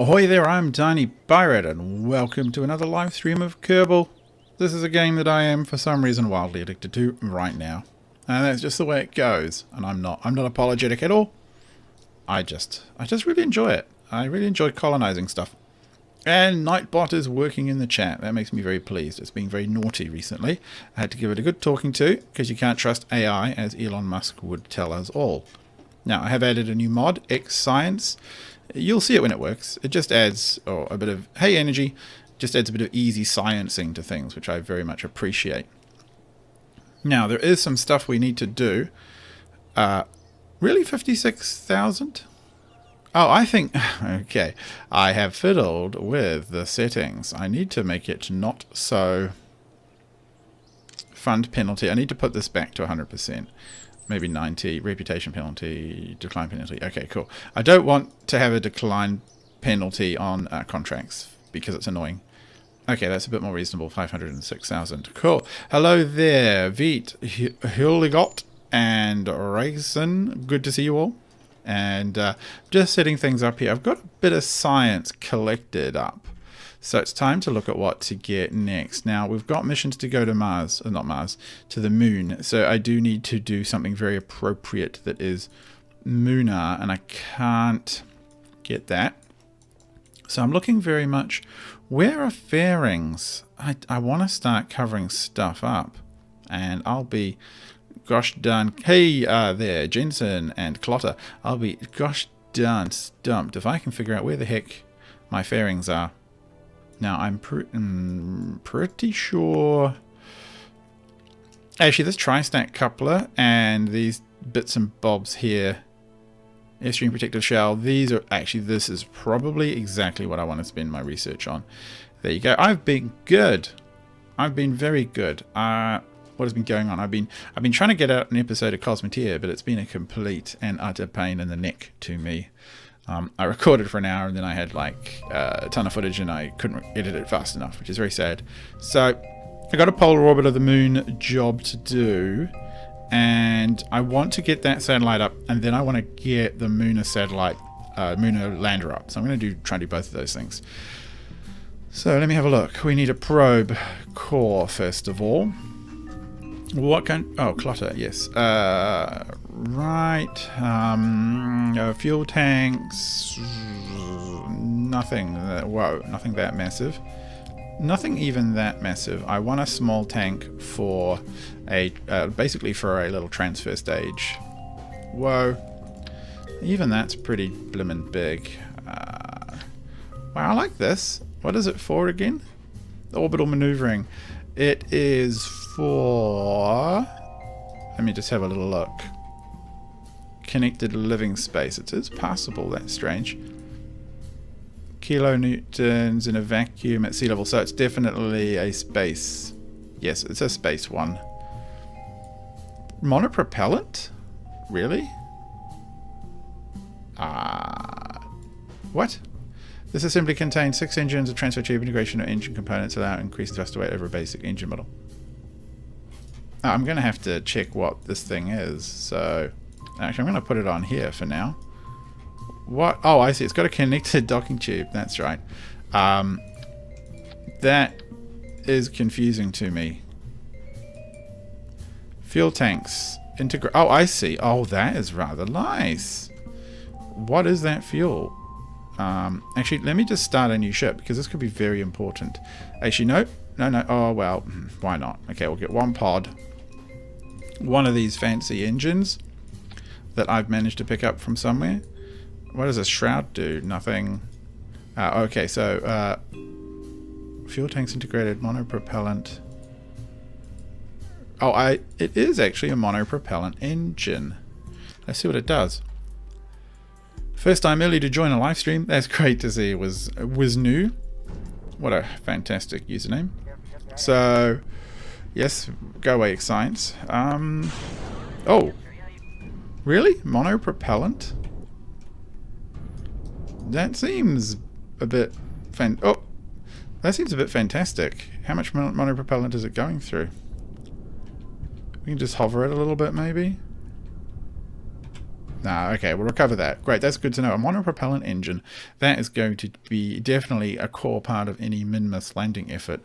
Ahoy there, I'm Tiny Pirate and welcome to another live stream of Kerbal. This is a game that I am for some reason wildly addicted to right now. And that's just the way it goes. And I'm not apologetic at all. I just really enjoy it. I really enjoy colonizing stuff. And Nightbot is working in the chat. That makes me very pleased. It's been very naughty recently. I had to give it a good talking to because you can't trust AI, as Elon Musk would tell us all. Now, I have added a new mod, X-Science. You'll see it when it works. It just adds a bit of, hey, energy, just adds a bit of easy sciencing to things, which I very much appreciate. Now, there is some stuff we need to do. Really, 56,000? Oh, I think, okay, I have fiddled with the settings. I need to make it not so fund penalty. I need to put this back to 100%. Maybe 90, reputation penalty, decline penalty. Okay, cool. I don't want to have a decline penalty on contracts because it's annoying. Okay, that's a bit more reasonable, 506,000. Cool. Hello there, Veet, Huligot, and Raisin. Good to see you all. And just setting things up here. I've got a bit of science collected up. So it's time to look at what to get next. Now, we've got missions to go to Mars, not Mars, to the moon. So I do need to do something very appropriate that is Moonar, and I can't get that. So I'm looking very much, where are fairings? I want to start covering stuff up. And I'll be, gosh darn, hey there, Jensen and Clotter. I'll be, gosh darn stumped if I can figure out where the heck my fairings are. Now, I'm pretty sure... Actually, this tri-stack coupler and these bits and bobs here, Airstream Protective Shell, these are... Actually, this is probably exactly what I want to spend my research on. There you go. I've been good. I've been very good. What has been going on? I've been trying to get out an episode of Cosmeteer, but it's been a complete and utter pain in the neck to me. I recorded for an hour and then I had like a ton of footage and I couldn't edit it fast enough, which is very sad. So I got a polar orbit of the moon job to do, and I want to get that satellite up, and then I want to get the Moonar satellite, Moonar lander up. So I'm going to try and do both of those things. So let me have a look. We need a probe core first of all. What kind? Oh, clutter. Yes. Right. Fuel tanks. Nothing. Whoa. Nothing that massive. Nothing even that massive. I want a small tank for a basically for a little transfer stage. Whoa. Even that's pretty blimmin' big. Wow. I like this. What is it for again? Orbital maneuvering. It is for... Let me just have a little look. ConnectedLivingSpace. It is passable. That's strange. Kilonewtons in a vacuum at sea level. So it's definitely a space. Yes, it's a space one. Monopropellant? Really? What? This assembly contains 6 engines, a transfer tube, integration of engine components, allow increased thrust weight over a basic engine model. I'm going to have to check what this thing is. So, actually, I'm going to put it on here for now. What? Oh, I see. It's got a connected docking tube. That's right. That is confusing to me. Fuel tanks. Oh, I see. Oh, that is rather nice. What is that fuel? Actually, let me just start a new ship because this could be very important. Actually, no. Oh, well, why not? Okay, we'll get one pod. One of these fancy engines that I've managed to pick up from somewhere. What does a shroud do? Nothing. Okay, so fuel tanks integrated monopropellant. Oh, it is actually a monopropellant engine. Let's see what it does. First time early to join a live stream. That's great to see. It was new. What a fantastic username. So, yes, go away, Science. Oh, really? Monopropellant? That seems a bit that seems a bit fantastic. How much monopropellant is it going through? We can just hover it a little bit, maybe. No, okay, we'll recover that. Great, that's good to know. A monopropellant engine, that is going to be definitely a core part of any min-miss landing effort.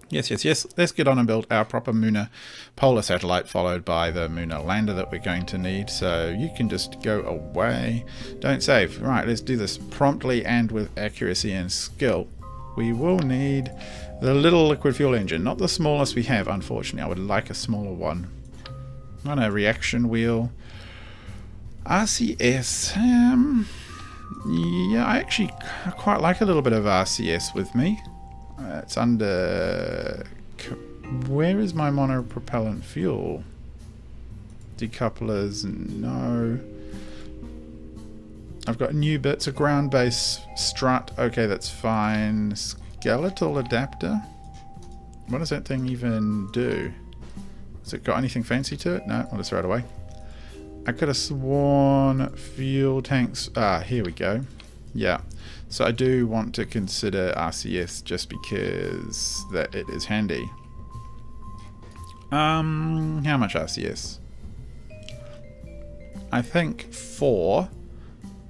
Yes. Let's get on and build our proper Lunar polar satellite, followed by the Lunar lander that we're going to need. So you can just go away. Don't save. Right, let's do this promptly and with accuracy and skill. We will need the little liquid fuel engine, not the smallest we have, unfortunately. I would like a smaller one. On a reaction wheel. RCS. Yeah, I actually quite like a little bit of RCS with me. It's under... Where is my monopropellant fuel? Decouplers, no. I've got new bits, a ground base strut. Okay, that's fine. Skeletal adapter. What does that thing even do? Has it got anything fancy to it? No, I'll just throw it away. I could have sworn fuel tanks... Ah, here we go. Yeah. So I do want to consider RCS just because that it is handy. How much RCS? I think 4.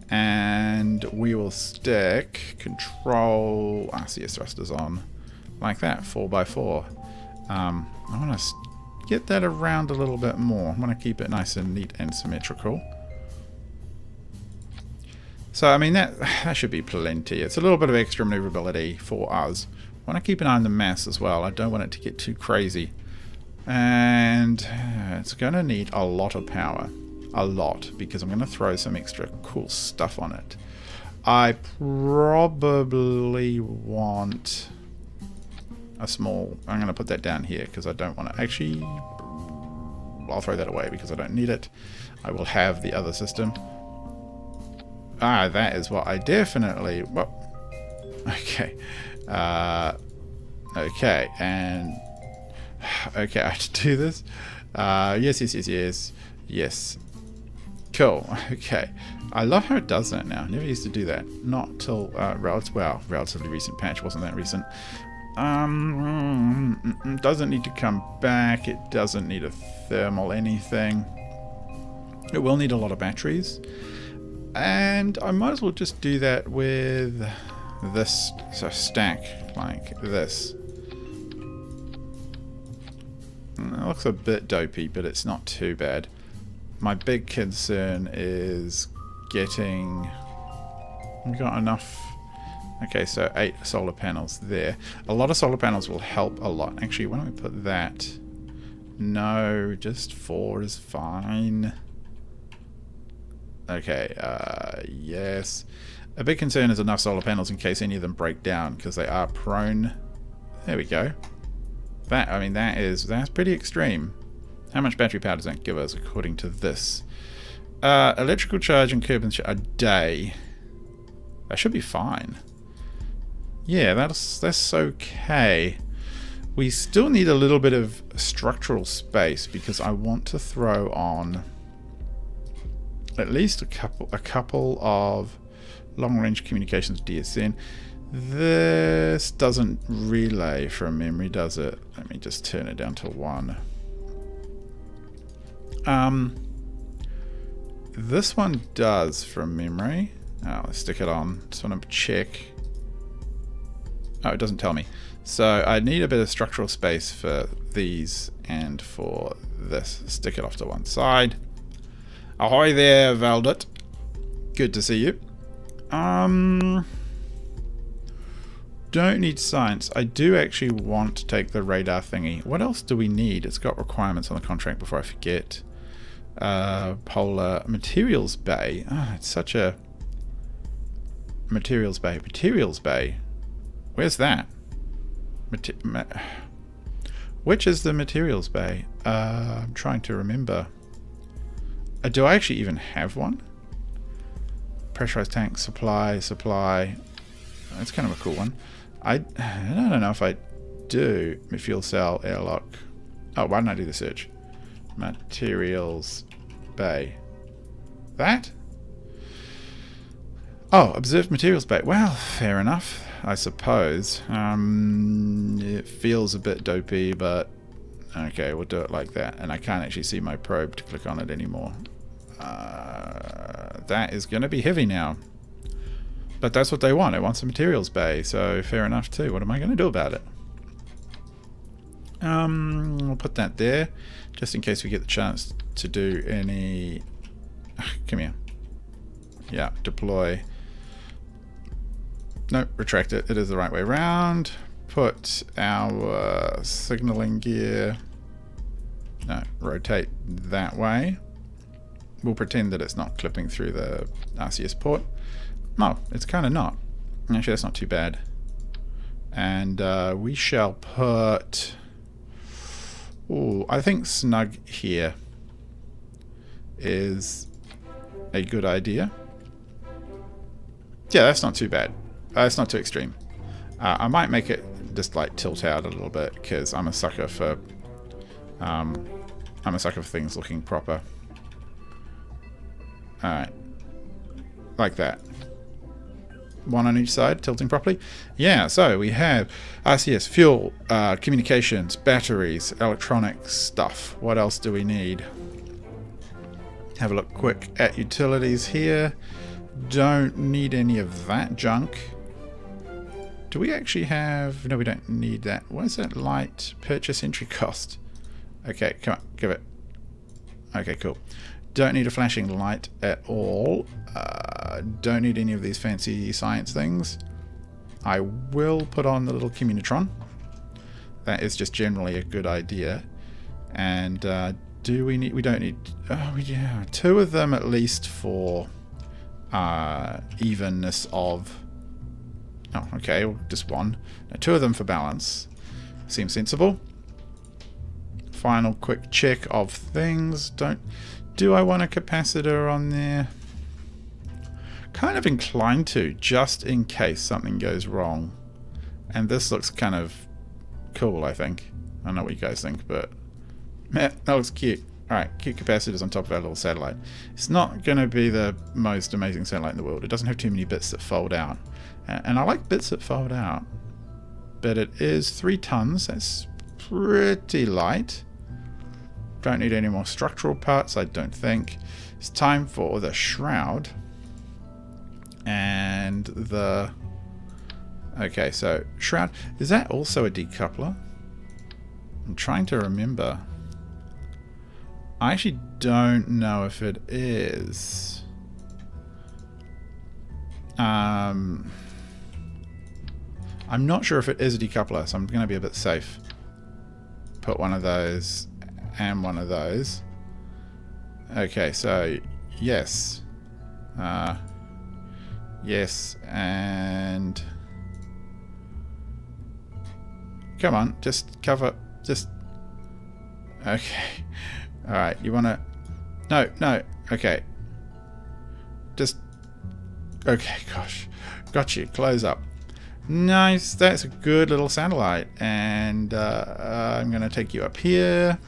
And we will stick control RCS thrusters on like that, 4x4. I want to get that around a little bit more. I want to keep it nice and neat and symmetrical. So, I mean, that should be plenty. It's a little bit of extra maneuverability for us. I want to keep an eye on the mass as well. I don't want it to get too crazy. And it's going to need a lot of power. A lot, because I'm going to throw some extra cool stuff on it. I probably want a small... I'm going to put that down here because I don't want to... Actually, I'll throw that away because I don't need it. I will have the other system. Ah, that is what I definitely... Well, okay. Okay, and... Okay, I have to do this. Yes. Cool. Okay. I love how it does that now. Never used to do that. Not till relatively recent patch. Wasn't that recent? Doesn't need to come back. It doesn't need a thermal anything. It will need a lot of batteries. And I might as well just do that with this stack like this. It looks a bit dopey, but it's not too bad. My big concern is getting... We've got enough... Okay, so 8 solar panels there. A lot of solar panels will help a lot. Actually, why don't we put that? No, just 4 is fine. Okay, yes. A big concern is enough solar panels in case any of them break down, because they are prone. There we go. That, I mean, that's pretty extreme. How much battery power does that give us according to this? Electrical charge and curb a day. That should be fine. Yeah, that's okay. We still need a little bit of structural space because I want to throw on at least a couple of long-range communications DSN. This doesn't relay from memory, does it? Let me just turn it down to 1. This one does from memory. Oh, let's stick it on. Just want to check. Oh, it doesn't tell me. So I need a bit of structural space for these and for this. Stick it off to one side. Ahoy there, Valdit. Good to see you. Don't need science. I do actually want to take the radar thingy. What else do we need? It's got requirements on the contract before I forget. Polar materials bay. Oh, it's such a materials bay. Materials bay. Where's that? Which is the materials bay? I'm trying to remember. Do I actually even have one? Pressurized tank, supply. That's kind of a cool one. I don't know if I do. Fuel cell, airlock. Oh, why didn't I do the search? Materials bay. That? Oh, observed materials bay. Well, fair enough, I suppose. It feels a bit dopey, but Okay, we'll do it like that. And I can't actually see my probe to click on it anymore. That is going to be heavy now. But that's what they want. It wants a materials bay, so fair enough too. What am I going to do about it? We'll put that there, just in case we get the chance to do any... Come here. Yeah, deploy. Nope, retract it. It is the right way around. Put our signaling gear... No, rotate that way. We'll pretend that it's not clipping through the RCS port. No, it's kind of not. Actually, that's not too bad. And we shall put... Ooh, I think snug here is a good idea. Yeah, that's not too bad. It's not too extreme. I might make it just like tilt out a little bit because I'm a sucker for things looking proper. All right, like that. One on each side, tilting properly. Yeah, so we have RCS, fuel, communications, batteries, electronic stuff. What else do we need? Have a look quick at utilities here. Don't need any of that junk. Do we actually have... No, we don't need that. What is that light purchase entry cost? Okay, come on, give it. Okay, cool. Don't need a flashing light at all. Don't need any of these fancy science things. I will put on the little Communitron. That is just generally a good idea. And do we need... We don't need... Oh, yeah, 2 of them at least for evenness of... Oh, okay, well, just 1. Now, 2 of them for balance. Seems sensible. Final quick check of things. Do I want a capacitor on there? Kind of inclined to, just in case something goes wrong. And this looks kind of cool, I think. I don't know what you guys think, but that looks cute. Alright, cute capacitors on top of our little satellite. It's not going to be the most amazing satellite in the world. It doesn't have too many bits that fold out. And I like bits that fold out. But it is 3 tons. That's pretty light. Don't need any more structural parts, I don't think. It's time for the shroud. And the... Okay, so shroud. Is that also a decoupler? I'm trying to remember. I actually don't know if it is. I'm not sure if it is a decoupler, so I'm going to be a bit safe. Put one of those and one of those. Okay, so yes. Yes, and... Come on, just cover... Just... Okay. Alright, you wanna... No, okay. Just... Okay, gosh. Got you, close up. Nice, that's a good little satellite. And I'm gonna take you up here.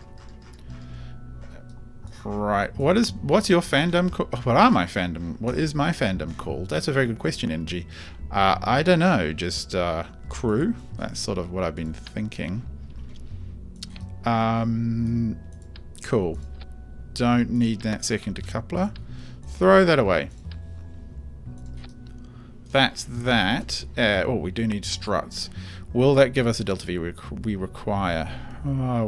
Right, what's your fandom called? What are my fandom? What is my fandom called? That's a very good question, Energy. I don't know, just crew. That's sort of what I've been thinking. Cool. Don't need that second decoupler. Throw that away. That's that. Oh, we do need struts. Will that give us a delta V we require? Oh,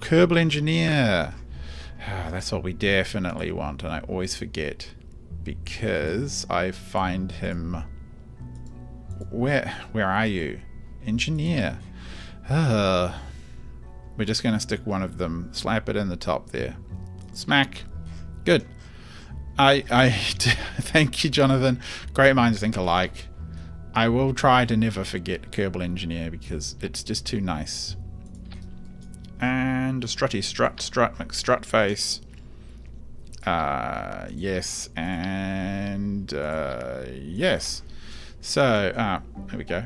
Kerbal Engineer. That's what we definitely want, and I always forget because I find him. Where are you, Engineer? We're just going to stick one of them. Slap it in the top there. Smack. Good. I thank you, Jonathan. Great minds think alike. I will try to never forget Kerbal Engineer because it's just too nice. And a strutty strut McStrut face. Yes, and yes. So there we go.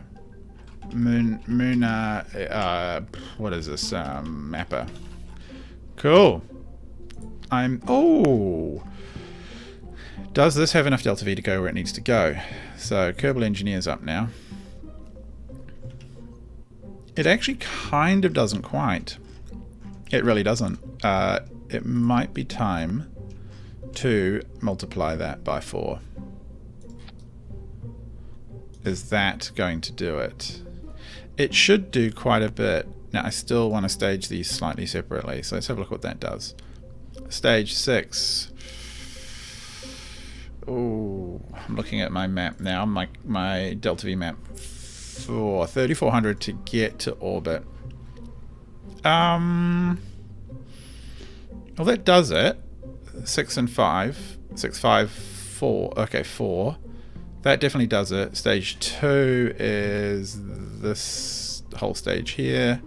What is this? Mapper. Cool. Does this have enough delta V to go where it needs to go? So Kerbal Engineer's up now. It actually kind of doesn't quite. It really doesn't. It might be time to multiply that by 4. Is that going to do it? It should do quite a bit. Now I still want to stage these slightly separately, so let's have a look what that does. Stage 6. Oh, I'm looking at my map now, my Delta V map for 3400 to get to orbit. Well, that does it. 6 and 5. 6, 5, 4. Okay, 4. That definitely does it. Stage 2 is this whole stage here.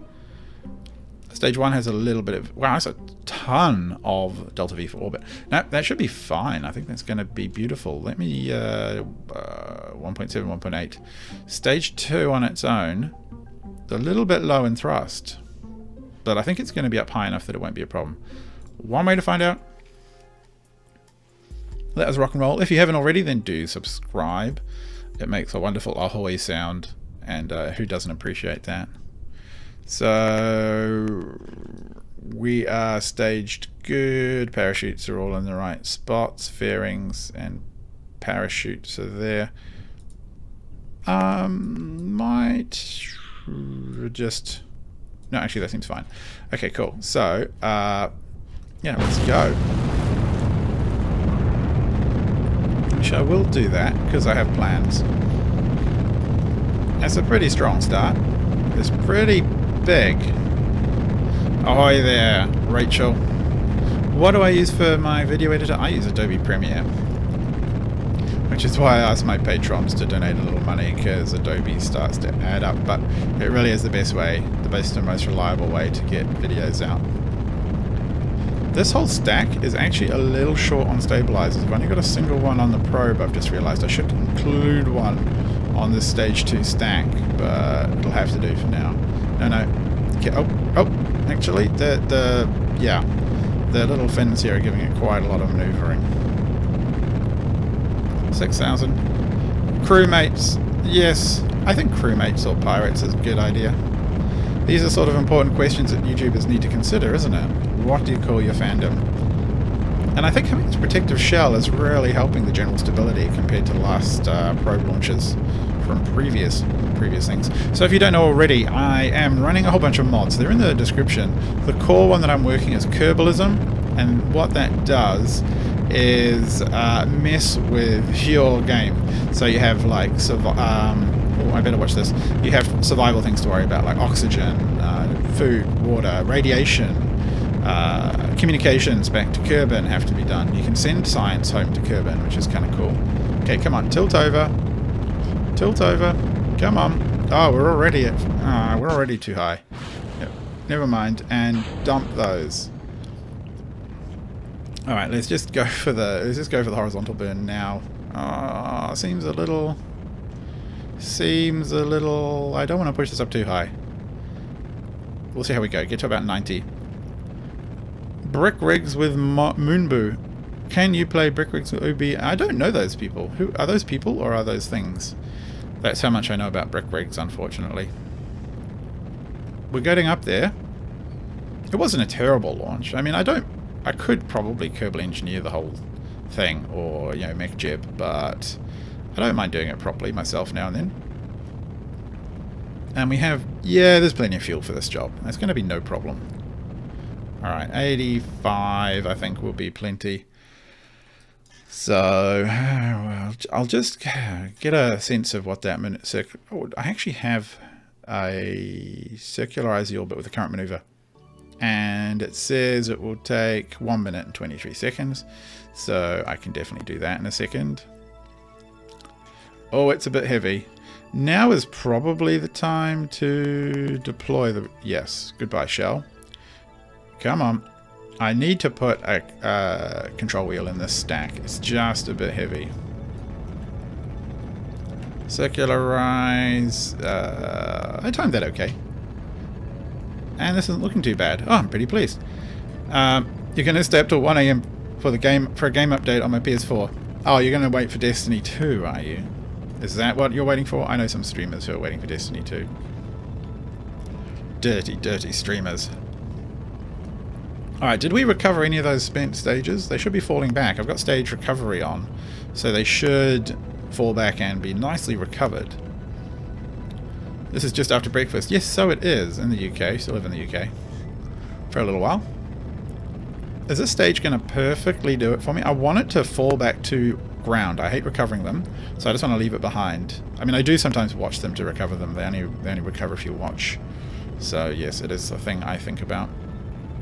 Stage 1 has a little bit of... Wow, that's a ton of Delta V for orbit. Now, that should be fine. I think that's going to be beautiful. Let me... 1.7, 1.8. Stage 2 on its own, a little bit low in thrust. But I think it's going to be up high enough that it won't be a problem. One way to find out. Let us rock and roll. If you haven't already, then do subscribe. It makes a wonderful ahoy sound, and who doesn't appreciate that? So we are staged good. Parachutes are all in the right spots. Fairings and parachutes are there. Might just... No, actually that seems fine. Okay, cool. So, yeah, let's go. Which I will do that, because I have plans. That's a pretty strong start. It's pretty big. Ahoy there, Rachel. What do I use for my video editor? I use Adobe Premiere. Which is why I asked my patrons to donate a little money, because Adobe starts to add up. But it really is the best way, the best and most reliable way to get videos out. This whole stack is actually a little short on stabilizers. I've only got a single one on the probe. I've just realized I should include one on this stage 2 stack, but it'll have to do for now. No. Okay. Oh, actually, the little fins here are giving it quite a lot of maneuvering. 6,000. Crewmates. Yes, I think crewmates or pirates is a good idea. These are sort of important questions that YouTubers need to consider, isn't it? What do you call your fandom? And I think having this protective shell is really helping the general stability compared to last probe launches from previous things. So if you don't know already, I am running a whole bunch of mods. They're in the description. The core one that I'm working is Kerbalism, and what that does is mess with your game. So you have like I better watch this. You have survival things to worry about, like oxygen, food, water, radiation, communications back to Kerbin have to be done. You can send science home to Kerbin, which is kind of cool. Okay, come on, tilt over. Tilt over. Come on. Oh, we're already too high. Yep. Never mind. And dump those. All right, let's just go for the horizontal burn now. Seems a little. I don't want to push this up too high. We'll see how we go. Get to about 90. Brick rigs with Moonboo. Can you play brick rigs with OB? I don't know those people. Who are those people, or are those things? That's how much I know about brick rigs, unfortunately. We're getting up there. It wasn't a terrible launch. I mean, I could probably Kerbal engineer the whole thing, or mech-jib, but I don't mind doing it properly myself now and then. And we have, there's plenty of fuel for this job. That's going to be no problem. Alright, 85 I think will be plenty. So, well, I'll just get a sense of what that minute I actually have a circularize the orbit with the current maneuver. And it says it will take 1 minute and 23 seconds. So I can definitely do that in a second. Oh, it's a bit heavy. Now is probably the time to deploy the... Yes, goodbye shell. Come on. I need to put a control wheel in this stack. It's just a bit heavy. Circularize. I timed that okay. And this isn't looking too bad. Oh, I'm pretty pleased. You can stay up till 1 AM for a game update on my PS4. Oh, you're going to wait for Destiny 2, are you? Is that what you're waiting for? I know some streamers who are waiting for Destiny 2. Dirty, dirty streamers. Alright, did we recover any of those spent stages? They should be falling back. I've got stage recovery on, so they should fall back and be nicely recovered. This is just after breakfast. Yes, so it is in the UK. Still live in the UK for a little while. Is this stage going to perfectly do it for me? I want it to fall back to ground. I hate recovering them, so I just want to leave it behind. I mean, I do sometimes watch them to recover them. They only recover if you watch. So yes, it is a thing I think about.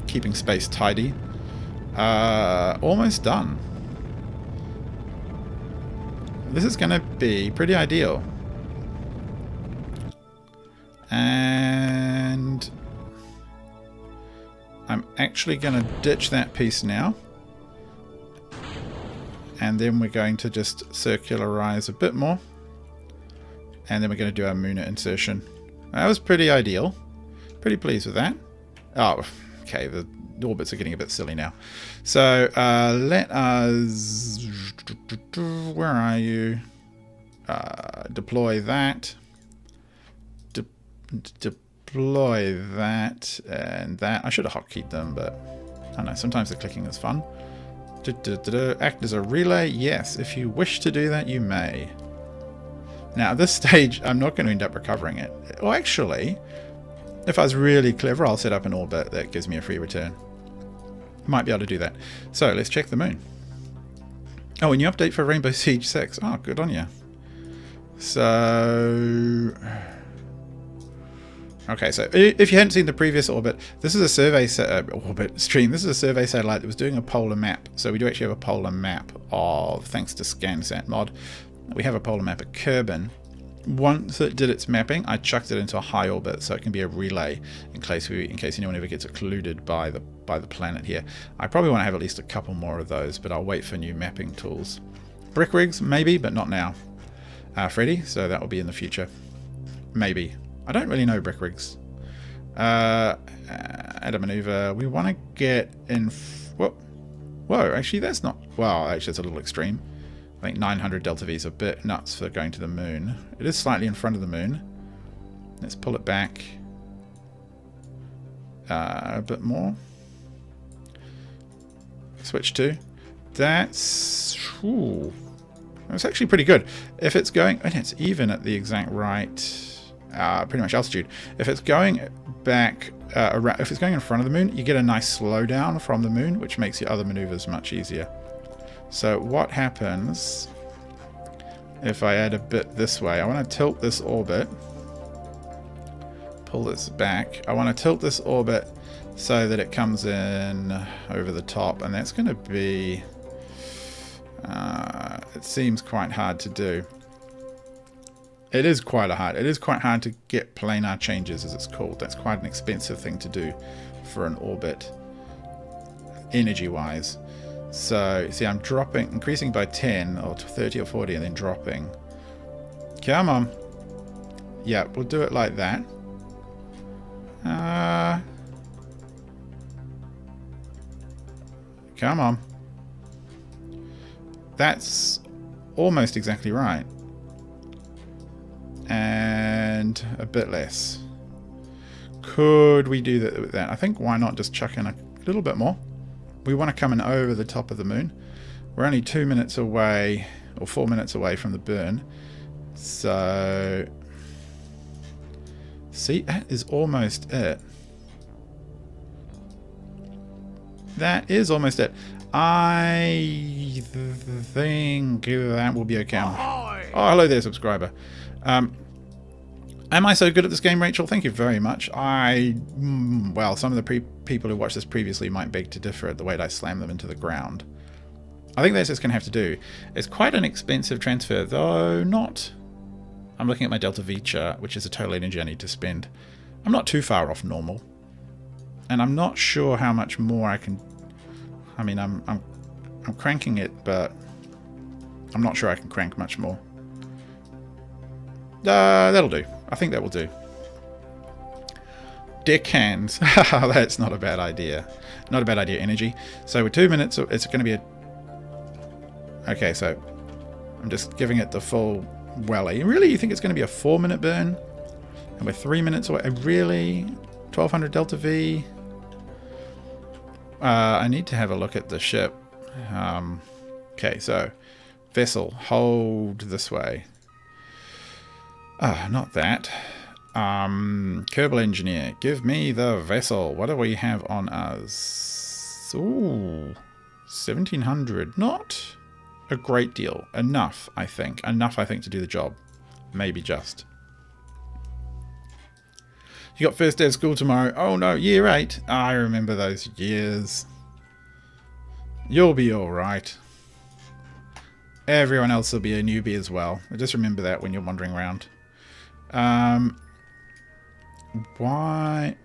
Keeping space tidy. Almost done. This is going to be pretty ideal. And I'm actually going to ditch that piece now. And then we're going to just circularize a bit more. And then we're going to do our Moon insertion. That was pretty ideal. Pretty pleased with that. Oh, okay, the orbits are getting a bit silly now. So let us... Where are you? Deploy that. Deploy that and that. I should have hotkeyed them, but I don't know. Sometimes the clicking is fun. Act as a relay. Yes, if you wish to do that, you may. Now, at this stage, I'm not going to end up recovering it. Well, actually, if I was really clever, I'll set up an orbit that gives me a free return. Might be able to do that. So, let's check the moon. Oh, a new update for Rainbow Siege 6. Oh, good on you. So... Okay, so if you hadn't seen the previous orbit, this is a survey orbit stream. This is a survey satellite that was doing a polar map. So we do actually have a polar map of, thanks to SCANsat mod, we have a polar map of Kerbal. Once it did its mapping, I chucked it into a high orbit so it can be a relay in case anyone ever gets occluded by the planet here. I probably want to have at least a couple more of those, but I'll wait for new mapping tools. Brick rigs, maybe, but not now. Freddy, so that will be in the future. Maybe. I don't really know brick rigs. Add a maneuver. We want to get in... Whoa, actually that's not... Well, actually that's a little extreme. I think 900 delta V is a bit nuts for going to the moon. It is slightly in front of the moon. Let's pull it back a bit more. Switch to. That's... Ooh. That's actually pretty good. If it's going... And it's even at the exact right... pretty much altitude. If it's going back, if it's going in front of the moon, you get a nice slowdown from the moon, which makes your other maneuvers much easier. So what happens if I add a bit this way? I want to tilt this orbit, pull this back. I want to tilt this orbit so that it comes in over the top, and that's going to be, it seems quite hard to do. It is quite hard to get planar changes, as it's called. That's quite an expensive thing to do for an orbit, energy-wise. So, see, I'm increasing by 10 or 30 or 40 and then dropping. Come on. Yeah, we'll do it like that. Come on. That's almost exactly right. And a bit less. Could we do that with that? I think why not just chuck in a little bit more? We want to come in over the top of the moon. We're only 2 minutes away, or 4 minutes away from the burn. So, see, that is almost it. That is almost it. I think that will be okay. Oh, hello there, subscriber. Am I so good at this game, Rachel? Thank you very much. Well, some of the people who watched this previously might beg to differ at the way that I slam them into the ground. I think that's just going to have to do. It's quite an expensive transfer, though not... I'm looking at my Delta V chart, which is a total energy I need to spend. I'm not too far off normal. And I'm not sure how much more I can... I mean, I'm cranking it, but I'm not sure I can crank much more. That'll do. I think that will do. Dick hands. That's not a bad idea. Not a bad idea, energy. So with 2 minutes, it's going to be a... Okay, so I'm just giving it the full welly. Really, you think it's going to be a 4-minute burn? And we're 3 minutes away. Really? 1200 delta V? I need to have a look at the ship. Okay, so vessel, hold this way. Not that. Kerbal Engineer, give me the vessel. What do we have on us? Ooh, 1700. Not a great deal. Enough, I think. Enough, I think, to do the job. Maybe just. You got first day of school tomorrow. Oh no, year 8. I remember those years. You'll be alright. Everyone else will be a newbie as well. Just remember that when you're wandering around. Why?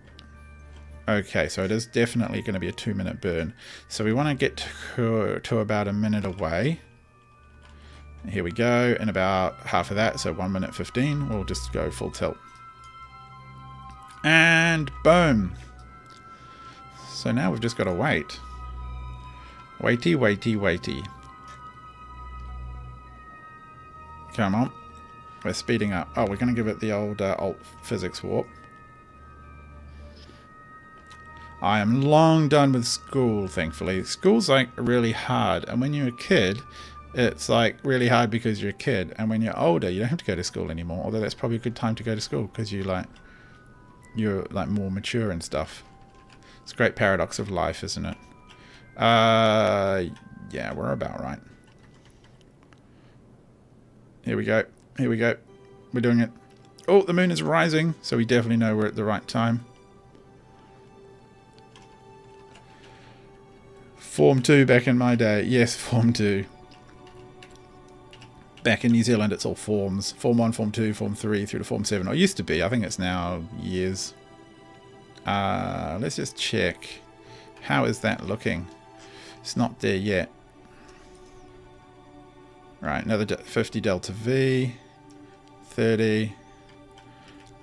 Okay, so it is definitely going to be a 2-minute burn. So we want to get to about a minute away. Here we go. And about half of that, so 1 minute 15. We'll just go full tilt. And boom. So now we've just got to wait. Waity, waity, waity. Come on. We're speeding up. Oh, we're going to give it the old alt physics warp. I am long done with school, thankfully. School's like really hard. And when you're a kid, it's like really hard because you're a kid. And when you're older, you don't have to go to school anymore. Although that's probably a good time to go to school because you're like more mature and stuff. It's a great paradox of life, isn't it? Yeah, we're about right. Here we go. Here we go. We're doing it. Oh, the moon is rising, so we definitely know we're at the right time. Form 2 back in my day. Yes, Form 2. Back in New Zealand, it's all forms. Form 1, Form 2, Form 3, through to Form 7. Or it used to be. I think it's now years. Let's just check. How is that looking? It's not there yet. Right, another 50 delta V. 30.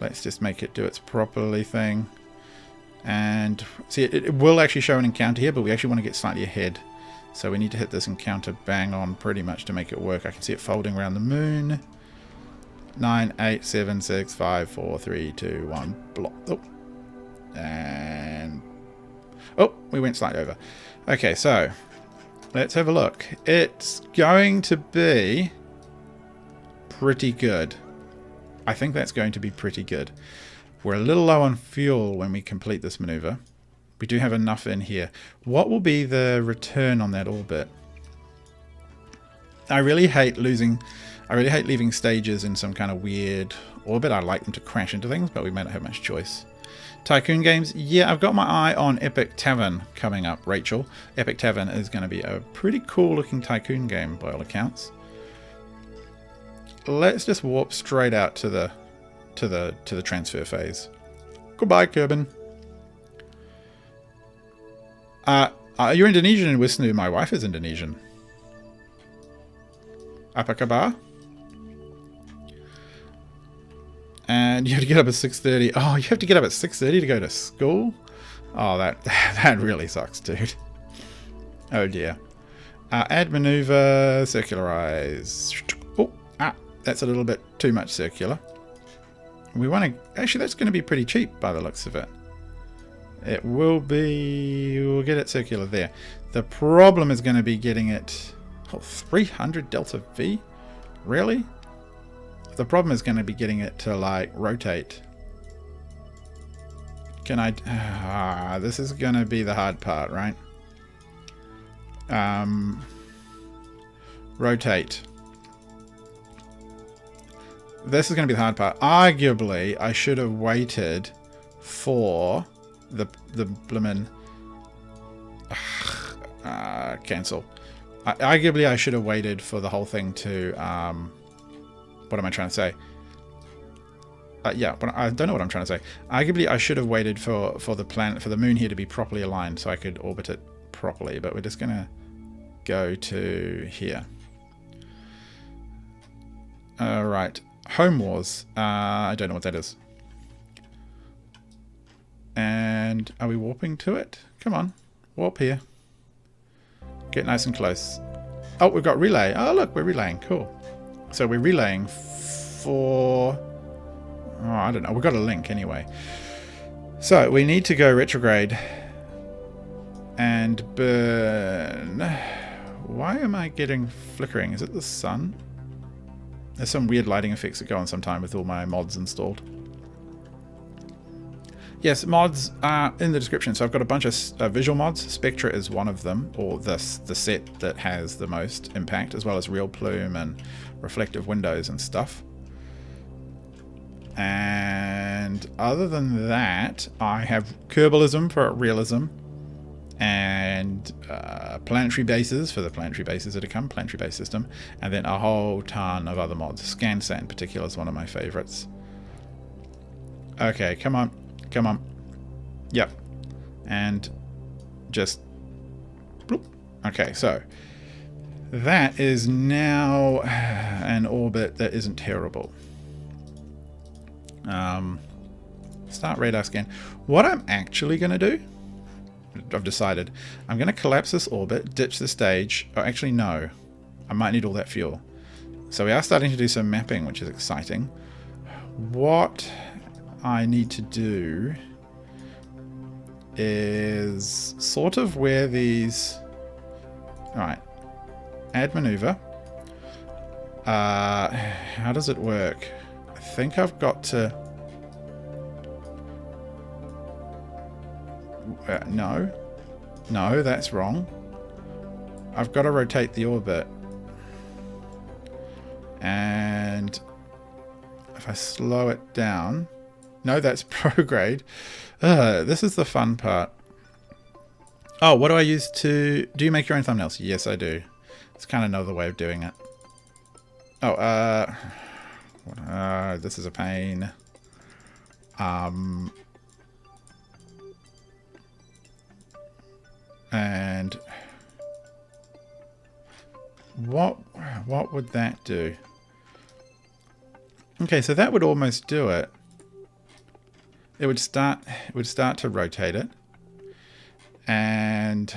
Let's just make it do its properly thing. And see, it will actually show an encounter here, but we actually want to get slightly ahead. So we need to hit this encounter bang on pretty much to make it work. I can see it folding around the moon. 9, 8, 7, 6, 5, 4, 3, 2, 1. Block. Oh. And oh, we went slightly over. Okay, so let's have a look. It's going to be pretty good. I think that's going to be pretty good. We're a little low on fuel when we complete this maneuver. We do have enough in here. What will be the return on that orbit? I really hate leaving stages in some kind of weird orbit. I like them to crash into things, but we may not have much choice. Tycoon games. Yeah, I've got my eye on Epic Tavern coming up, Rachel. Epic Tavern is going to be a pretty cool looking tycoon game by all accounts. Let's just warp straight out to the transfer phase. Goodbye, Kerbin. You're Indonesian in Wisnu. My wife is Indonesian. Apa kabar? And you have to get up at 6:30. Oh, you have to get up at 6:30 to go to school? Oh, that really sucks, dude. Oh dear. Add maneuver, circularize. Oh, that's a little bit too much circular. We want to... Actually, that's going to be pretty cheap by the looks of it. It will be... We'll get it circular there. The problem is going to be getting it... Oh, 300 delta V? Really? The problem is going to be getting it to, like, rotate. Can I... this is going to be the hard part, right? Rotate. This is going to be the hard part. Arguably, I should have waited for the bloomin'... cancel. Arguably, I should have waited for the whole thing to... what am I trying to say? Yeah, but I don't know what I'm trying to say. Arguably, I should have waited for the moon here to be properly aligned so I could orbit it properly. But we're just going to go to here. Right. Home Wars. I don't know what that is. And are we warping to it? Come on. Warp here. Get nice and close. Oh, we've got relay. Oh, look, we're relaying. Cool. So we're relaying for... Oh, I don't know. We've got a link anyway. So we need to go retrograde and burn. Why am I getting flickering? Is it the sun? There's some weird lighting effects that go on sometime with all my mods installed. Yes, mods are in the description. So I've got a bunch of visual mods. Spectra is one of them, or the set that has the most impact, as well as Real Plume and reflective windows and stuff. And other than that, I have Kerbalism for realism, and planetary bases for the planetary bases that come, planetary base system, and then a whole ton of other mods. SCANsat in particular is one of my favorites. Okay, come on. Come on. Yep. And just bloop. Okay, so that is now an orbit that isn't terrible. Start radar scan. What I'm actually going to do, I've decided, I'm going to collapse this orbit, ditch the stage. Oh, actually, no. I might need all that fuel. So we are starting to do some mapping, which is exciting. What I need to do is sort of where these... Alright. Add maneuver. How does it work? I think I've got to... no. No, that's wrong. I've got to rotate the orbit. And if I slow it down... No, that's prograde. This is the fun part. Oh, what do I use to... Do you make your own thumbnails? Yes, I do. It's kind of another way of doing it. Oh, this is a pain. And what would that do? Okay, so that would almost do it. It would start to rotate it, and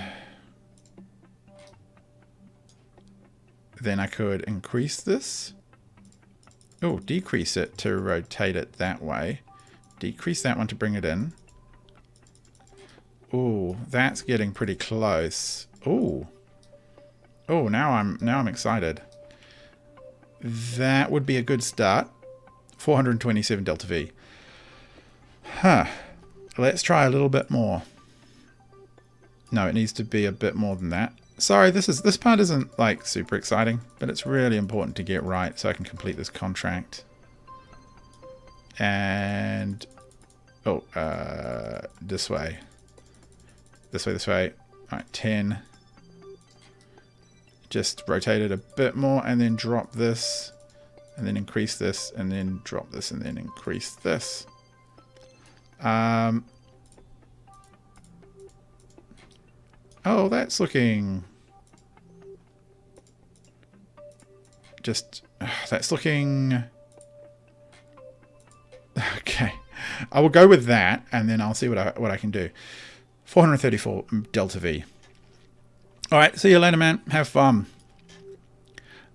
then I could increase this. Oh, decrease it to rotate it that way. Decrease that one to bring it in. Oh, that's getting pretty close. Oh. Oh, now I'm excited. That would be a good start. 427 delta V. Huh. Let's try a little bit more. No, it needs to be a bit more than that. Sorry, this part isn't like super exciting, but it's really important to get right so I can complete this contract. And oh, this way. This way. All right, 10. Just rotate it a bit more and then drop this and then increase this and then drop this and then increase this. Oh, that's looking... that's looking... Okay. I will go with that, and then I'll see what I can do. 434 delta V. Alright, see you later, man. Have fun.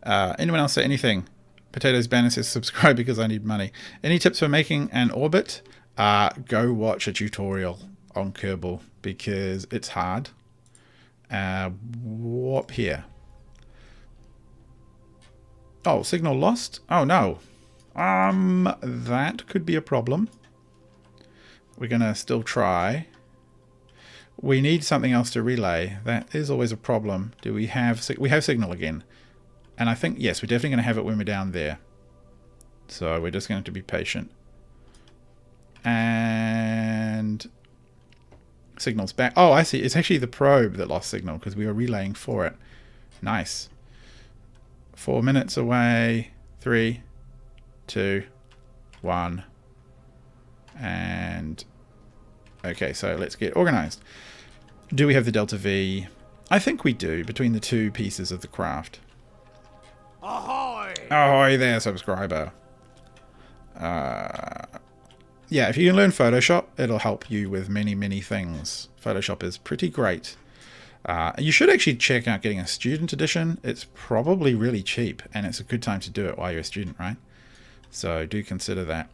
Anyone else say anything? Potatoes Banner says subscribe because I need money. Any tips for making an orbit? Go watch a tutorial on Kerbal because it's hard. Warp here. Oh, signal lost? Oh no. That could be a problem. We're gonna still try. We need something else to relay. That is always a problem. Do we have signal again? And I think yes, we're definitely gonna have it when we're down there. So we're just going to be patient. And signal's back. Oh, I see. It's actually the probe that lost signal because we were relaying for it. Nice. 4 minutes away. 3, 2, 1. And okay, so let's get organized. Do we have the delta V? I think we do between the two pieces of the craft. Ahoy! Ahoy there, subscriber. Yeah, if you can learn Photoshop, it'll help you with many, many things. Photoshop is pretty great. You should actually check out getting a student edition. It's probably really cheap, and it's a good time to do it while you're a student, right? So do consider that.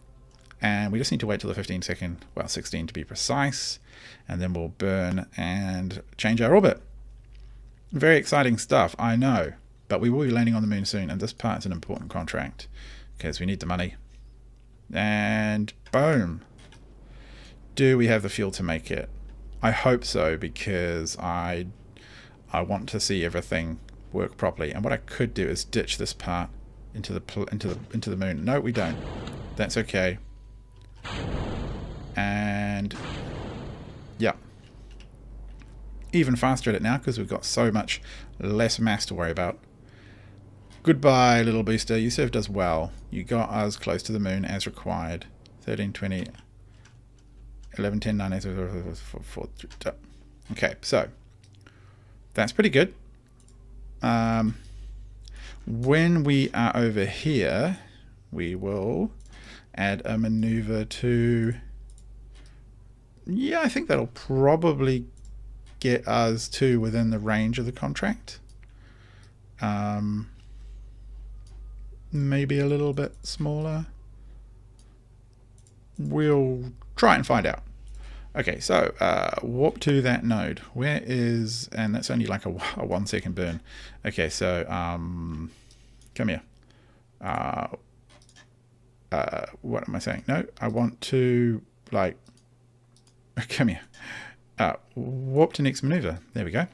And we just need to wait till the 15 second, well, 16 to be precise. and then we'll burn and change our orbit. Very exciting stuff, I know, but we will be landing on the moon soon, and this part is an important contract because we need the money. And boom. Do we have the fuel to make it? I hope so, because I want to see everything work properly. And what I could do is ditch this part into the moon. No, we don't. That's okay. And yeah, even faster at it now because we've got so much less mass to worry about. Goodbye, little booster. You served us well. You got us close to the moon as required. 13, 20, 11, 10, 9, 8, 4, 4, 3. Okay, so that's pretty good. When we are over here, we will add a maneuver to... Yeah, I think that'll probably get us to within the range of the contract. Maybe a little bit smaller. We'll try and find out. Okay, so warp to that node. Where is... And that's only like a 1 second burn. Okay, so come here. What am I saying? No, I want to like... Come here. Warp to next maneuver. There we go.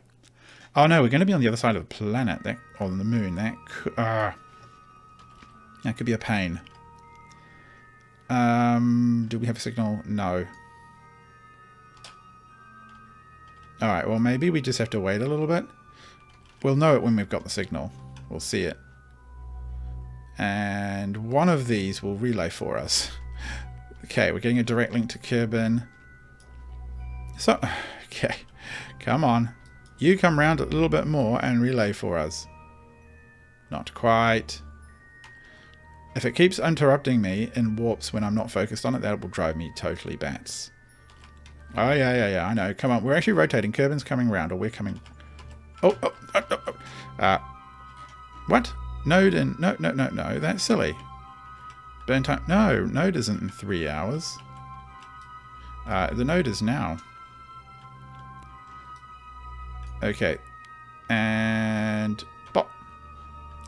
Oh no, we're going to be on the other side of the planet. That, on the moon. That could be a pain. Do we have a signal? No. Alright, well maybe we just have to wait a little bit. We'll know it when we've got the signal. We'll see it. And one of these will relay for us. Okay, we're getting a direct link to Kerbal. So, okay, come on. You come round a little bit more and relay for us. Not quite. If it keeps interrupting me in warps when I'm not focused on it, that will drive me totally bats. Oh, yeah, I know. Come on, we're actually rotating. Kerbal's coming round, or we're coming... Oh. What? Node and... No, that's silly. Burn time... No, node isn't in 3 hours. The node is now. Okay. And... Bop.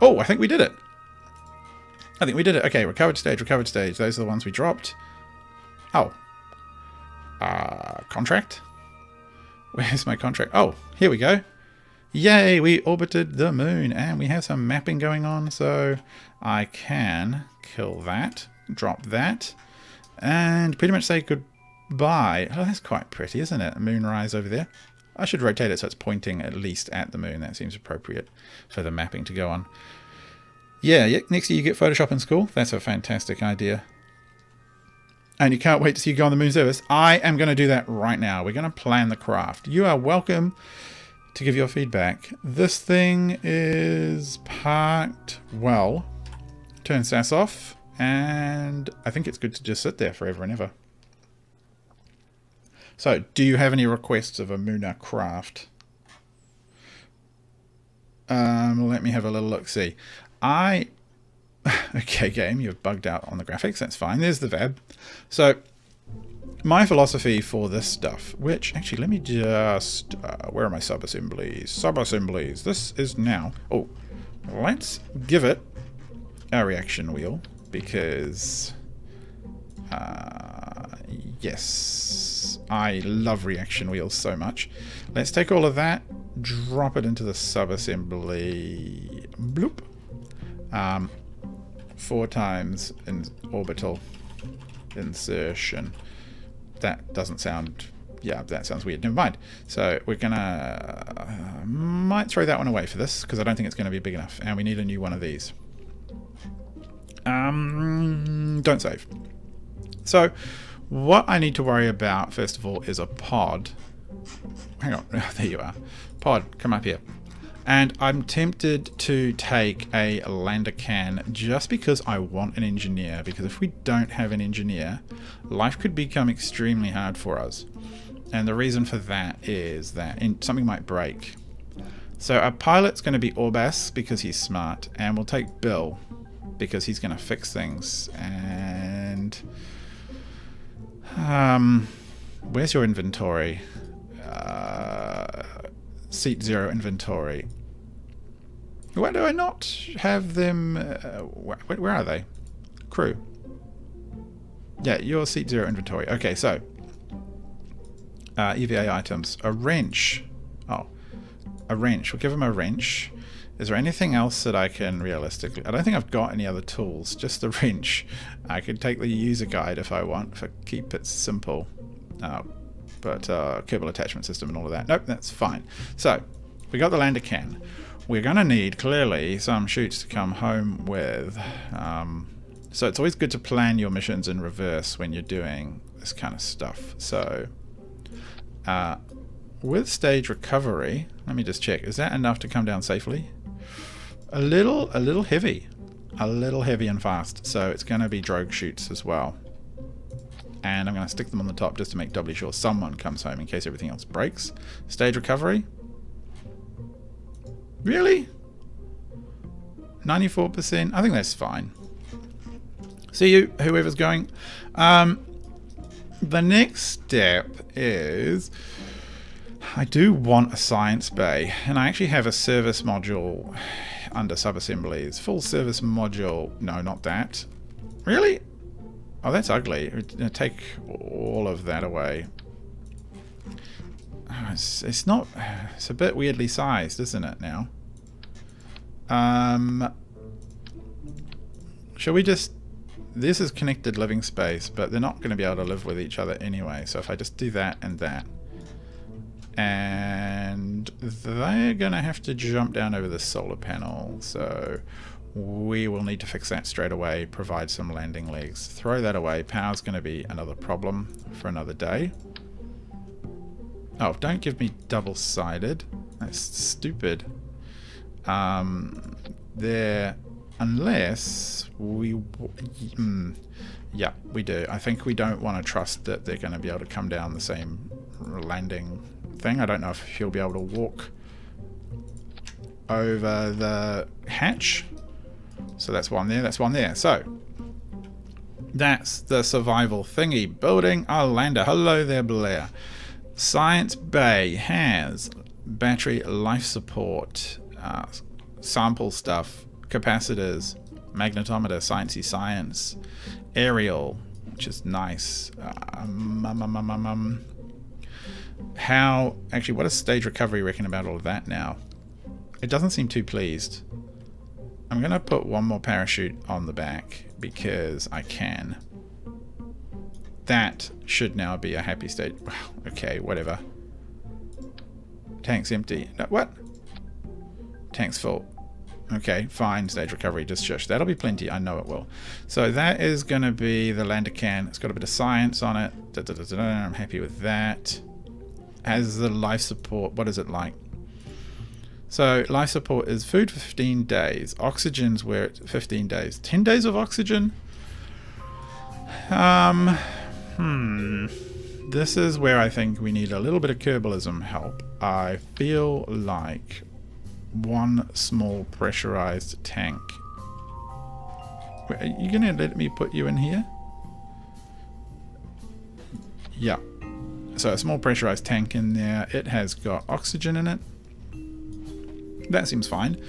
Oh, I think we did it. Okay, recovered stage. Those are the ones we dropped. Oh. Contract? Where's my contract? Oh, here we go. Yay, we orbited the moon and we have some mapping going on, so I can kill that, drop that, and pretty much say goodbye. Oh, that's quite pretty, isn't it? A moonrise over there. I should rotate it so it's pointing at least at the moon. That seems appropriate for the mapping to go on. Yeah, next year you get Photoshop in school. That's a fantastic idea. And you can't wait to see you go on the moon service. I am going to do that right now. We're going to plan the craft. You are welcome to give your feedback. This thing is parked well. Turn SAS off. And I think it's good to just sit there forever and ever. So, do you have any requests of a Mooner craft? Let me have a little look-see. Okay, game, you've bugged out on the graphics. That's fine. There's the VAB. So, my philosophy for this stuff, which, actually, let me just... where are my sub-assemblies? Sub-assemblies. This is now... Oh, let's give it a reaction wheel, because... yes, I love reaction wheels so much. Let's take all of that, drop it into the sub-assembly... Bloop. 4 times in orbital insertion. That doesn't sound... Yeah, that sounds weird. Never mind. So we're gonna... might throw that one away for this, because I don't think it's going to be big enough. And we need a new one of these. Don't save. So what I need to worry about, first of all, is a pod. Hang on. There you are. Pod, come up here. And I'm tempted to take a lander can just because I want an engineer. Because if we don't have an engineer, life could become extremely hard for us. And the reason for that is that something might break. So our pilot's going to be Orbas because he's smart. And we'll take Bill because he's going to fix things. And... Where's your inventory? Seat 0 inventory. Why do I not have them? Where are they? Crew. Yeah, your seat 0 inventory. Okay, so EVA items. A wrench. Oh, a wrench. We'll give them a wrench. Is there anything else that I can realistically... I don't think I've got any other tools. Just the wrench. I could take the user guide if I want for keep it simple. But Kerbal attachment system and all of that. Nope, that's fine. So, we got the lander can. We're going to need, clearly, some chutes to come home with. So it's always good to plan your missions in reverse when you're doing this kind of stuff. So, with stage recovery, let me just check. Is that enough to come down safely? A little heavy. A little heavy and fast. So it's going to be drogue chutes as well. And I'm going to stick them on the top just to make doubly sure someone comes home in case everything else breaks. Stage recovery. Really? 94%? I think that's fine. See you, whoever's going. The next step is... I do want a science bay. And I actually have a service module under subassemblies. Full service module. No, not that. Really? Oh, that's ugly. Take all of that away. It's not... It's a bit weirdly sized, isn't it, now? Shall we just... This is connected living space, but they're not going to be able to live with each other anyway. So if I just do that and that... And they're going to have to jump down over the solar panel. So we will need to fix that straight away, provide some landing legs. Throw that away. Power's going to be another problem for another day. Oh, don't give me double-sided. That's stupid. There, unless we... yeah, we do. I think we don't want to trust that they're going to be able to come down the same landing thing. I don't know if he'll be able to walk over the hatch. So that's one there, that's one there. So that's the survival thingy. Building a lander. Hello there, Blair. Science Bay has battery life support, sample stuff, capacitors, magnetometer, sciencey science, aerial, which is nice. How, actually, what does stage recovery reckon about all of that now? It doesn't seem too pleased. I'm going to put one more parachute on the back because I can. That should now be a happy state. Okay, whatever. Tank's empty. No, what? Tank's full. Okay, fine, stage recovery, just shush. That'll be plenty, I know it will. So that is going to be the lander can. It's got a bit of science on it. I'm happy with that. Has the life support, what is it like? So life support is food for 15 days. Oxygen's where it's 15 days. 10 days of oxygen? This is where I think we need a little bit of Kerbalism help. I feel like one small pressurized tank. Wait, are you going to let me put you in here? Yeah. So a small pressurized tank in there. It has got oxygen in it. That seems fine.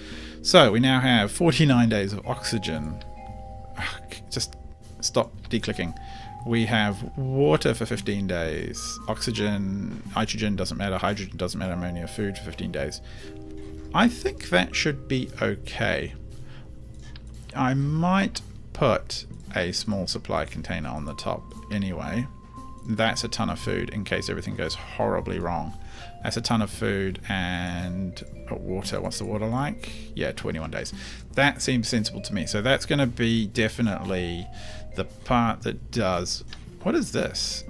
So we now have 49 days of oxygen. Just stop declicking. We have water for 15 days. Oxygen, nitrogen doesn't matter. Hydrogen doesn't matter. Ammonia, food for 15 days. I think that should be okay. I might put a small supply container on the top anyway. That's a ton of food in case everything goes horribly wrong. That's a ton of food and water. What's the water like? Yeah, 21 days. That seems sensible to me. So that's going to be definitely the part that does... What is this?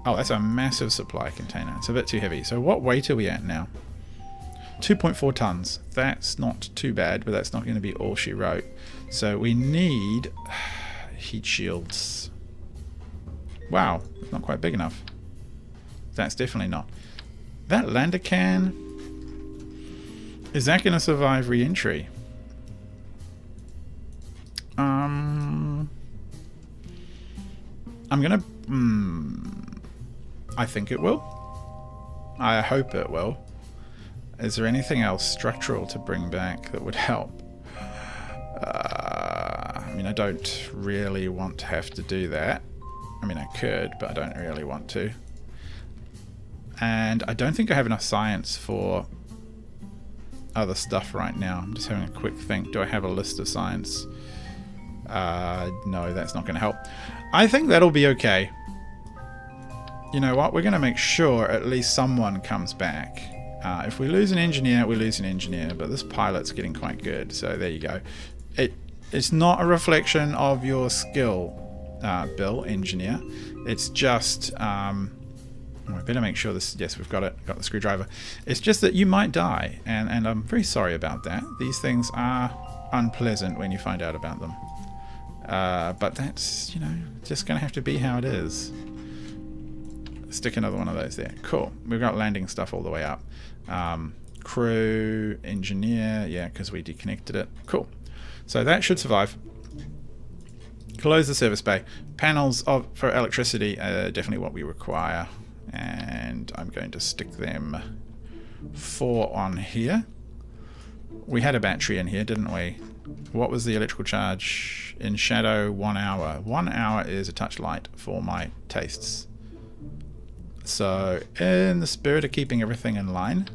Oh, that's a massive supply container. It's a bit too heavy. So what weight are we at now? 2.4 tons. That's not too bad, but that's not going to be all she wrote. So we need heat shields. Wow, not quite big enough. That's definitely not. That lander can, is that going to survive re-entry? I'm going to... I think it will. I hope it will. Is there anything else structural to bring back that would help? I mean, I don't really want to have to do that. I mean, I could, but I don't really want to. And I don't think I have enough science for other stuff right now. I'm just having a quick think. Do I have a list of science? No, that's not going to help. I think that'll be okay. You know what? We're going to make sure at least someone comes back. If we lose an engineer, we lose an engineer, but this pilot's getting quite good, so there you go. It's not a reflection of your skill, Bill, engineer. It's just, we better make sure this, yes, we've got it, got the screwdriver. It's just that you might die, and I'm very sorry about that. These things are unpleasant when you find out about them. But that's, you know, just going to have to be how it is. Stick another one of those there. Cool. We've got landing stuff all the way up. Crew, engineer, yeah, because we deconnected it. Cool. So that should survive. Close the service bay. Panels for electricity are definitely what we require. And I'm going to stick them 4 on here. We had a battery in here, didn't we? What was the electrical charge in shadow? 1 hour. 1 hour is a touch light for my tastes. So in the spirit of keeping everything in line,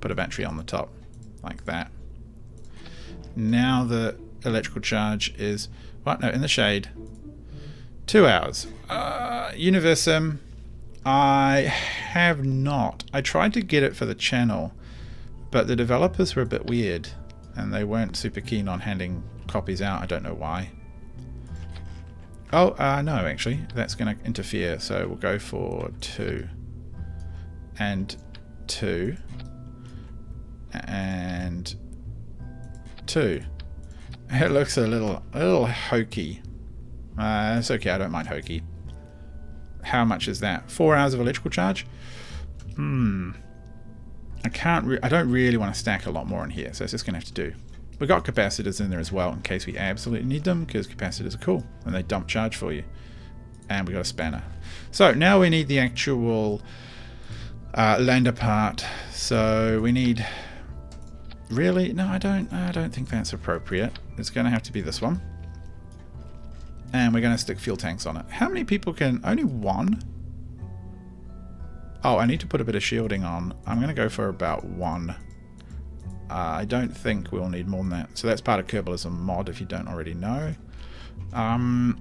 put a battery on the top like that. Now the electrical charge is, what? No, in the shade. 2 hours. Universum, I have not. I tried to get it for the channel, but the developers were a bit weird and they weren't super keen on handing copies out. I don't know why. Oh, no, actually, that's going to interfere. So we'll go for 2 and 2 and 2. It looks a little hokey. It's okay, I don't mind hokey. How much is that? 4 hours of electrical charge? I don't really want to stack a lot more in here, so it's just going to have to do. We've got capacitors in there as well in case we absolutely need them, because capacitors are cool and they dump charge for you. And we've got a spanner. So now we need the actual lander part. So we need... Really? No, I don't think that's appropriate. It's going to have to be this one. And we're going to stick fuel tanks on it. How many people can... Only 1? Oh, I need to put a bit of shielding on. I'm going to go for about 1. I don't think we'll need more than that. So that's part of Kerbalism mod if you don't already know. And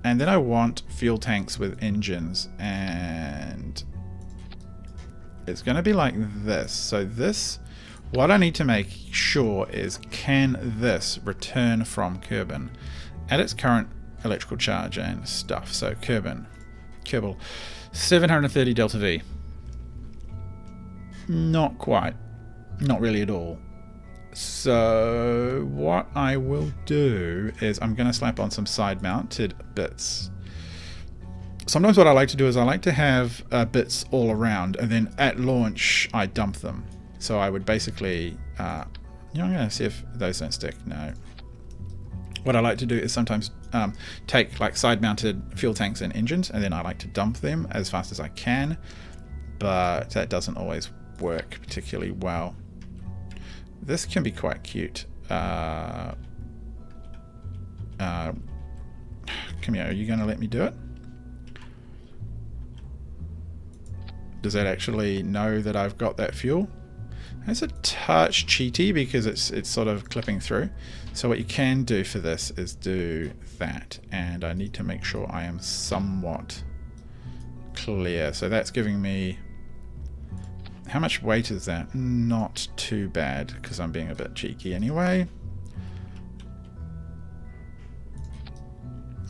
then I want fuel tanks with engines. And it's going to be like this. So this... What I need to make sure is, can this return from Kerbal at its current electrical charge and stuff? So Kerbal 730 delta V. Not quite. Not really at all. So what I will do is I'm going to slap on some side mounted bits. Sometimes what I like to do is I like to have bits all around, and then at launch I dump them. So I would basically, I'm going to see if those don't stick. No. What I like to do is sometimes take like side-mounted fuel tanks and engines, and then I like to dump them as fast as I can. But that doesn't always work particularly well. This can be quite cute. Come here, are you going to let me do it? Does that actually know that I've got that fuel? It's a touch cheaty because it's sort of clipping through. So what you can do for this is do that, and I need to make sure I am somewhat clear. So that's giving me, how much weight is that? Not too bad, because I'm being a bit cheeky anyway.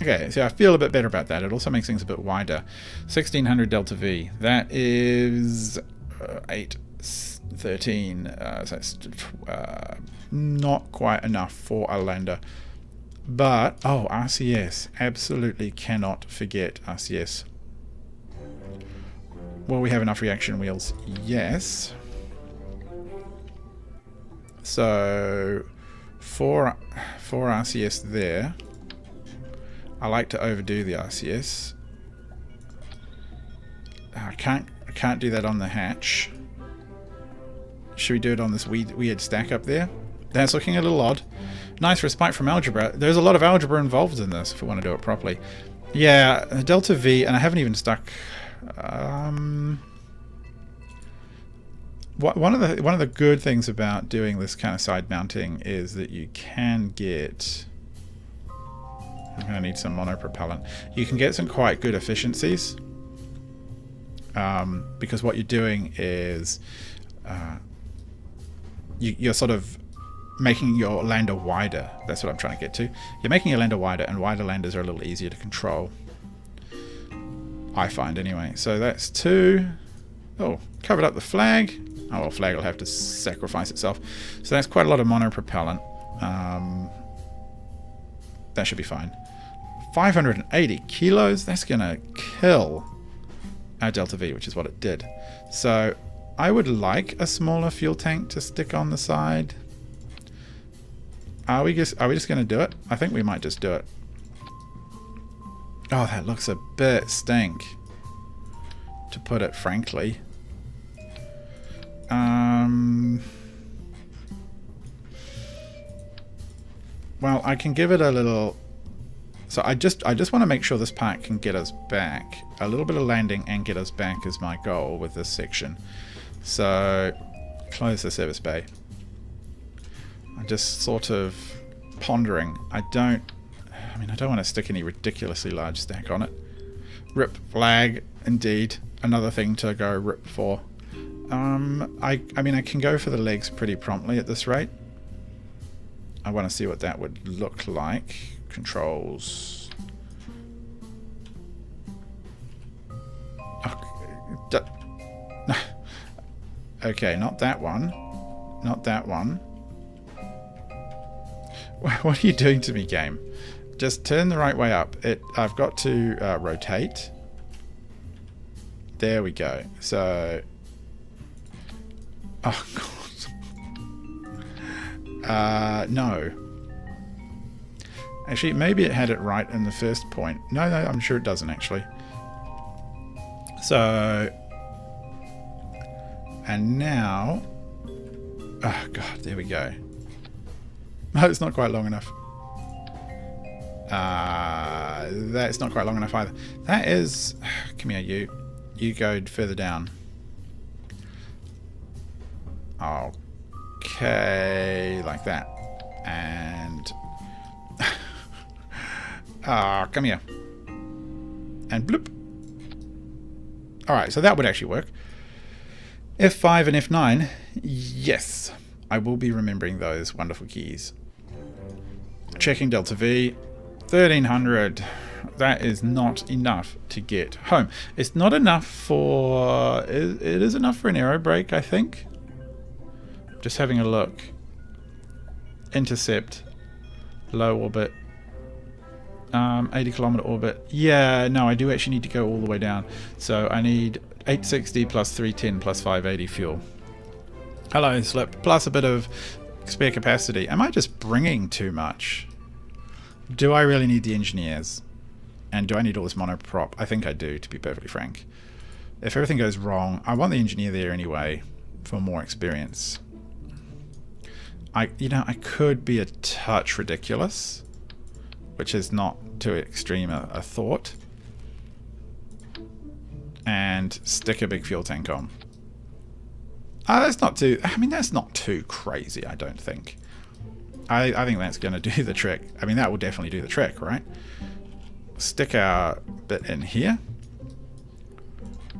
Okay, so I feel a bit better about that. It also makes things a bit wider. 1600 delta V. That is 8, 13. So that's not quite enough for a lander. But, oh, RCS. Absolutely cannot forget RCS. Will we have enough reaction wheels? Yes. So, for RCS there. I like to overdo the RCS. I can't do that on the hatch. Should we do it on this weird stack up there? That's looking a little odd. Nice respite from algebra. There's a lot of algebra involved in this if we want to do it properly. Yeah, delta V, and I haven't even stuck. One of the good things about doing this kind of side mounting is that you can get. I'm going to need some monopropellant. You can get some quite good efficiencies because what you're doing is you're sort of making your lander wider. That's what I'm trying to get to. You're making your lander wider, and wider landers are a little easier to control, I find anyway. So that's 2. Oh, covered up the flag. Oh, well, flag will have to sacrifice itself. So that's quite a lot of monopropellant. That should be fine. 580 kilos. That's going to kill our Delta V, which is what it did. So I would like a smaller fuel tank to stick on the side. Are we just going to do it? I think we might just do it. Oh, that looks a bit stink, to put it frankly. Well, I can give it a little. So I just want to make sure this part can get us back. A little bit of landing and get us back is my goal with this section. So close the service bay. I'm just sort of pondering. I don't want to stick any ridiculously large stack on it. Rip flag, indeed. Another thing to go rip for. I can go for the legs pretty promptly at this rate. I want to see what that would look like. Controls. Okay, not that one. Not that one. What are you doing to me, game? Just turn the right way up. I've got to rotate. There we go. So... Oh, God. No. Actually, maybe it had it right in the first point. No, I'm sure it doesn't, actually. So... And now... Oh, God, there we go. No, it's not quite long enough. That's not quite long enough either. That is... Come here, you. You go further down. Okay, like that. And... come here. And bloop. Alright, so that would actually work. F5 and F9. Yes. I will be remembering those wonderful keys. Checking Delta V. 1300. That is not enough to get home. It's not enough for... It is enough for an aero brake, I think. Just having a look. Intercept. Low orbit. 80 kilometer orbit. Yeah, no, I do actually need to go all the way down. So I need 860 plus 310 plus 580 fuel. Hello, Slip. Plus a bit of spare capacity. Am I just bringing too much? Do I really need the engineers? And do I need all this monoprop? I think I do, to be perfectly frank. If everything goes wrong, I want the engineer there anyway for more experience. I could be a touch ridiculous, which is not too extreme a thought, and stick a big fuel tank on. That's not too... that's not too crazy, I don't think. I think that's going to do the trick. That will definitely do the trick, right? Stick our bit in here.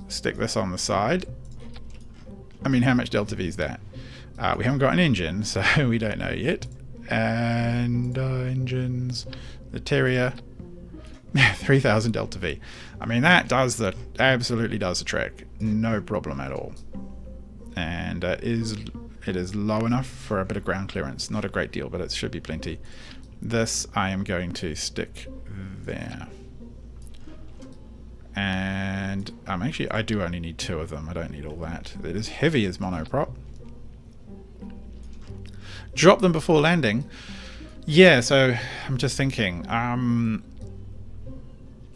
Stick this on the side. How much Delta V is that? We haven't got an engine, so we don't know yet. And engines, the Terrier, 3000 Delta V. That absolutely does the trick. No problem at all. And it is low enough for a bit of ground clearance. Not a great deal, but it should be plenty. This I am going to stick there. And I do only need 2 of them. I don't need all that. It is heavy as monoprop. Drop them before landing. Yeah, so I'm just thinking.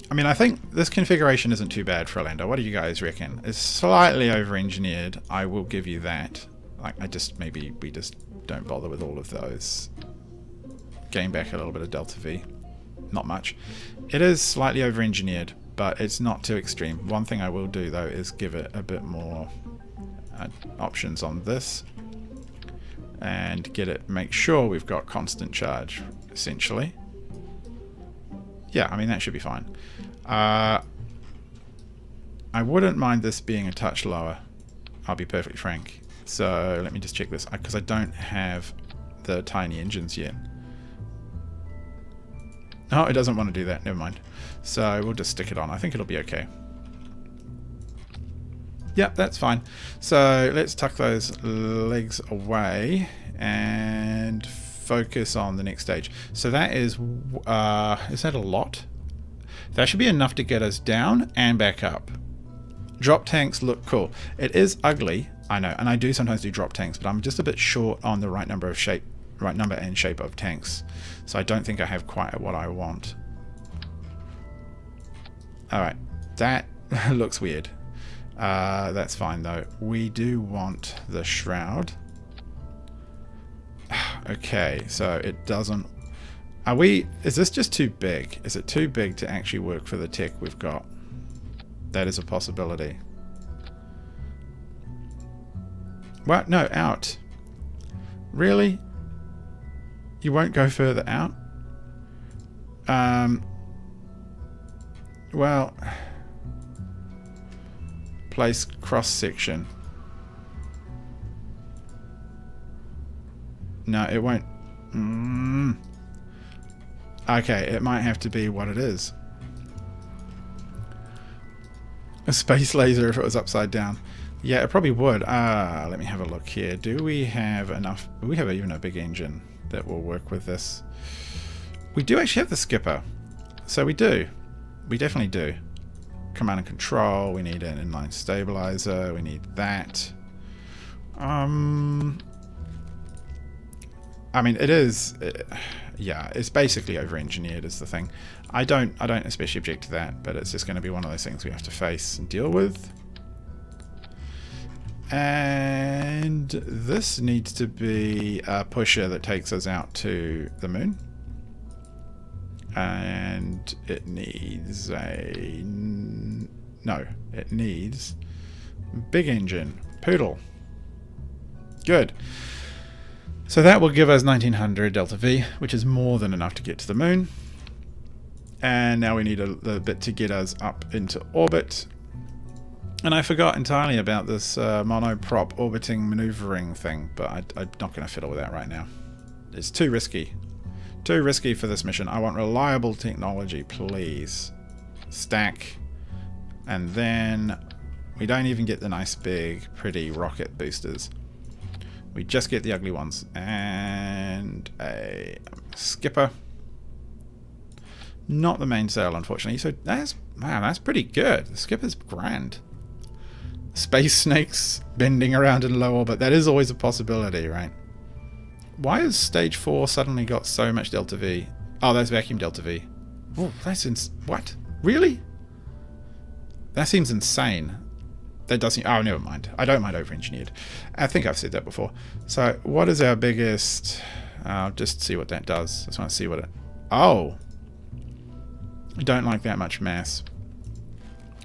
I mean, I think this configuration isn't too bad for a lander. What do you guys reckon? It's slightly over-engineered. I will give you that. Like, maybe we just don't bother with all of those. Gain back a little bit of delta V. Not much. It is slightly over-engineered, but it's not too extreme. One thing I will do, though, is give it a bit more options on this. And make sure we've got constant charge, essentially. Yeah, I mean, that should be fine. I wouldn't mind this being a touch lower, I'll be perfectly frank. So let me just check this, because I don't have the tiny engines yet. Oh, it doesn't want to do that, never mind. So we'll just stick it on, I think it'll be okay. Yep, that's fine. So let's tuck those legs away and focus on the next stage. So that is that a lot? That should be enough to get us down and back up. Drop tanks look cool. It is ugly, I know, and I do sometimes do drop tanks, but I'm just a bit short on the right number and shape of tanks. So I don't think I have quite what I want. Alright, that looks weird. That's fine though. We do want the shroud. Okay, so it doesn't... Is this just too big? Is it too big to actually work for the tech we've got? That is a possibility. What? No, out. Really? You won't go further out? Well... Place cross section. No, it won't. Okay, it might have to be what it is. A space laser if it was upside down. Yeah, it probably would. Let me have a look here. Do we have enough? We have even a big engine that will work with this. We do actually have the skipper. So we do. We definitely do. Command and control. We need an inline stabilizer. We need that. I mean, it is... yeah, it's basically over-engineered is the thing. I don't especially object to that, but it's just going to be one of those things we have to face and deal with. And this needs to be a pusher that takes us out to the moon. And it needs a... No, it needs big engine. Poodle. Good. So that will give us 1900 delta V, which is more than enough to get to the moon. And now we need a little bit to get us up into orbit. And I forgot entirely about this monoprop orbiting maneuvering thing, but I'm not going to fiddle with that right now. It's too risky. Too risky for this mission. I want reliable technology, please. Stack. And then we don't even get the nice big pretty rocket boosters. We just get the ugly ones. And a skipper. Not the mainsail, unfortunately. So that's pretty good. The skipper's grand. Space snakes bending around in low orbit. That is always a possibility, right? Why has stage 4 suddenly got so much delta V? Oh, that's vacuum delta V. Oh, that's what? Really? That seems insane. That doesn't... Oh, never mind. I don't mind over-engineered. I think I've said that before. So, what is our biggest... just see what that does. I just want to see what it... Oh! I don't like that much mass.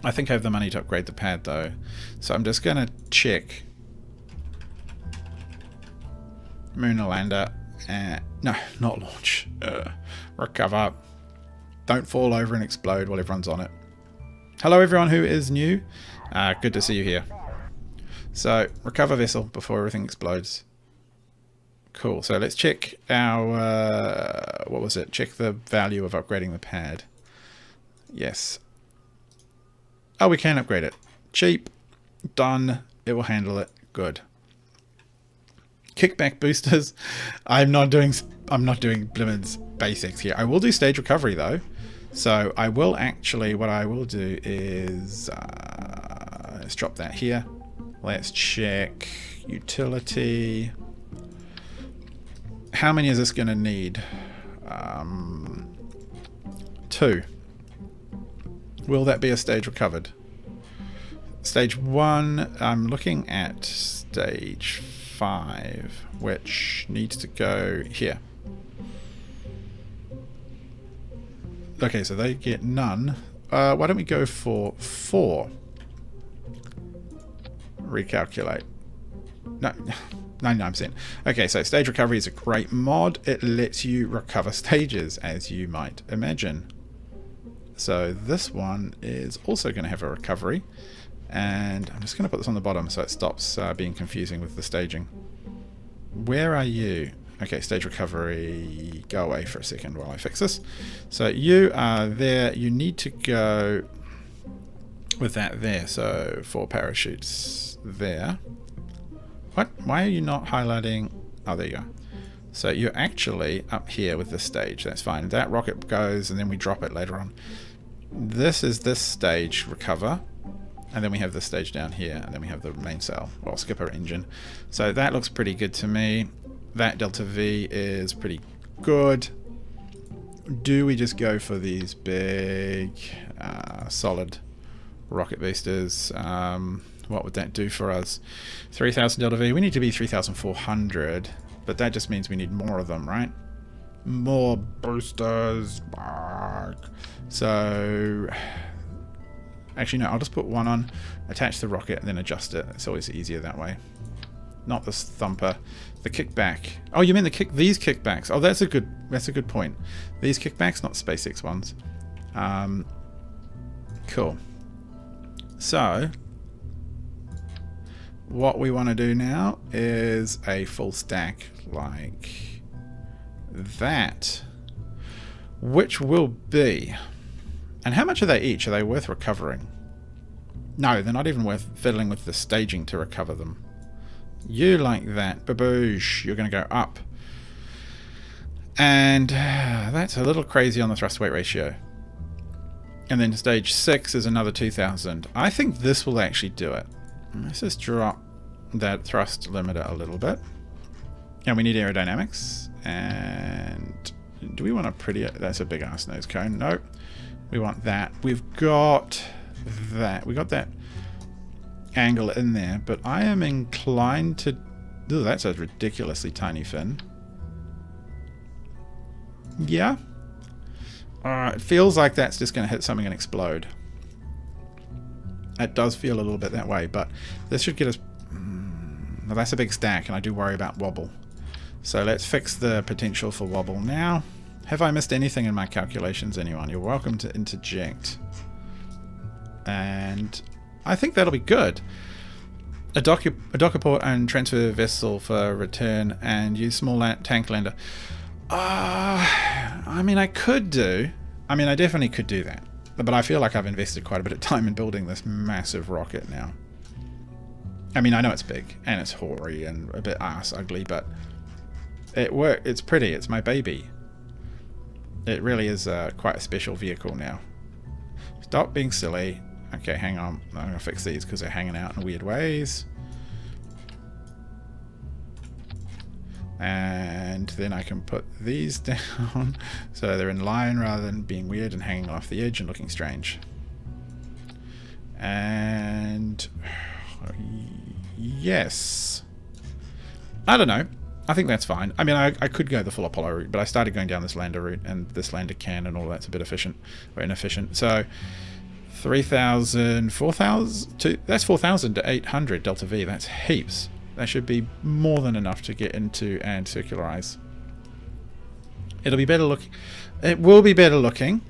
I think I have the money to upgrade the pad, though. So I'm just going to check... Lunar lander. No, not launch. Recover. Don't fall over and explode while everyone's on it. Hello everyone who is new. Good to see you here. So, recover vessel before everything explodes. Cool. So let's check our... what was it? Check the value of upgrading the pad. Yes. Oh, we can upgrade it. Cheap. Done. It will handle it. Good. Kickback boosters. I'm not doing Blimmin's basics here. I will do stage recovery though. So I will actually, what I will do is, let's drop that here. Let's check utility. How many is this going to need? 2. Will that be a stage recovered? Stage 1, I'm looking at stage 5, which needs to go here. Okay, so they get none. Why don't we go for 4? Recalculate. No, 99%. Okay, so Stage Recovery is a great mod. It lets you recover stages, as you might imagine. So this one is also going to have a recovery. And I'm just going to put this on the bottom so it stops being confusing with the staging. Where are you? Okay, Stage Recovery, go away for a second while I fix this. So you are there. You need to go with that there. So 4 parachutes there. What? Why are you not highlighting? Oh, there you go. So you're actually up here with this stage. That's fine. That rocket goes and then we drop it later on. This is this stage recover. And then we have this stage down here. And then we have the main cell, or skipper engine. So that looks pretty good to me. That delta V is pretty good. Do we just go for these big solid rocket boosters? What would that do for us? 3,000 delta V. We need to be 3,400, but that just means we need more of them, right? More boosters. So actually no, I'll just put 1 on, attach the rocket, and then adjust it. It's always easier that way. Not this thumper. The kickback. Oh, you mean these kickbacks? Oh, that's a good point. These kickbacks, not SpaceX ones. Cool. So what we want to do now is a full stack like that, which will be. And how much are they each? Are they worth recovering? No, they're not even worth fiddling with the staging to recover them. You like that. Baboosh. You're going to go up. And that's a little crazy on the thrust weight ratio. And then stage 6 is another 2,000. I think this will actually do it. Let's just drop that thrust limiter a little bit. And we need aerodynamics. And do we want a pretty... That's a big ass nose cone. Nope. We want that. We've got that. We got that angle in there, but I am inclined to... Ooh, that's a ridiculously tiny fin. Yeah. It feels like that's just going to hit something and explode. It does feel a little bit that way, but this should get us... Well, that's a big stack, and I do worry about wobble. So let's fix the potential for wobble now. Have I missed anything in my calculations, anyone? You're welcome to interject. And I think that'll be good. A docker port and transfer vessel for return, and use small tank lander. I mean, I definitely could do that. But I feel like I've invested quite a bit of time in building this massive rocket now. I mean, I know it's big, and it's hoary, and a bit ass ugly, but it's pretty. It's my baby. It really is quite a special vehicle now. Stop being silly. Okay, hang on. I'm going to fix these because they're hanging out in weird ways. And then I can put these down so they're in line rather than being weird and hanging off the edge and looking strange. And yes. I don't know. I think that's fine. I mean, I could go the full Apollo route, but I started going down this lander route, and this lander can and all that's a bit efficient or inefficient. So 3,000, 4,000, that's 4,000 to 800 delta V. That's heaps. That should be more than enough to get into and circularize. It'll be better looking. It will be better looking,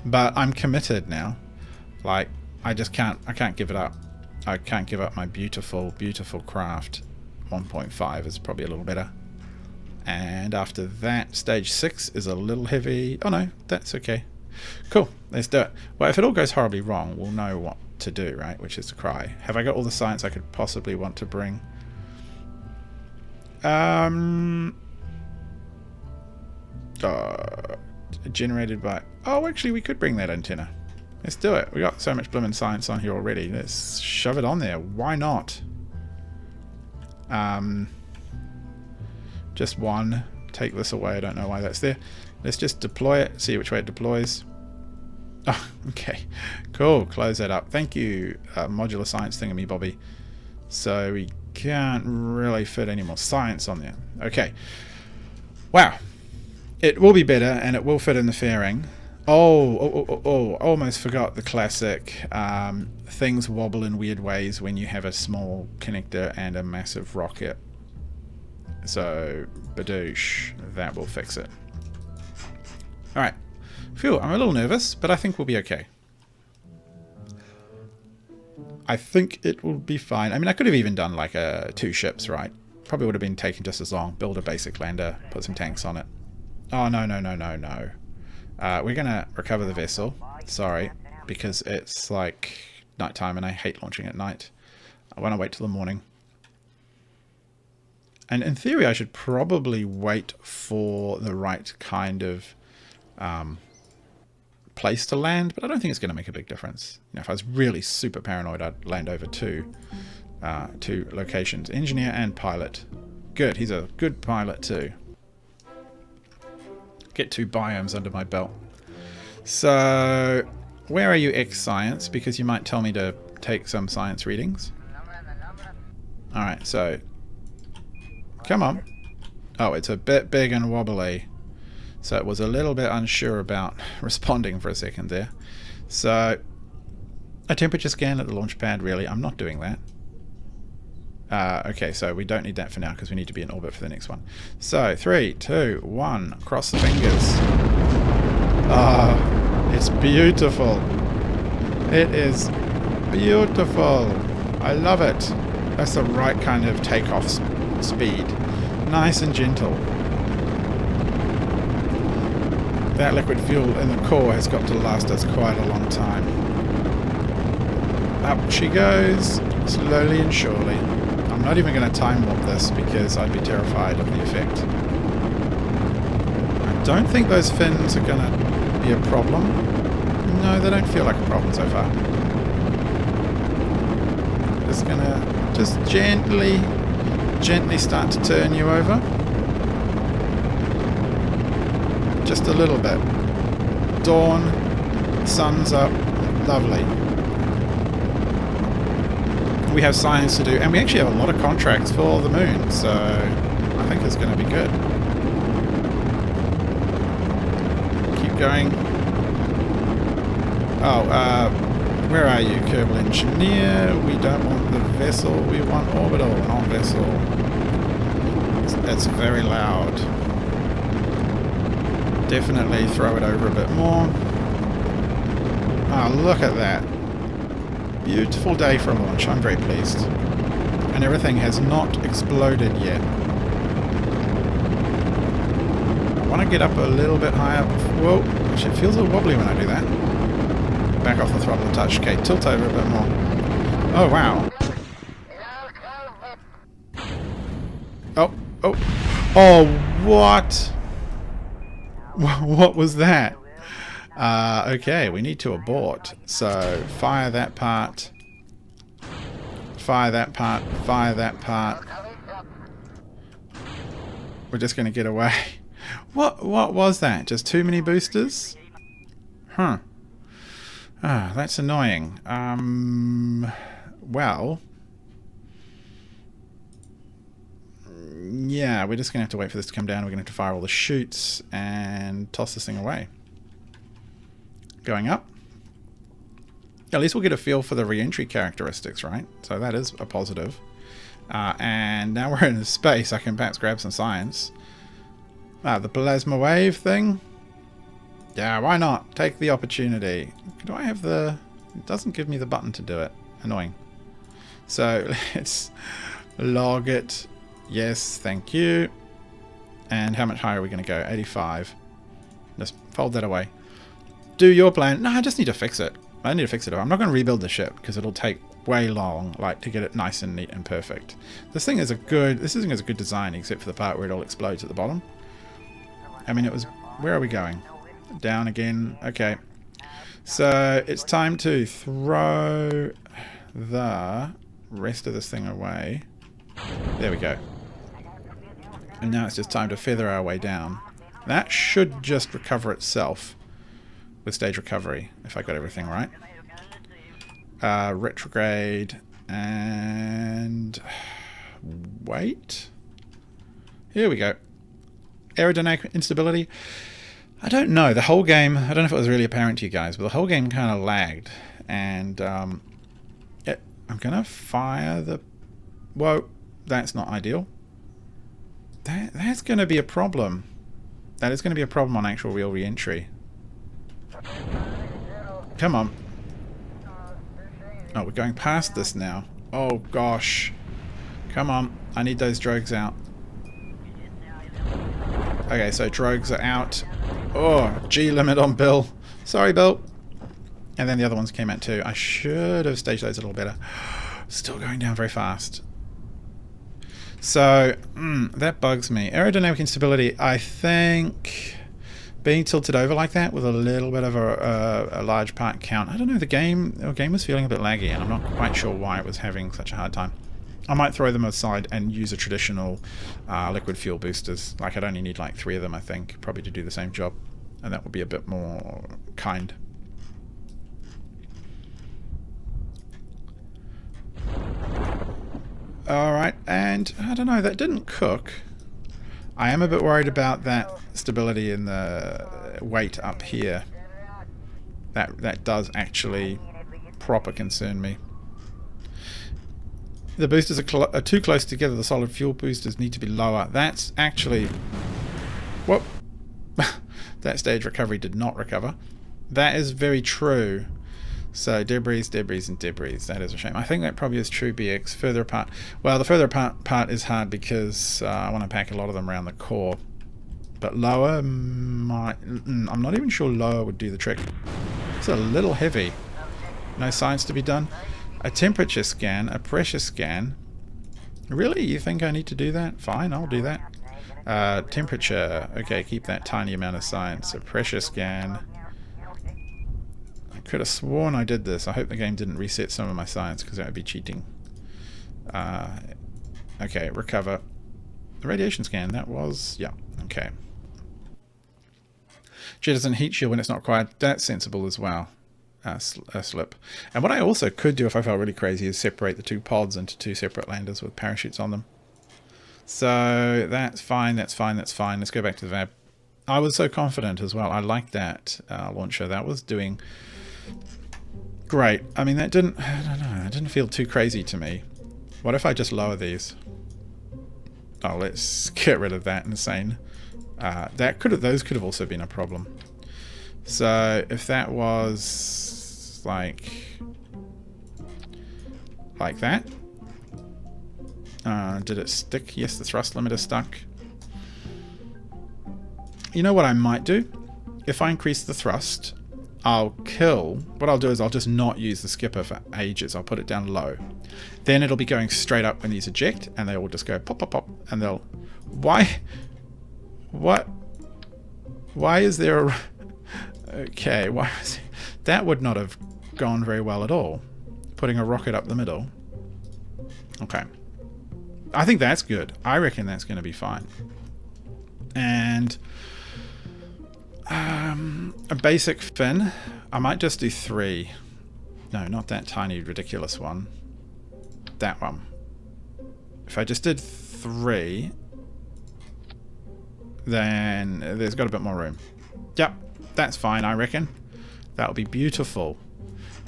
but I'm committed now. Like, I can't give it up. I can't give up my beautiful, beautiful craft. 1.5 is probably a little better. And after that, stage 6 is a little heavy. Oh no, that's okay. Cool, let's do it. Well, if it all goes horribly wrong, we'll know what to do, right? Which is to cry. Have I got all the science I could possibly want to bring? Generated by... Oh, actually, we could bring that antenna. Let's do it. We got so much blooming science on here already. Let's shove it on there. Why not? Just one. Take this away. I don't know why that's there. Let's just deploy it. See which way it deploys. Oh, okay. Cool. Close that up. Thank you, modular science thingamybobby. So we can't really fit any more science on there. Okay. Wow. It will be better, and it will fit in the fairing. Oh, almost forgot the classic. Things wobble in weird ways when you have a small connector and a massive rocket. So, badoosh. That will fix it. Alright. Phew, I'm a little nervous, but I think we'll be okay. I think it will be fine. I mean, I could have even done like 2 ships, right? Probably would have been taking just as long. Build a basic lander, put some tanks on it. Oh, no. We're going to recover the vessel. Sorry, because it's like nighttime and I hate launching at night. I want to wait till the morning. And in theory, I should probably wait for the right kind of place to land, but I don't think it's going to make a big difference. You know, if I was really super paranoid, I'd land over two locations. Engineer and pilot. Good, he's a good pilot too. Get 2 biomes under my belt. So, where are you, ex-science? Because you might tell me to take some science readings. Alright, so... Come on. Oh, it's a bit big and wobbly. So it was a little bit unsure about responding for a second there. So, a temperature scan at the launch pad, really. I'm not doing that. Okay, so we don't need that for now because we need to be in orbit for the next one. So, 3, 2, 1. Cross the fingers. Ah, it's beautiful. It is beautiful. I love it. That's the right kind of takeoff speed. Nice and gentle. That liquid fuel in the core has got to last us quite a long time. Up she goes, slowly and surely. I'm not even going to time warp this because I'd be terrified of the effect. I don't think those fins are going to be a problem. No, they don't feel like a problem so far. Just going to gently start to turn you over. Just a little bit. Dawn, sun's up, lovely. We have science to do, and we actually have a lot of contracts for the moon, so I think it's going to be good. Keep going. Oh, where are you, Kerbal Engineer? We don't want the vessel, we want orbital, not vessel. That's very loud. Definitely throw it over a bit more. Ah, look at that. Beautiful day for a launch. I'm very pleased. And everything has not exploded yet. I want to get up a little bit higher. Whoa, actually it feels a little wobbly when I do that. Back off the throttle a touch. Okay, tilt over a bit more. Oh, wow. Oh, what? What was that? Okay, we need to abort. So, fire that part. Fire that part. Fire that part. We're just going to get away. What was that? Just too many boosters? Huh. Ah, that's annoying. Well... Yeah, we're just going to have to wait for this to come down. We're going to have to fire all the chutes and toss this thing away. Going up. At least we'll get a feel for the re-entry characteristics, right? So that is a positive. And now we're in space. I can perhaps grab some science. The plasma wave thing. Yeah, why not? Take the opportunity. Do I have the... It doesn't give me the button to do it. Annoying. So let's log it. Yes, thank you. And how much higher are we going to go? 85. Just fold that away. Do your plan. No, I just need to fix it. I need to fix it. I'm not going to rebuild the ship because it'll take way long, like, to get it nice and neat and perfect. This thing is a good design, except for the part where it all explodes at the bottom. I mean, it was... Where are we going? Down again. Okay. So it's time to throw the rest of this thing away. There we go. And now it's just time to feather our way down. That should just recover itself with stage recovery, if I got everything right. Retrograde and wait. Here we go. Aerodynamic instability. I don't know. The whole game, I don't know if it was really apparent to you guys, but the whole game kind of lagged. And I'm going to fire the... Whoa, that's not ideal. That's going to be a problem. That is going to be a problem on actual real re-entry. Come on. Oh, we're going past this now. Oh, gosh. Come on. I need those drogues out. Okay, so drogues are out. Oh, G limit on Bill. Sorry, Bill. And then the other ones came out too. I should have staged those a little better. Still going down very fast. So, that bugs me. Aerodynamic instability, I think being tilted over like that with a little bit of a large part count. I don't know, the game was feeling a bit laggy, and I'm not quite sure why it was having such a hard time. I might throw them aside and use a traditional liquid fuel boosters. Like, I'd only need like 3 of them, I think, probably to do the same job. And that would be a bit more kind. Alright, and I don't know, that didn't cook. I am a bit worried about that stability in the weight up here. That does actually proper concern me. The boosters are too close together. The solid fuel boosters need to be lower. That's actually... Whoop. That stage recovery did not recover. That is very true. So debris, debris, and debris. That is a shame. I think that probably is true, BX. Further apart. Well, the further apart part is hard because I want to pack a lot of them around the core. But lower might... I'm not even sure lower would do the trick. It's a little heavy. No science to be done. A temperature scan, a pressure scan. Really? You think I need to do that? Fine, I'll do that. Temperature. Okay, keep that tiny amount of science. A pressure scan. I could have sworn I did this. I hope the game didn't reset some of my science because that would be cheating. Okay, recover. The radiation scan, that was... Yeah, okay. Jitters and heat shield when it's not required. That's sensible as well. Slip. And what I also could do if I felt really crazy is separate the 2 pods into 2 separate landers with parachutes on them. So that's fine, that's fine, that's fine. Let's go back to the VAB. I was so confident as well. I liked that launcher. That was doing great. I mean, that didn't, I don't know, it didn't feel too crazy to me. What if I just lower these? Oh, let's get rid of that insane. Those could have also been a problem. So if that was like that, did it stick? Yes, the thrust limiter stuck. You know what I might do? If I increase the thrust, what I'll do is I'll just not use the skipper for ages. I'll put it down low. Then it'll be going straight up when these eject, and they will just go pop, pop, pop, and they'll... Why? What? Why is there a... Okay, why was it? That would not have gone very well at all. Putting a rocket up the middle. Okay. I think that's good. I reckon that's going to be fine. And a basic fin. I might just do 3. No, not that tiny ridiculous one. That one. If I just did 3, then there's got a bit more room. Yep. That's fine, I reckon. That'll be beautiful.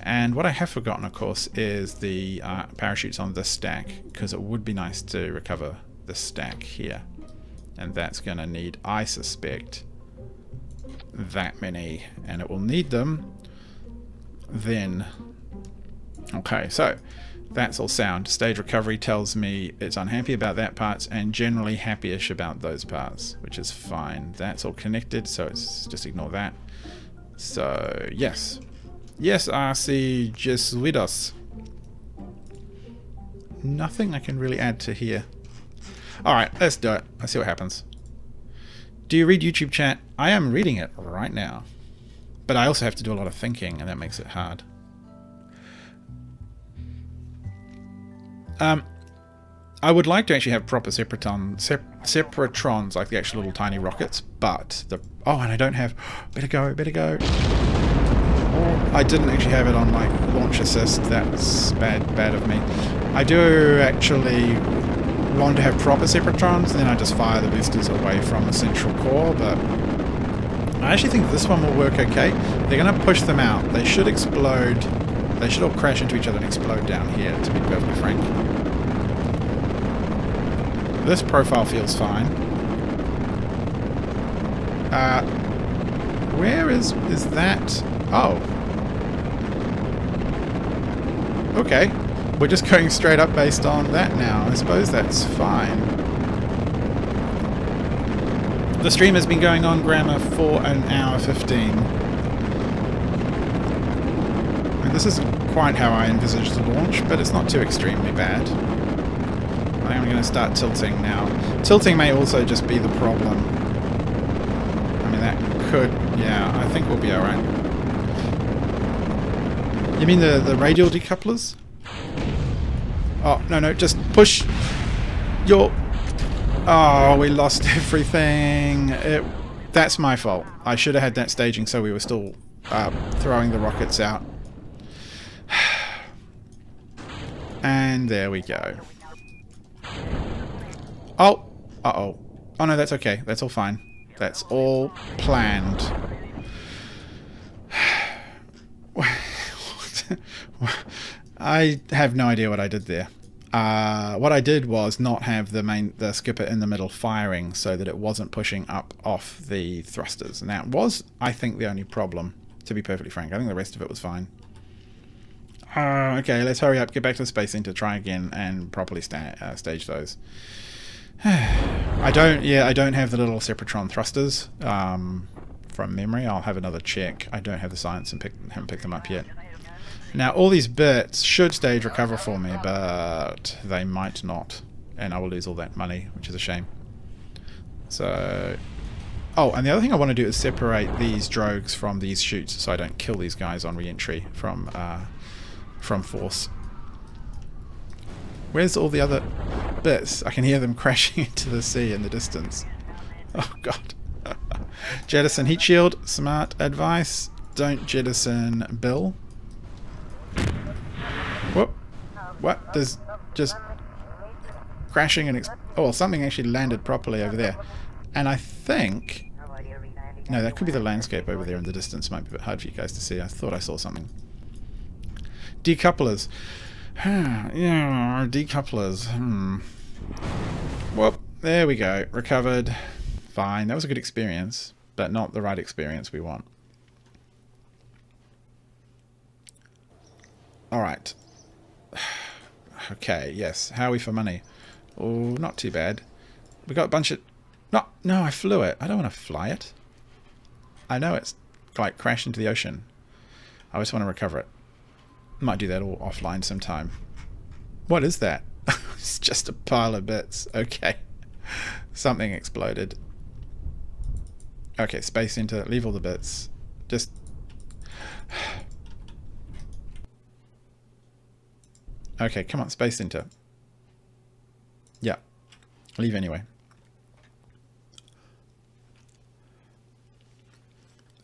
And what I have forgotten, of course, is the parachutes on this stack, because it would be nice to recover the stack here. And that's going to need, I suspect, that many. And it will need them then. Okay, so that's all sound. Stage recovery tells me it's unhappy about that parts and generally happy-ish about those parts, which is fine. That's all connected, so it's just ignore that. So, yes. Yes, RC Jesuidos. Nothing I can really add to here. Alright, let's do it. Let's see what happens. Do you read YouTube chat? I am reading it right now. But I also have to do a lot of thinking, and that makes it hard. I would like to actually have proper separatrons, like the actual little tiny rockets, but the... Oh, and I don't have... Better go, better go. I didn't actually have it on my launch assist. That's bad of me. I do actually want to have proper separatrons, then I just fire the boosters away from the central core, but I actually think this one will work okay. They're going to push them out. They should explode. They should all crash into each other and explode down here, to be perfectly frank. This profile feels fine. Where is that? Oh. Okay. We're just going straight up based on that now. I suppose that's fine. The stream has been going on, Grammar, for an hour 15. I mean, this isn't quite how I envisaged the launch, but it's not too extremely bad. I think I'm going to start tilting now. Tilting may also just be the problem. I mean, that could... yeah, I think we'll be alright. You mean the radial decouplers? Oh, no, just push your... oh, we lost everything. That's my fault. I should have had that staging so we were still throwing the rockets out. And there we go. Oh! Uh-oh. Oh no, that's okay. That's all fine. That's all planned. I have no idea what I did there. What I did was not have the skipper in the middle firing so that it wasn't pushing up off the thrusters. And that was, I think, the only problem, to be perfectly frank. I think the rest of it was fine. Okay, let's hurry up, get back to the Space Center, try again, and properly stage those. I don't have the little Separatron thrusters from memory. I'll have another check. I don't have the science and haven't picked them up yet. Now, all these bits should stage recover for me, but they might not, and I will lose all that money, which is a shame. So, oh, and the other thing I want to do is separate these drogues from these chutes, so I don't kill these guys on re-entry from force. Where's all the other bits? I can hear them crashing into the sea in the distance. Oh god. Jettison heat shield. Smart advice. Don't jettison Bill. Whoop. What? There's just crashing and... oh, well, something actually landed properly over there. And I think... no, that could be the landscape over there in the distance. Might be a bit hard for you guys to see. I thought I saw something. Decouplers. Yeah, decouplers. Whoop. There we go. Recovered. Fine. That was a good experience, but not the right experience we want. Alright. Okay, yes. How are we for money? Oh, not too bad. We got a bunch of... no, I flew it. I don't want to fly it. I know it's like crashed into the ocean. I just want to recover it. Might do that all offline sometime. What is that? It's just a pile of bits. Okay. Something exploded. Okay, Space Center. Leave all the bits. Just... okay, come on, Space Center. Yeah. Leave anyway.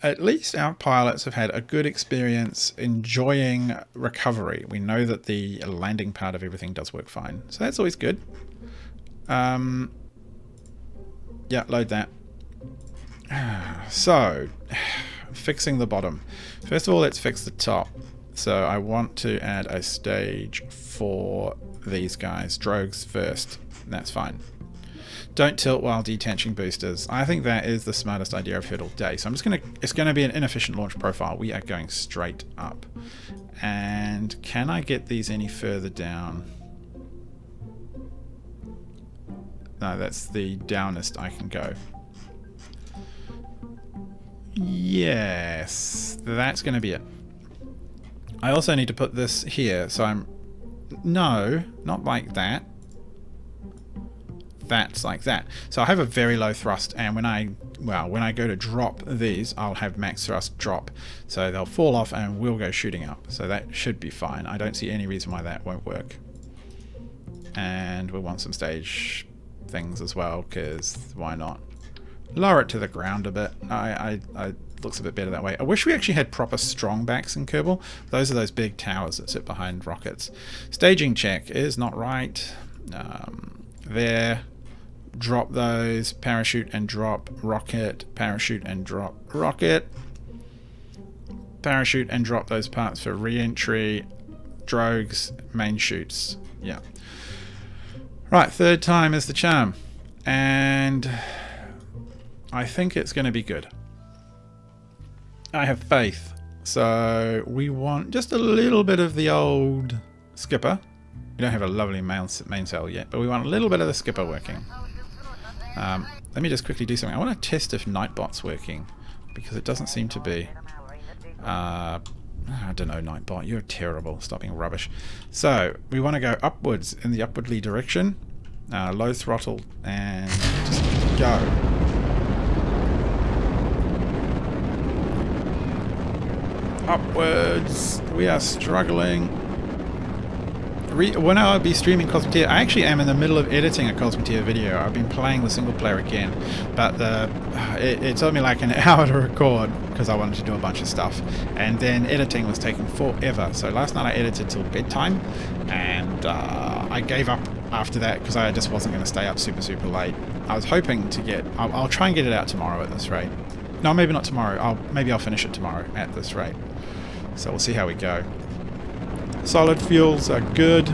At least our pilots have had a good experience enjoying recovery. We know that the landing part of everything does work fine. So that's always good. Yeah, load that. So, fixing the bottom. First of all, let's fix the top. So I want to add a stage for these guys. Drogues first. That's fine. Don't tilt while detaching boosters. I think that is the smartest idea I've heard all day. So I'm just going to... it's going to be an inefficient launch profile. We are going straight up. And can I get these any further down? No, that's the downest I can go. Yes, that's going to be it. I also need to put this here. So I'm... no, not like that. That's like that. So I have a very low thrust, and when I go to drop these, I'll have max thrust drop. So they'll fall off and we'll go shooting up. So that should be fine. I don't see any reason why that won't work. And we'll want some stage things as well, because why not? Lower it to the ground a bit. I looks a bit better that way. I wish we actually had proper strong backs in Kerbal. Those are those big towers that sit behind rockets. Staging check is not right. There. Drop those. Parachute and drop. Rocket. Parachute and drop. Rocket. Parachute and drop those parts for re-entry. Drogues. Main chutes. Yeah. Right, third time is the charm. And I think it's going to be good. I have faith. So we want just a little bit of the old skipper. We don't have a lovely main sail yet, but we want a little bit of the skipper working. Let me just quickly do something. I want to test if Nightbot's working, because it doesn't seem to be. I don't know, Nightbot, you're terrible. Stop being rubbish. So we want to go upwards in the upwardly direction. Low throttle and just go. Upwards. We are struggling. When I'll be streaming Cosmeteer, I actually am in the middle of editing a Cosmeteer video. I've been playing the single player again, but it took me like an hour to record because I wanted to do a bunch of stuff, and then editing was taking forever. So last night I edited till bedtime, and I gave up after that because I just wasn't going to stay up super late. I was hoping to get... I'll try and get it out tomorrow at this rate. No, maybe not tomorrow. Maybe I'll finish it tomorrow at this rate. So we'll see how we go. Solid fuels are good.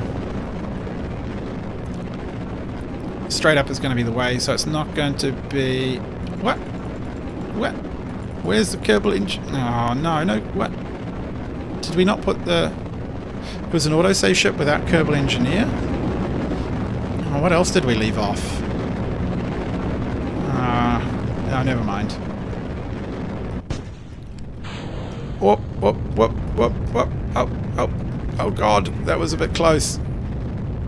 Straight up is going to be the way, so it's not going to be... What? What? Where's the Kerbal engine? Oh, no. What? Did we not put the... It was an autosave ship without Kerbal Engineer? Oh, what else did we leave off? No, never mind. Whoop. Oh god, that was a bit close.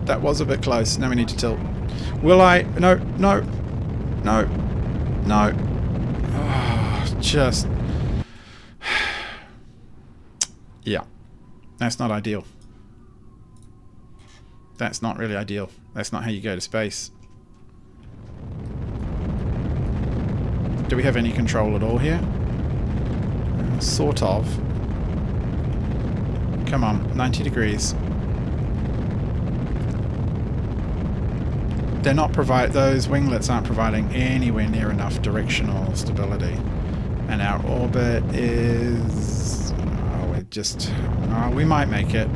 That was a bit close. Now we need to tilt. Will I? No. Oh, just... Yeah. That's not ideal. That's not really ideal. That's not how you go to space. Do we have any control at all here? Sort of. Come on, 90 degrees. They're not those winglets aren't providing anywhere near enough directional stability. And our orbit is... we might make it.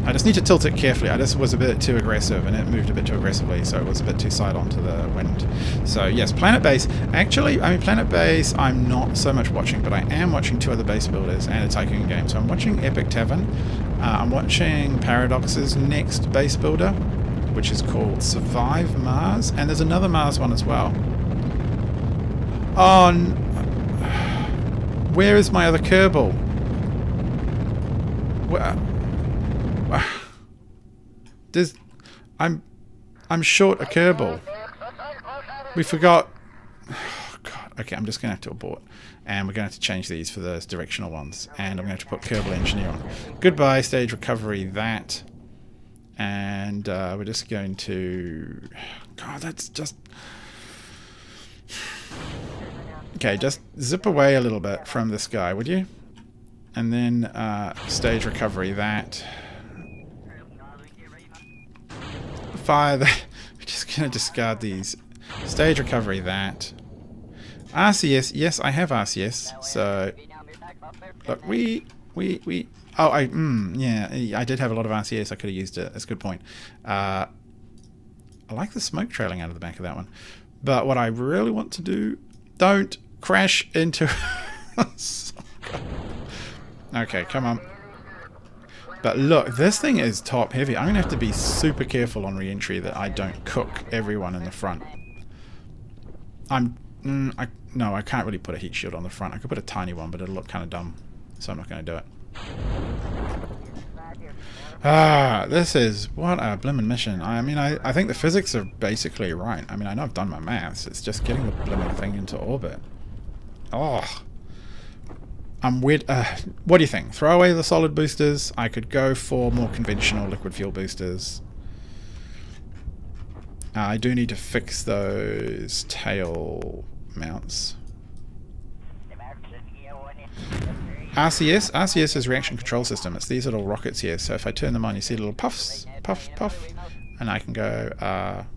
I just need to tilt it carefully. I just was a bit too aggressive, and it moved a bit too aggressively, so it was a bit too side onto the wind. So yes, Planet Base. Actually, Planet Base I'm not so much watching, but I am watching two other base builders and a tycoon game. So I'm watching Epic Tavern. I'm watching Paradox's next base builder, which is called Survive Mars, and there's another Mars one as well. Oh, where is my other Kerbal? Where? I'm short a Kerbal. We forgot. Oh, God. Okay, I'm just gonna have to abort, and we're gonna have to change these for those directional ones, and I'm gonna have to put Kerbal Engineer on. Goodbye, stage recovery. That, and we're just going to. God, that's just. Okay, just zip away a little bit from this guy, would you? And then stage recovery. That. Fire the... We're just going to discard these. Stage recovery, that. RCS, yes, I have RCS. So, look, yeah, I did have a lot of RCS. I could have used it. That's a good point. I like the smoke trailing out of the back of that one. But what I really want to do... Don't crash into... Okay, come on. But look, this thing is top heavy. I'm going to have to be super careful on re-entry that I don't cook everyone in the front. No, I can't really put a heat shield on the front. I could put a tiny one, but it'll look kind of dumb. So I'm not going to do it. This is... What a blimmin' mission. I think the physics are basically right. I know I've done my maths. It's just getting the blimmin' thing into orbit. Oh... I'm weird. What do you think? Throw away the solid boosters. I could go for more conventional liquid fuel boosters. I do need to fix those tail mounts. RCS is reaction control system. It's these little rockets here. So if I turn them on, you see little puffs, puff, puff, and I can go,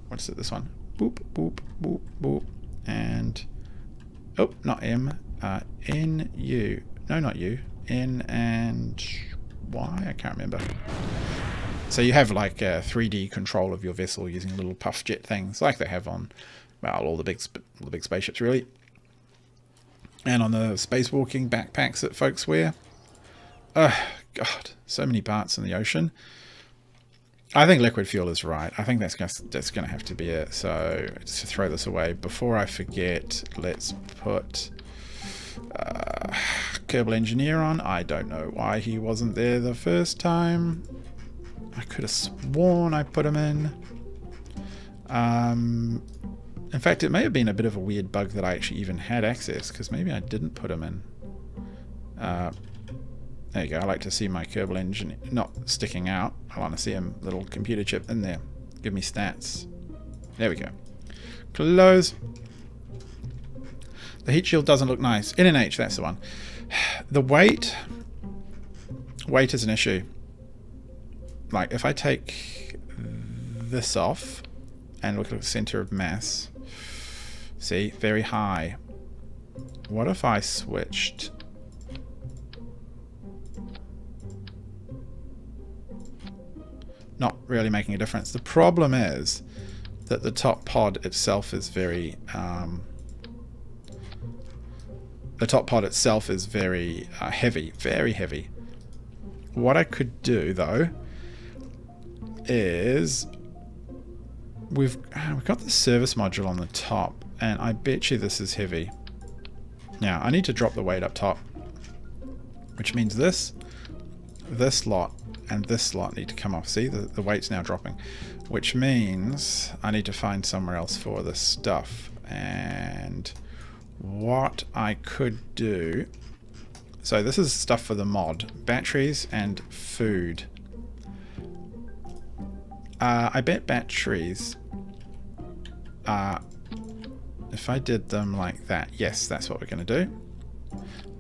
what is it, this one? Boop, boop, boop, boop, and, oh, not M, N, U. No, not U. N and Y, I can't remember. So you have like a 3D control of your vessel using little puff jet things like they have on, well, all the big spaceships really. And on the spacewalking backpacks that folks wear. Oh, God, so many parts in the ocean. I think liquid fuel is right. I think that's going to have to be it. So just to throw this away, before I forget, let's put Kerbal Engineer on. I don't know why he wasn't there the first time. I could have sworn I put him in. In fact, it may have been a bit of a weird bug that I actually even had access, because maybe I didn't put him in. There you go. I like to see my Kerbal Engineer not sticking out. I want to see him, little computer chip in there. Give me stats. There we go. Close. The heat shield doesn't look nice. NNH, that's the one. The weight is an issue. Like, if I take this off and look at the center of mass, see, very high. What if I switched? Not really making a difference. The problem is that the top pod itself is very heavy, very heavy. What I could do though is we've got the service module on the top, and I bet you this is heavy. Now I need to drop the weight up top, which means this lot and this lot need to come off. See, the weight's now dropping, which means I need to find somewhere else for this stuff. And what I could do, so this is stuff for the mod, batteries and food. I bet batteries, if I did them like that, yes, that's what we're going to do.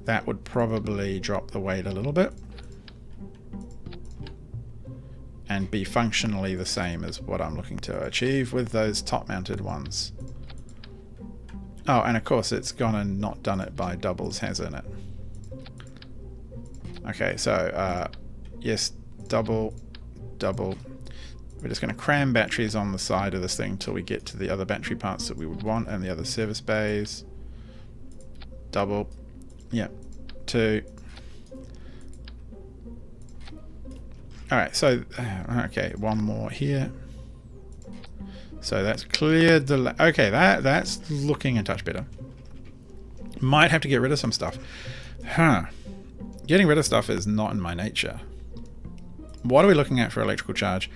That would probably drop the weight a little bit and be functionally the same as what I'm looking to achieve with those top mounted ones. Oh, and of course it's gone and not done it by doubles, hasn't it? Okay, so yes, double. We're just going to cram batteries on the side of this thing until we get to the other battery parts that we would want and the other service bays. Double. Yeah. 2. Alright, so, okay, one more here. So that's cleared the... Okay, that's looking a touch better. Might have to get rid of some stuff. Getting rid of stuff is not in my nature. What are we looking at for electrical charge?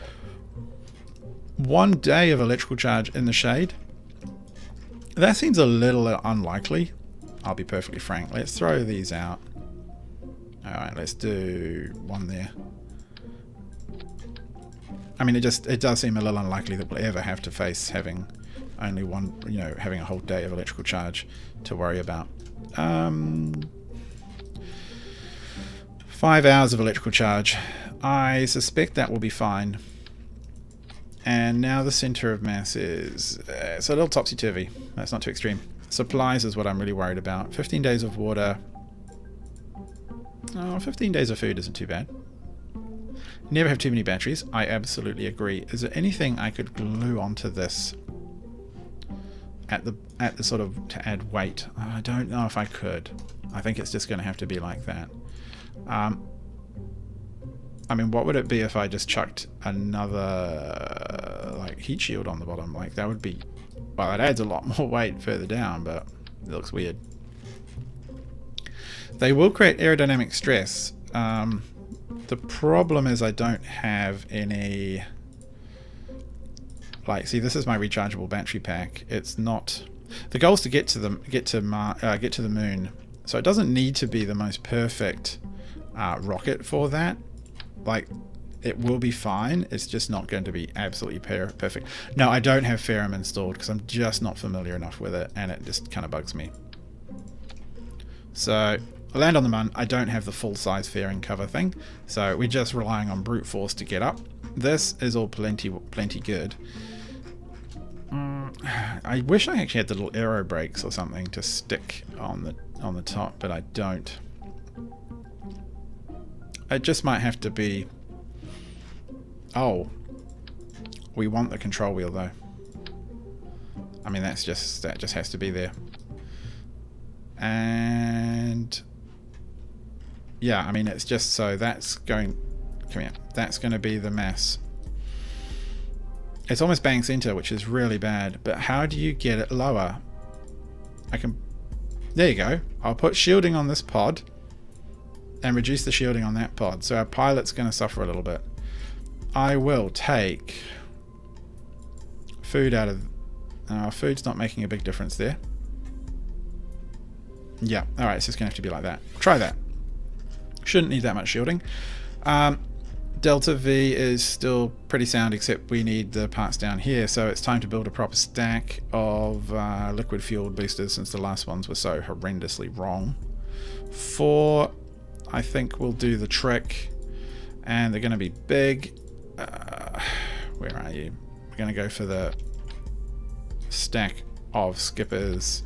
1 day of electrical charge in the shade? That seems a little unlikely. I'll be perfectly frank. Let's throw these out. Alright, let's do one there. I mean, it does seem a little unlikely that we'll ever have to face having only one, having a whole day of electrical charge to worry about. 5 hours of electrical charge. I suspect that will be fine. And now the center of mass is it's a little topsy-turvy. That's not too extreme. Supplies is what I'm really worried about. 15 days of water. Oh, 15 days of food isn't too bad. Never have too many batteries. I absolutely agree. Is there anything I could glue onto this at the sort of to add weight? I don't know if I could. I think it's just going to have to be like that. I mean, what would it be if I just chucked another like heat shield on the bottom? Like that would be, well, it adds a lot more weight further down, but it looks weird. They will create aerodynamic stress. The problem is I don't have any, like, see, this is my rechargeable battery pack. It's not, the goal is to get to the moon, so it doesn't need to be the most perfect rocket for that. Like, it will be fine. It's just not going to be absolutely perfect. No, I don't have Ferrum installed because I'm just not familiar enough with it, and it just kind of bugs me. So I land on the Mun. I don't have the full size fairing cover thing, so we're just relying on brute force to get up. This is all plenty good. I wish I actually had the little aero brakes or something to stick on the top, but I don't. It just might have to be. Oh, we want the control wheel though. I mean, that just has to be there. And yeah, I mean, it's just so that's going. Come here. That's going to be the mass. It's almost bang center, which is really bad. But how do you get it lower? I can. There you go. I'll put shielding on this pod and reduce the shielding on that pod. So our pilot's going to suffer a little bit. I will take food out of. Food's not making a big difference there. Yeah. All right. So it's going to have to be like that. Try that. Shouldn't need that much shielding. Delta V is still pretty sound, except we need the parts down here, so it's time to build a proper stack of liquid fueled boosters, since the last ones were so horrendously wrong. 4, I think, will do the trick, and they're going to be big. Where are you? We're going to go for the stack of skippers.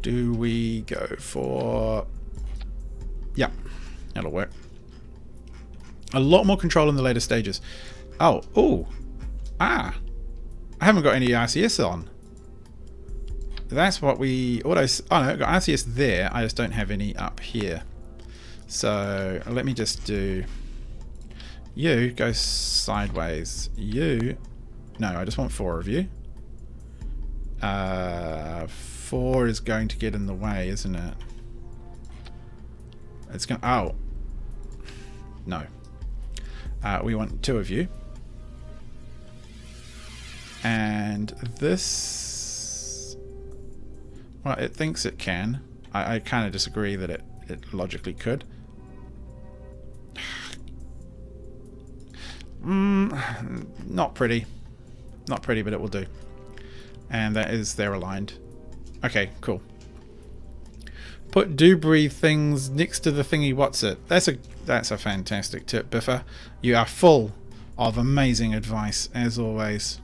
Do we go for... Yeah, that'll work. A lot more control in the later stages. I haven't got any RCS on. That's what we auto. Oh no, I've got RCS there. I just don't have any up here. So let me just do. You go sideways. You. No, I just want 4 of you. 4 is going to get in the way, isn't it? It's going. Oh. No. We want 2 of you. And this... Well, it thinks it can. I kind of disagree that it logically could. Not pretty. Not pretty, but it will do. And that is, they're aligned. Okay, cool. Put debris things next to the thingy what's it. That's a fantastic tip, Biffa. You are full of amazing advice, as always.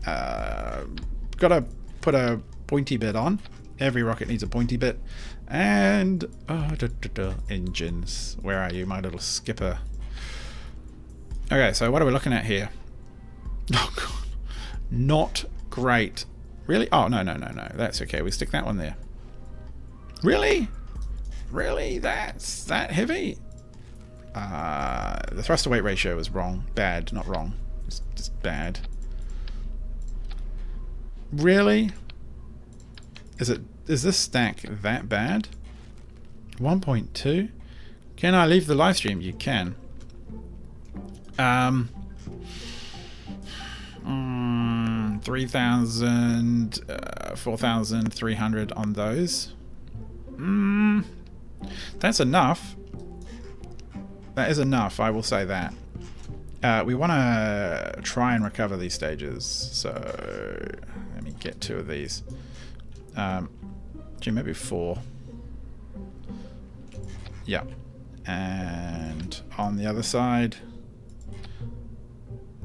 Gotta put a pointy bit on. Every rocket needs a pointy bit. And engines. Where are you, my little skipper? Okay, so what are we looking at here? Oh god. Not great. Really? Oh no. That's okay. We stick that one there. Really? Really? That's that heavy? The thrust to weight ratio was wrong. Bad, not wrong. It's just bad. Really? Is this stack that bad? 1.2? Can I leave the live stream? You can. 3,000, 4,300 on those. That's enough. That is enough, I will say that. We want to try and recover these stages, so let me get 2 of these. Gee, maybe 4. Yeah. And on the other side,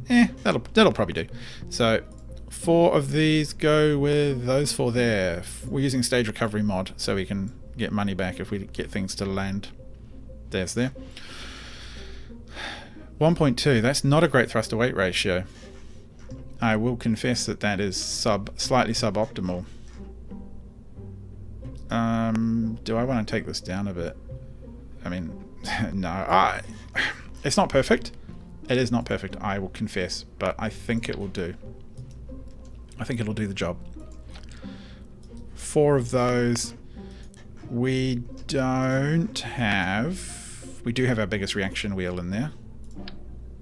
that'll probably do. So 4 of these go with those 4 there. We're using stage recovery mod, so we can get money back if we get things to land. There's there. 1.2, that's not a great thrust to weight ratio. I will confess that is slightly suboptimal. Do I want to take this down a bit? I mean, no. It's not perfect. It is not perfect, I will confess, but I think it will do. I think it'll do the job. 4 of those. We don't have... We do have our biggest reaction wheel in there.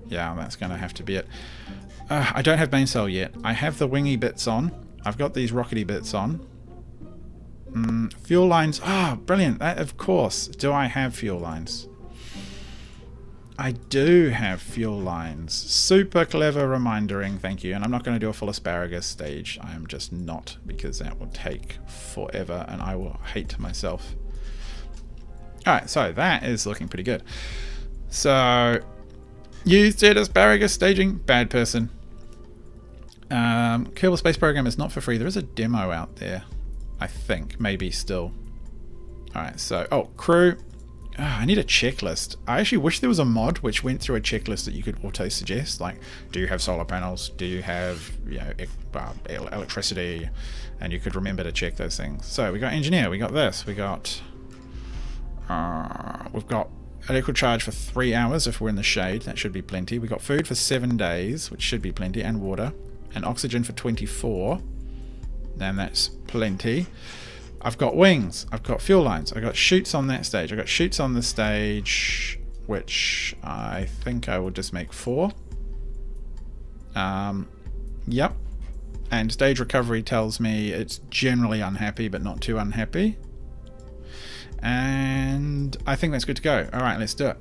Yeah, that's going to have to be it. I don't have main cell yet. I have the wingy bits on. I've got these rockety bits on. Fuel lines. Brilliant. That, of course. Do I have fuel lines? I do have fuel lines. Super clever remindering. Thank you. And I'm not going to do a full asparagus stage. I am just not, because that will take forever and I will hate myself. Alright, so that is looking pretty good. So, used it asparagus staging, bad person. Kerbal Space Program is not for free. There is a demo out there, I think, maybe still. Alright, so, crew. I need a checklist. I actually wish there was a mod which went through a checklist that you could auto-suggest, like, do you have solar panels? Do you have, electricity? And you could remember to check those things. So we got engineer, we got this, we've got electrical charge for 3 hours if we're in the shade, that should be plenty. We got food for 7 days, which should be plenty, and water, and oxygen for 24, and that's plenty. I've got wings, I've got fuel lines, I've got chutes on that stage, I've got chutes on the stage, which I think I will just make 4. Yep. And stage recovery tells me it's generally unhappy, but not too unhappy. And I think that's good to go. Alright, let's do it.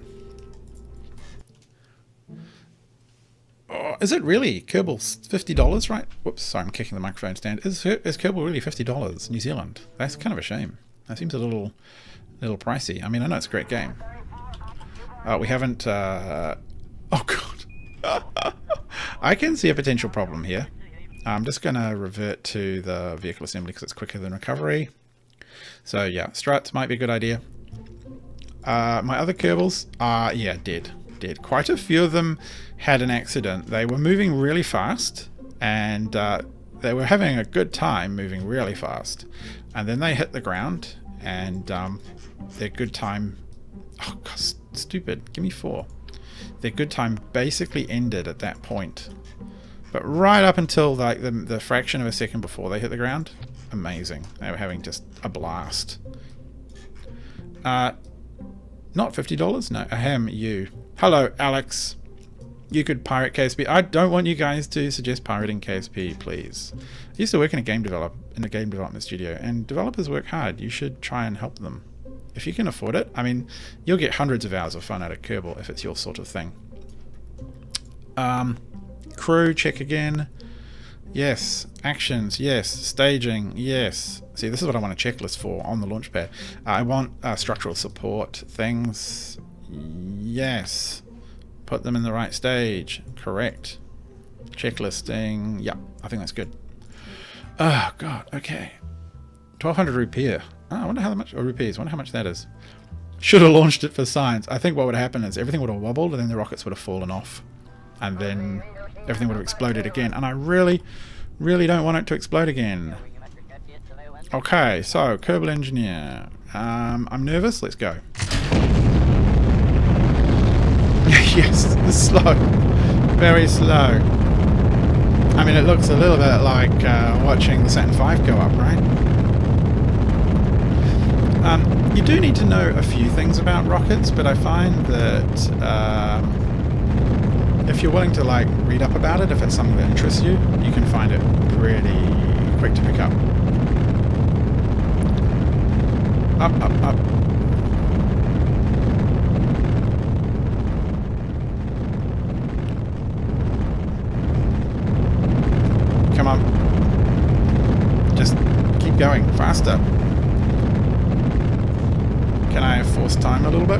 Oh, is it really? Kerbal's $50, right? Whoops, sorry, I'm kicking the microphone stand. Is Kerbal really $50 New Zealand? That's kind of a shame. That seems a little pricey. I mean, I know it's a great game. We haven't... oh, God. I can see a potential problem here. I'm just going to revert to the vehicle assembly because it's quicker than recovery. So yeah, struts might be a good idea. My other Kerbals are, yeah, dead. Quite a few of them had an accident. They were moving really fast and they were having a good time moving really fast. And then they hit the ground and their good time... Oh, God, stupid. Give me 4. Their good time basically ended at that point. But right up until like the fraction of a second before they hit the ground, amazing. They were having just a blast. Not $50? No, ahem, you. Hello, Alex. You could pirate KSP. I don't want you guys to suggest pirating KSP, please. I used to work in a game development studio, and developers work hard. You should try and help them. If you can afford it, I mean, you'll get hundreds of hours of fun out of Kerbal if it's your sort of thing. Crew, check again. Yes. Actions, yes. Staging, yes. See, this is what I want a checklist for on the launchpad. I want structural support things. Yes. Put them in the right stage. Correct. Checklisting. Yep, I think that's good. Oh, God, okay. 1,200 rupiah. Oh, I wonder how much, or rupees, I wonder how much that is. Should have launched it for science. I think what would happen is everything would have wobbled and then the rockets would have fallen off. And then everything would have exploded again. And I really, really don't want it to explode again. Okay, so Kerbal Engineer. I'm nervous. Let's go. Yes, it's slow. Very slow. I mean, it looks a little bit like watching the Saturn V go up, right? You do need to know a few things about rockets, but I find that if you're willing to like read up about it, if it's something that interests you, you can find it pretty quick to pick up. Up, up, up. Come on. Just keep going faster. Can I force time a little bit?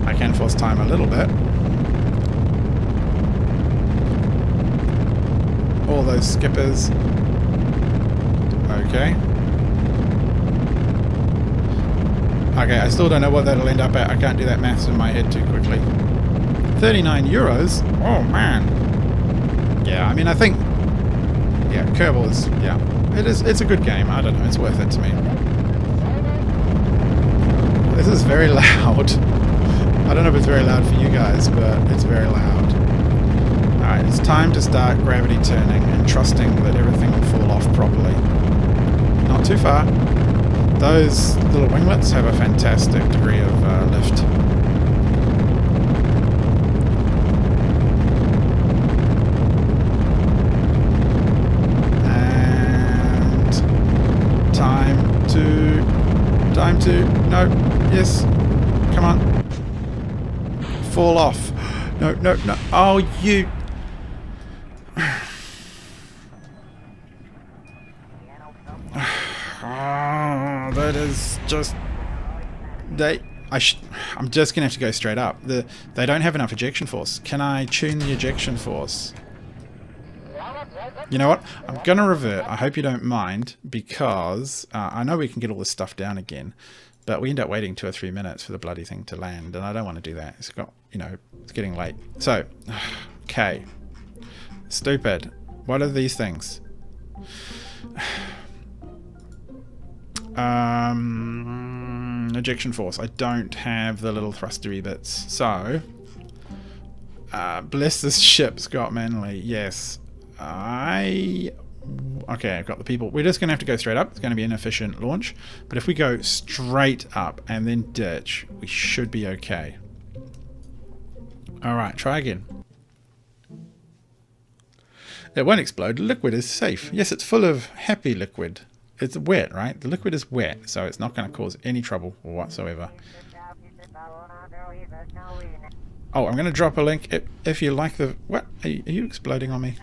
I can force time a little bit. All those skippers. Okay. Okay, I still don't know what that'll end up at. I can't do that maths in my head too quickly. 39 euros? Oh, man. Yeah, I mean, I think... Yeah, Kerbal is... Yeah. It's a good game. I don't know. It's worth it to me. This is very loud. I don't know if it's very loud for you guys, but it's very loud. Alright, it's time to start gravity turning and trusting that everything will fall off properly. Not too far. Those little winglets have a fantastic degree of lift. And time to, no, yes, come on. Fall off. No, no, no. Oh, you. Oh, that is just I'm just going to have to go straight up. They don't have enough ejection force. Can I tune the ejection force? You know what? I'm going to revert. I hope you don't mind, because I know we can get all this stuff down again, but we end up waiting 2 or 3 minutes for the bloody thing to land, and I don't want to do that. It's got, it's getting late. So, okay. Stupid. What are these things? Ejection force. I don't have the little thrustery bits. So, bless this ship, Scott Manley. Yes. Okay, I've got the people. We're just going to have to go straight up. It's going to be an efficient launch. But if we go straight up and then ditch, we should be okay. Alright, try again. It won't explode. The liquid is safe. Yes, it's full of happy liquid. It's wet, right? The liquid is wet, so it's not going to cause any trouble whatsoever. Oh, I'm going to drop a link if you like the... What? Are you exploding on me?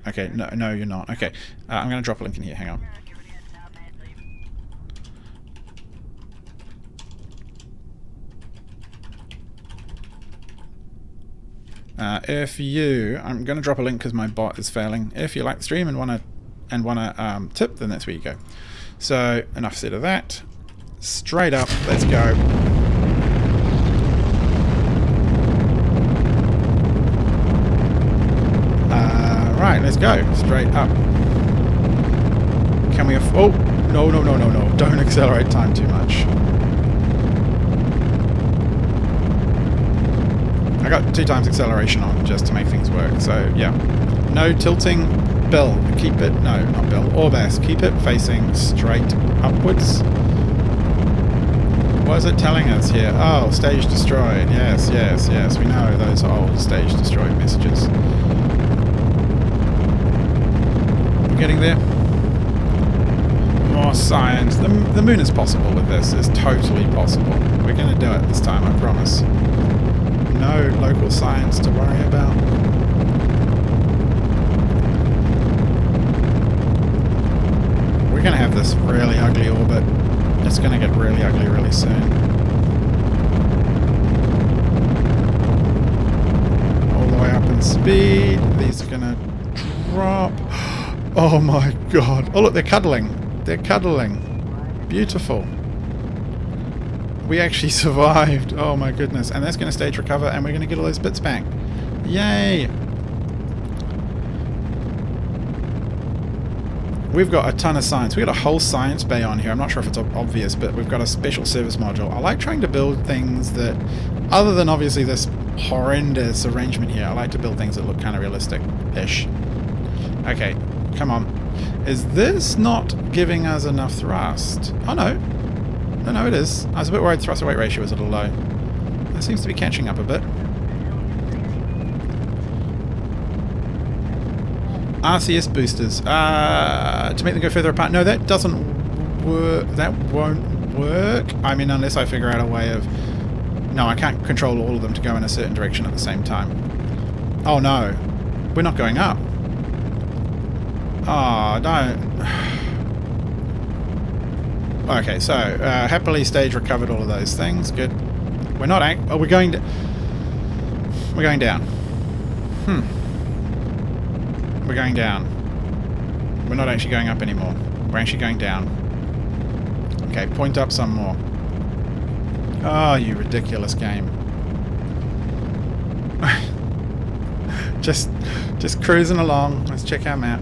Okay, no, you're not. Okay, I'm going to drop a link in here. Hang on. I'm going to drop a link because my bot is failing. If you like the stream and want to tip, then that's where you go. So enough said of that. Straight up, let's go. Right, let's go. Straight up. Can we... Oh, no. Don't accelerate time too much. I got 2 times acceleration on just to make things work. So, yeah. No tilting. Bill. Keep it... No, not Bill. Orbas. Keep it facing straight upwards. What is it telling us here? Oh, stage destroyed. Yes. We know those old stage destroyed messages. Getting there. More science. The moon is possible with this. It's totally possible. We're going to do it this time, I promise. No local science to worry about. We're going to have this really ugly orbit. It's going to get really ugly really soon. All the way up in speed. These are going to drop. Oh my god. Oh look, they're cuddling. They're cuddling. Beautiful. We actually survived. Oh my goodness. And that's going to stage recover and we're going to get all those bits back. Yay! We've got a ton of science. We've got a whole science bay on here. I'm not sure if it's obvious, but we've got a special service module. I like trying to build things that, other than obviously this horrendous arrangement here, I like to build things that look kind of realistic-ish. Okay. Come on. Is this not giving us enough thrust? Oh no. No, it is. I was a bit worried thrust to weight ratio was a little low. That seems to be catching up a bit. RCS boosters. To make them go further apart. No, that doesn't work. That won't work. I mean, unless I figure out a way of... No, I can't control all of them to go in a certain direction at the same time. Oh no. We're not going up. Oh, no. Okay, so, happily stage recovered all of those things. Good. We're not... Oh, we're going... We're going down. We're going down. We're not actually going up anymore. We're actually going down. Okay, point up some more. Oh, you ridiculous game. just cruising along. Let's check our map.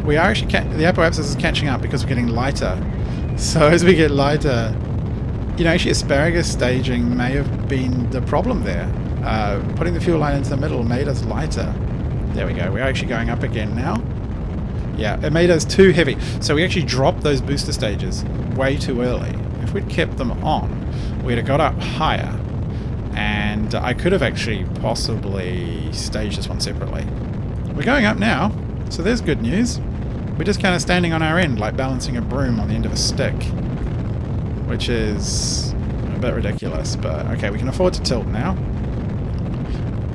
We are actually... the apoapsis is catching up because we're getting lighter. So as we get lighter... actually asparagus staging may have been the problem there. Putting the fuel line into the middle made us lighter. There we go. We're actually going up again now. Yeah, it made us too heavy. So we actually dropped those booster stages way too early. If we'd kept them on, we'd have got up higher. And I could have actually possibly staged this one separately. We're going up now, so there's good news. We're just kind of standing on our end, like balancing a broom on the end of a stick. Which is a bit ridiculous, but okay, we can afford to tilt now.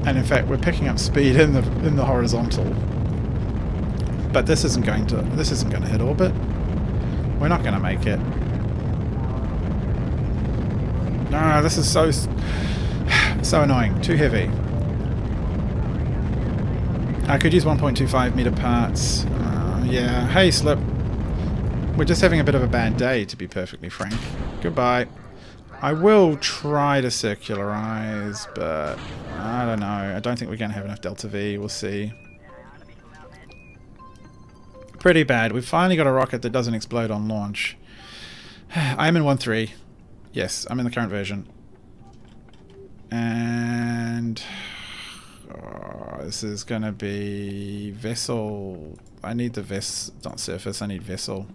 And in fact, we're picking up speed in the horizontal. But this isn't going to hit orbit. We're not going to make it. Ah, this is so annoying. Too heavy. I could use 1.25 meter parts. Yeah. Hey, Slip. We're just having a bit of a bad day, to be perfectly frank. Goodbye. I will try to circularize, but I don't know. I don't think we're going to have enough Delta V. We'll see. Pretty bad. We've finally got a rocket that doesn't explode on launch. I'm in 1.3. Yes, I'm in the current version. And this is going to be vessel. I need the not surface, I need vessel.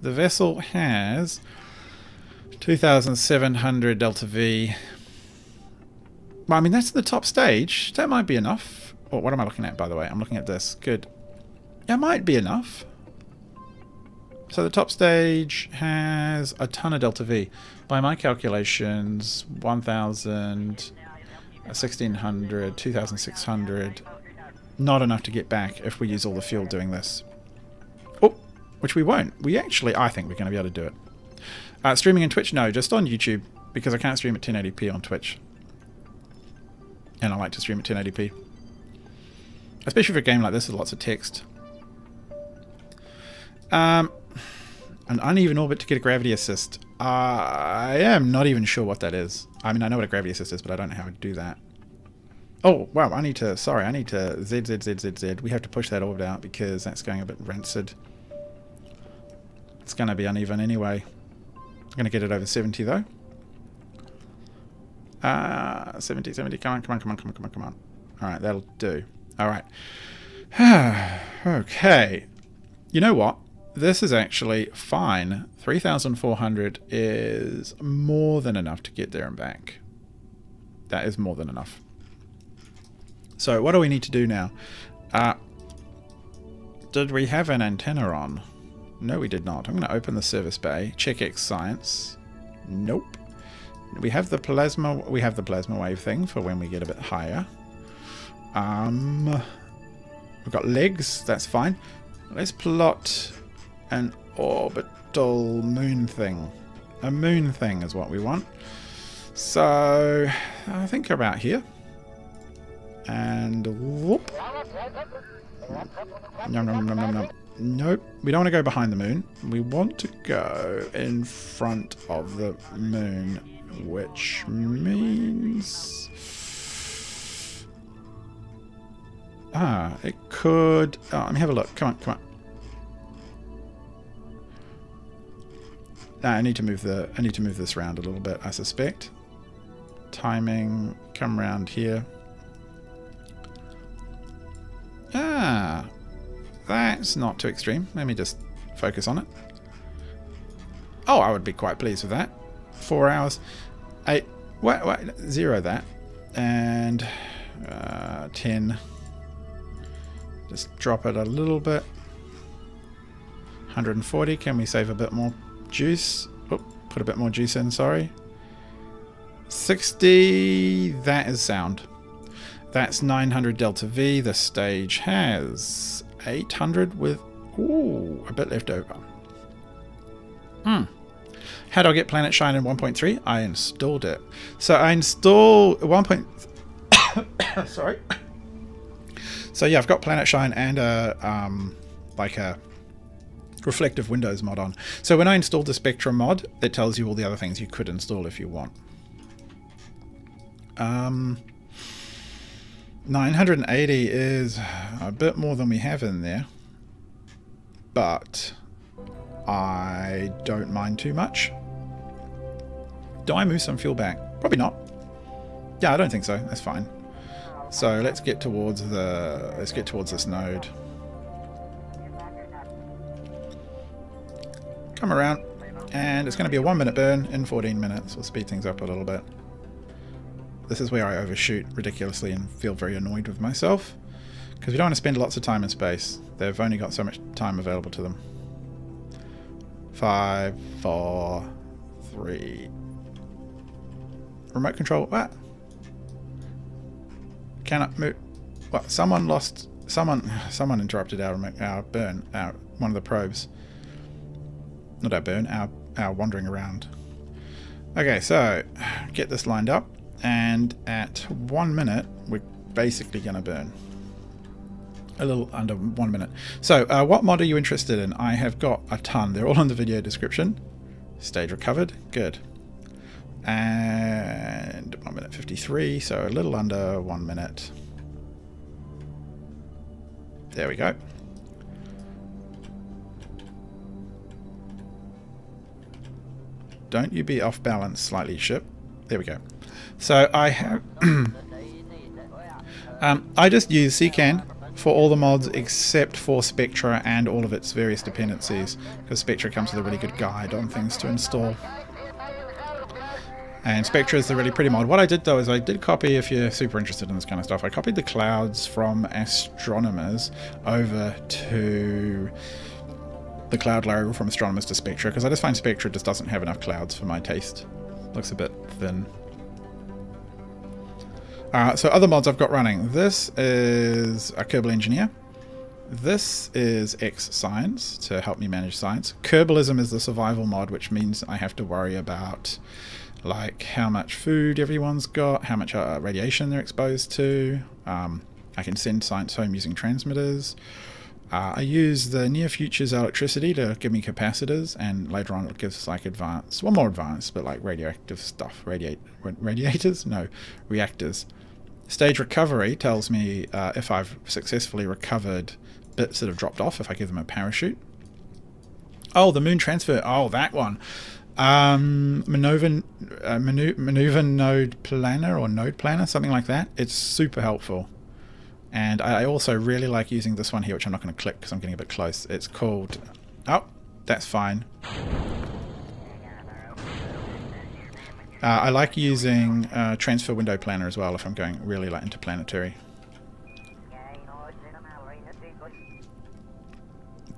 The vessel has 2,700 Delta V. Well, I mean, that's the top stage. That might be enough. Oh, what am I looking at, by the way? I'm looking at this. Good. That might be enough. So the top stage has a ton of Delta V. By my calculations, 1,000, 1,600, 2,600. Not enough to get back if we use all the fuel doing this. Oh, which we won't. We actually, I think we're going to be able to do it. Streaming on Twitch? No, just on YouTube, because I can't stream at 1080p on Twitch. And I like to stream at 1080p. Especially for a game like this with lots of text. An uneven orbit to get a gravity assist. I am not even sure what that is. I mean, I know what a gravity assist is, but I don't know how to do that. Oh, wow, I need to Z. We have to push that orbit out because that's going a bit rancid. It's going to be uneven anyway. I'm going to get it over 70 though. 70, come on. Alright, that'll do. Alright. Okay. You know what? This is actually fine. 3,400 is more than enough to get there and back. That is more than enough. So what do we need to do now? Did we have an antenna on? No, we did not. I'm going to open the service bay. Check X Science. Nope. We have the plasma. We have the plasma wave thing for when we get a bit higher. We've got legs. That's fine. Let's plot an orbital moon thing. A moon thing is what we want. So I think about here. And whoop. Nom. Nope, we don't want to go behind the moon. We want to go in front of the moon, which means... it could... Oh, let me have a look. Come on. I need to move this around a little bit, I suspect. Timing, come around here. That's not too extreme. Let me just focus on it. Oh, I would be quite pleased with that. 4 hours. 8. Wait, zero that. And 10. Just drop it a little bit. 140. Can we save a bit more juice? Oh, put a bit more juice in, sorry. 60. That is sound. That's 900 Delta V. The stage has 800 with, ooh, a bit left over. How do I get Planet Shine in 1.3? I installed it. So I installed 1. Sorry. So yeah, I've got Planet Shine and like a reflective windows mod on. So when I installed the Spectra mod, it tells you all the other things you could install if you want. 980 is a bit more than we have in there, but I don't mind too much. Do I move some fuel back? Probably not. Yeah, I don't think so. That's fine. So let's get towards this node. Come around, and it's going to be a 1 minute burn in 14 minutes. We'll speed things up a little bit. This is where I overshoot ridiculously and feel very annoyed with myself, because we don't want to spend lots of time in space. They've only got so much time available to them. 5, 4, 3. Remote control. What? Cannot move. What? Someone interrupted our burn. One of the probes. Not our burn. Our wandering around. Okay, so get this lined up, and at 1 minute, we're basically going to burn. A little under 1 minute. So, what mod are you interested in? I have got a ton. They're all in the video description. Stage recovered. Good. And 1 minute 53, so a little under 1 minute. There we go. Don't you be off balance slightly, ship. There we go. So I have I just use CCAN for all the mods except for Spectra and all of its various dependencies, because Spectra comes with a really good guide on things to install. And Spectra is the really pretty mod. What I did though is I did copy, if you're super interested in this kind of stuff, I copied the clouds from astronomers over to the cloud layer from astronomers to Spectra, because I just find Spectra just doesn't have enough clouds for my taste. Looks a bit thin. So other mods I've got running. This is a Kerbal Engineer. This is Science to help me manage science. Kerbalism is the survival mod, which means I have to worry about like how much food everyone's got, how much radiation they're exposed to. I can send science home using transmitters. I use the near future's electricity to give me capacitors, and later on it gives like advanced, well, more advanced, but like radioactive stuff. Radiators? No, reactors. Stage recovery tells me if I've successfully recovered bits that have dropped off, if I give them a parachute. Oh, the moon transfer. Oh, that one. Maneuver node planner or node planner, something like that. It's super helpful. And I also really like using this one here, which I'm not going to click because I'm getting a bit close. It's called... Oh, that's fine. I like using TransferWindowPlanner as well if I'm going really like into Planetary.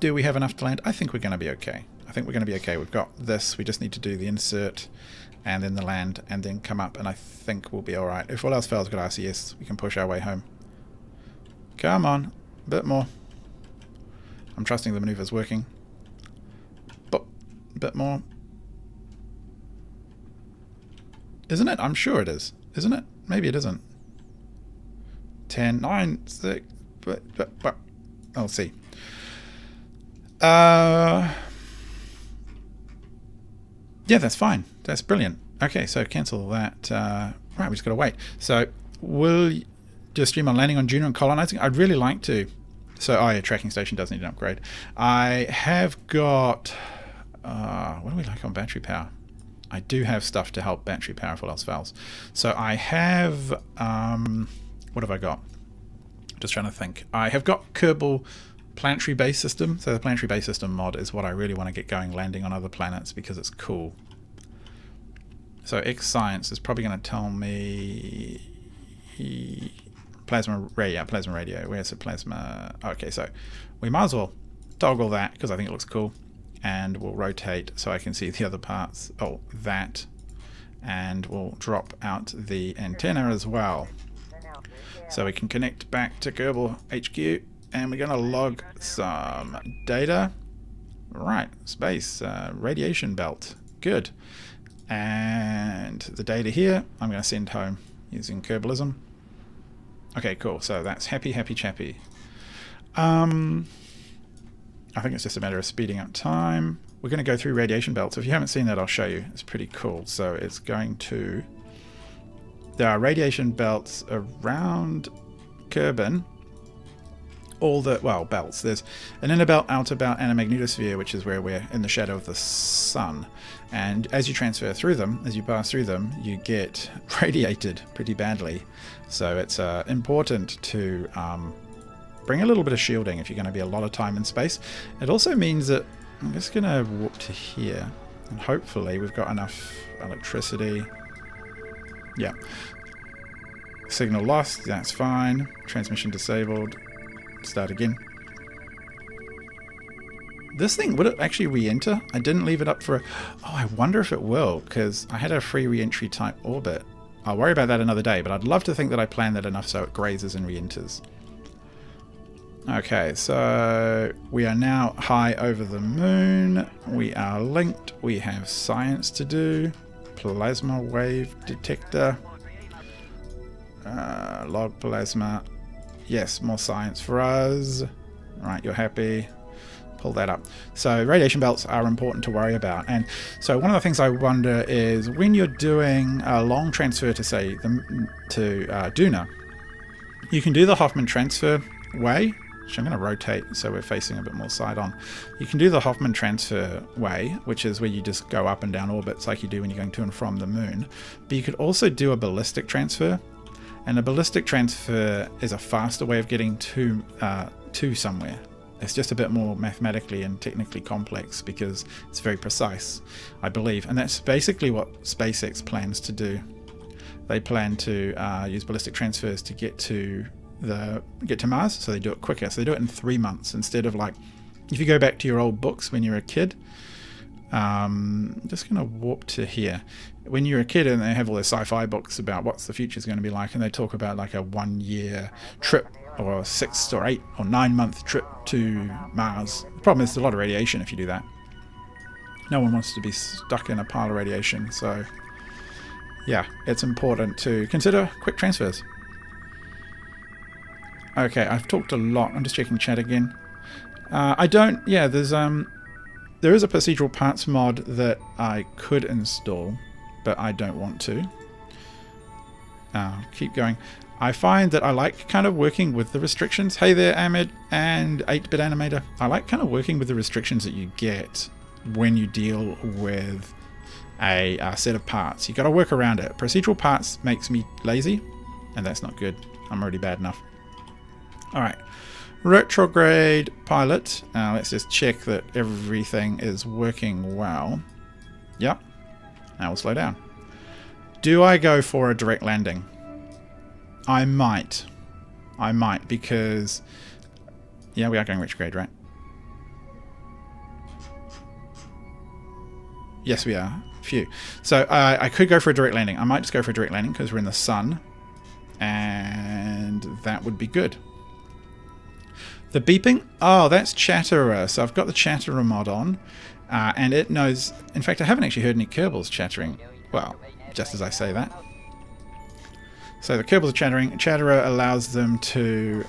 Do we have enough to land? I think we're going to be okay. I think we're going to be okay. We've got this. We just need to do the insert and then the land and then come up, and I think we'll be alright. If all else fails, we've got RCS. We can push our way home. Come on, a bit more. I'm trusting the maneuver's working. But a bit more. Isn't it? I'm sure it is. Isn't it? Maybe it isn't. 10, 9, 6, but I'll see. Yeah, that's fine. That's brilliant. Okay, so cancel that. Right, we just got to wait. So will do a stream on landing on Juno and colonizing? I'd really like to. So, oh yeah, tracking station does need an upgrade. I have got... what do we like on battery power? I do have stuff to help battery power if all else fails. So I have... what have I got? Just trying to think. I have got Kerbal Planetary Base System. So the Planetary Base System mod is what I really want to get going, landing on other planets, because it's cool. So Science is probably going to tell me... Plasma radio. Where's the plasma? Okay, so we might as well toggle that because I think it looks cool, and we'll rotate so I can see the other parts. Oh, that, and we'll drop out the antenna as well, so we can connect back to Kerbal HQ, and we're going to log some data. Right, space radiation belt. Good, and the data here I'm going to send home using Kerbalism. Okay, cool. So that's happy chappy. I think it's just a matter of speeding up time. We're going to go through radiation belts. If you haven't seen that, I'll show you. It's pretty cool. So it's going to... There are radiation belts around Kerbin. All the... Well, belts. There's an inner belt, outer belt, and a magnetosphere, which is where we're in the shadow of the sun. And as you transfer through them, as you pass through them, you get radiated pretty badly. So it's important to bring a little bit of shielding if you're going to be a lot of time in space. It also means that I'm just going to warp to here, and hopefully we've got enough electricity. Yeah. Signal lost, that's fine. Transmission disabled. Start again. This thing, would it actually re-enter? I didn't leave it up for a... Oh, I wonder if it will, because I had a free re-entry type orbit. I'll worry about that another day, but I'd love to think that I planned that enough so it grazes and re-enters. Okay, so we are now high over the moon. We are linked. We have science to do. plasma wave detector. Log plasma. Yes, more science for us. Right, you're happy. Pull that up. So radiation belts are important to worry about. And so one of the things I wonder is when you're doing a long transfer to, say, Duna, you can do the Hoffman transfer way, which I'm going to rotate so we're facing a bit more side on. You can do the Hoffman transfer way, which is where you just go up and down orbits like you do when you're going to and from the moon. But you could also do a ballistic transfer. And a ballistic transfer is a faster way of getting to somewhere. It's just a bit more mathematically and technically complex because it's very precise, I believe. And that's basically what SpaceX plans to do. They plan to use ballistic transfers to get to Mars, so they do it quicker. So they do it in 3 months instead of, like, if you go back to your old books when you were a kid. I'm just going to warp to here. When you're a kid and they have all their sci-fi books about what's the future is going to be like, and they talk about like a 1-year trip or a 6 or 8 or 9 month trip to Mars. The problem is there's a lot of radiation if you do that. No one wants to be stuck in a pile of radiation, so yeah, it's important to consider quick transfers. Okay, I've talked a lot. I'm just checking chat again. There is a procedural parts mod that I could install, but I don't want to. Keep going. I find that I like kind of working with the restrictions. Hey there, Ahmed and 8-bit Animator. I like kind of working with the restrictions that you get when you deal with a set of parts. You got to work around it. Procedural parts makes me lazy, and that's not good. I'm already bad enough. All right. Retrograde pilot. Let's just check that everything is working well. Yep. Now we'll slow down. Do I go for a direct landing? I might because, yeah, we are going retrograde, right? Yes, we are. Phew. So I could go for a direct landing. I might just go for a direct landing because we're in the sun, and that would be good. The beeping? Oh, that's Chatterer. So I've got the Chatterer mod on, and it knows... In fact, I haven't actually heard any Kerbals chattering. Well, just as I say that. So the Kerbals are chattering. Chatterer allows them to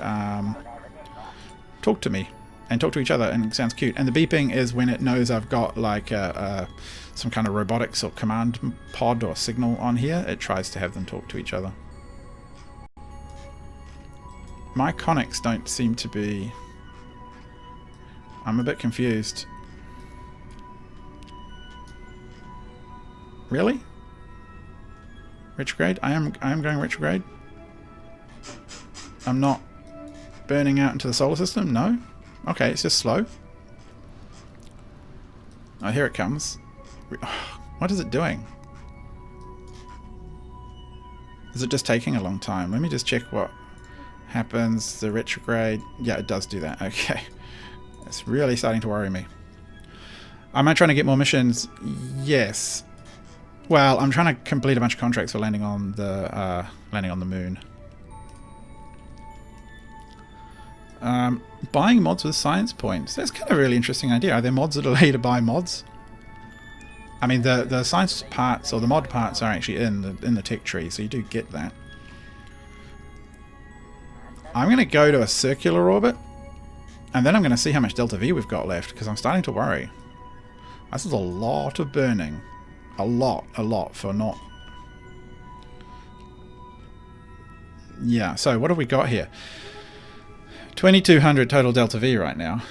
talk to me and talk to each other, and it sounds cute. And the beeping is when it knows I've got like some kind of robotics or command pod or signal on here. It tries to have them talk to each other. My conics don't seem to be... I'm a bit confused. Really? Retrograde? I am going retrograde? I'm not burning out into the solar system? No? Okay, it's just slow. Oh, here it comes. What is it doing? Is it just taking a long time? Let me just check what happens. The retrograde. Yeah, it does do that. Okay. It's really starting to worry me. Am I trying to get more missions? Yes. Well, I'm trying to complete a bunch of contracts for landing on the moon. Buying mods with science points. That's kind of a really interesting idea. Are there mods that allow you to buy mods? I mean, the science parts or the mod parts are actually in the tech tree, so you do get that. I'm going to go to a circular orbit, and then I'm going to see how much delta V we've got left, because I'm starting to worry. This is a lot of burning. A lot for not... Yeah, so what have we got here? 2200 total delta V right now.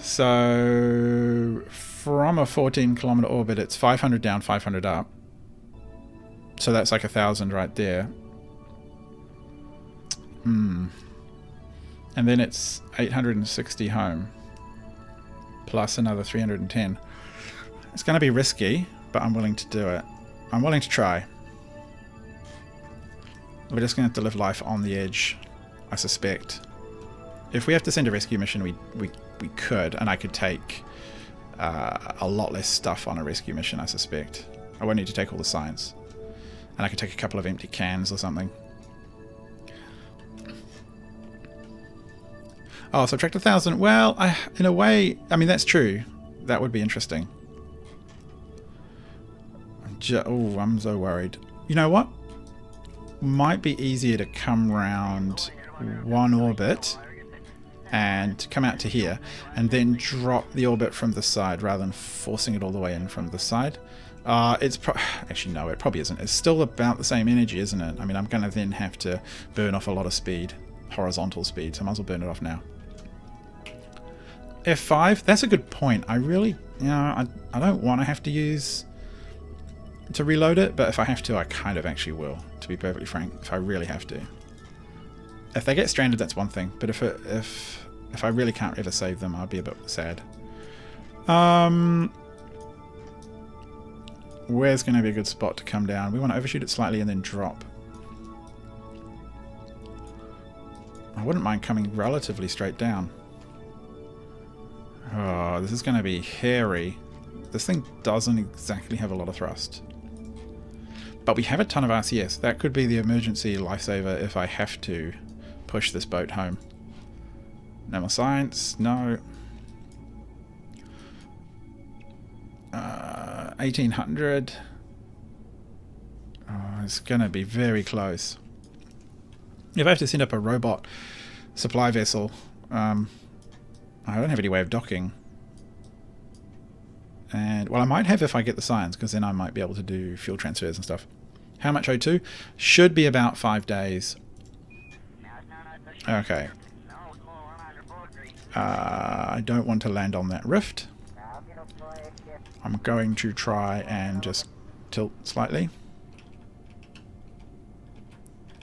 So from a 14-kilometer orbit, it's 500 down, 500 up. So that's like 1,000 right there. And then it's 860 home. Plus another 310. It's going to be risky, but I'm willing to do it. I'm willing to try. We're just going to have to live life on the edge, I suspect. If we have to send a rescue mission, we could, and I could take a lot less stuff on a rescue mission, I suspect. I won't need to take all the science. And I could take a couple of empty cans or something. Oh, subtract 1,000. Well, in a way, I mean, that's true. That would be interesting. Oh, I'm so worried. You know what? Might be easier to come round one orbit and come out to here and then drop the orbit from the side rather than forcing it all the way in from the side. Actually no, it probably isn't. It's still about the same energy, isn't it? I mean, I'm going to then have to burn off a lot of speed, horizontal speed, so I might as well burn it off now. F5, that's a good point. I really, I don't want to have to use to reload it, but if I have to, I kind of actually will, to be perfectly frank, if I really have to. If they get stranded, that's one thing, but if I really can't ever save them, I'll be a bit sad. Where's going to be a good spot to come down? We want to overshoot it slightly and then drop. I wouldn't mind coming relatively straight down. Oh, this is going to be hairy. This thing doesn't exactly have a lot of thrust. But we have a ton of RCS. That could be the emergency lifesaver if I have to push this boat home. No more science. No. 1800. Oh, it's going to be very close. If I have to send up a robot supply vessel, I don't have any way of docking. And, well, I might have if I get the science, because then I might be able to do fuel transfers and stuff. How much O2? Should be about 5 days. Okay. I don't want to land on that rift. I'm going to try and just tilt slightly.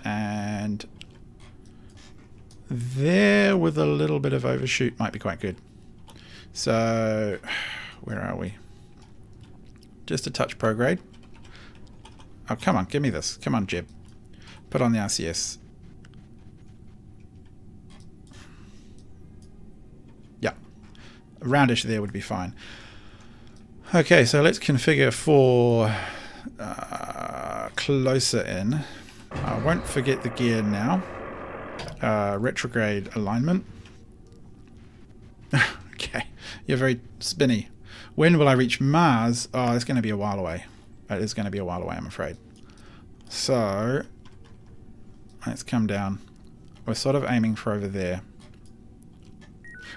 And there with a little bit of overshoot might be quite good. So, where are we? Just a touch prograde. Oh, come on, give me this. Come on, Jeb. Put on the RCS. Yeah. Roundish there would be fine. Okay, so let's configure for closer in. I won't forget the gear now. Retrograde alignment. Okay, you're very spinny. When will I reach Mars? Oh, it's going to be a while away. It is going to be a while away, I'm afraid. So, let's come down. We're sort of aiming for over there.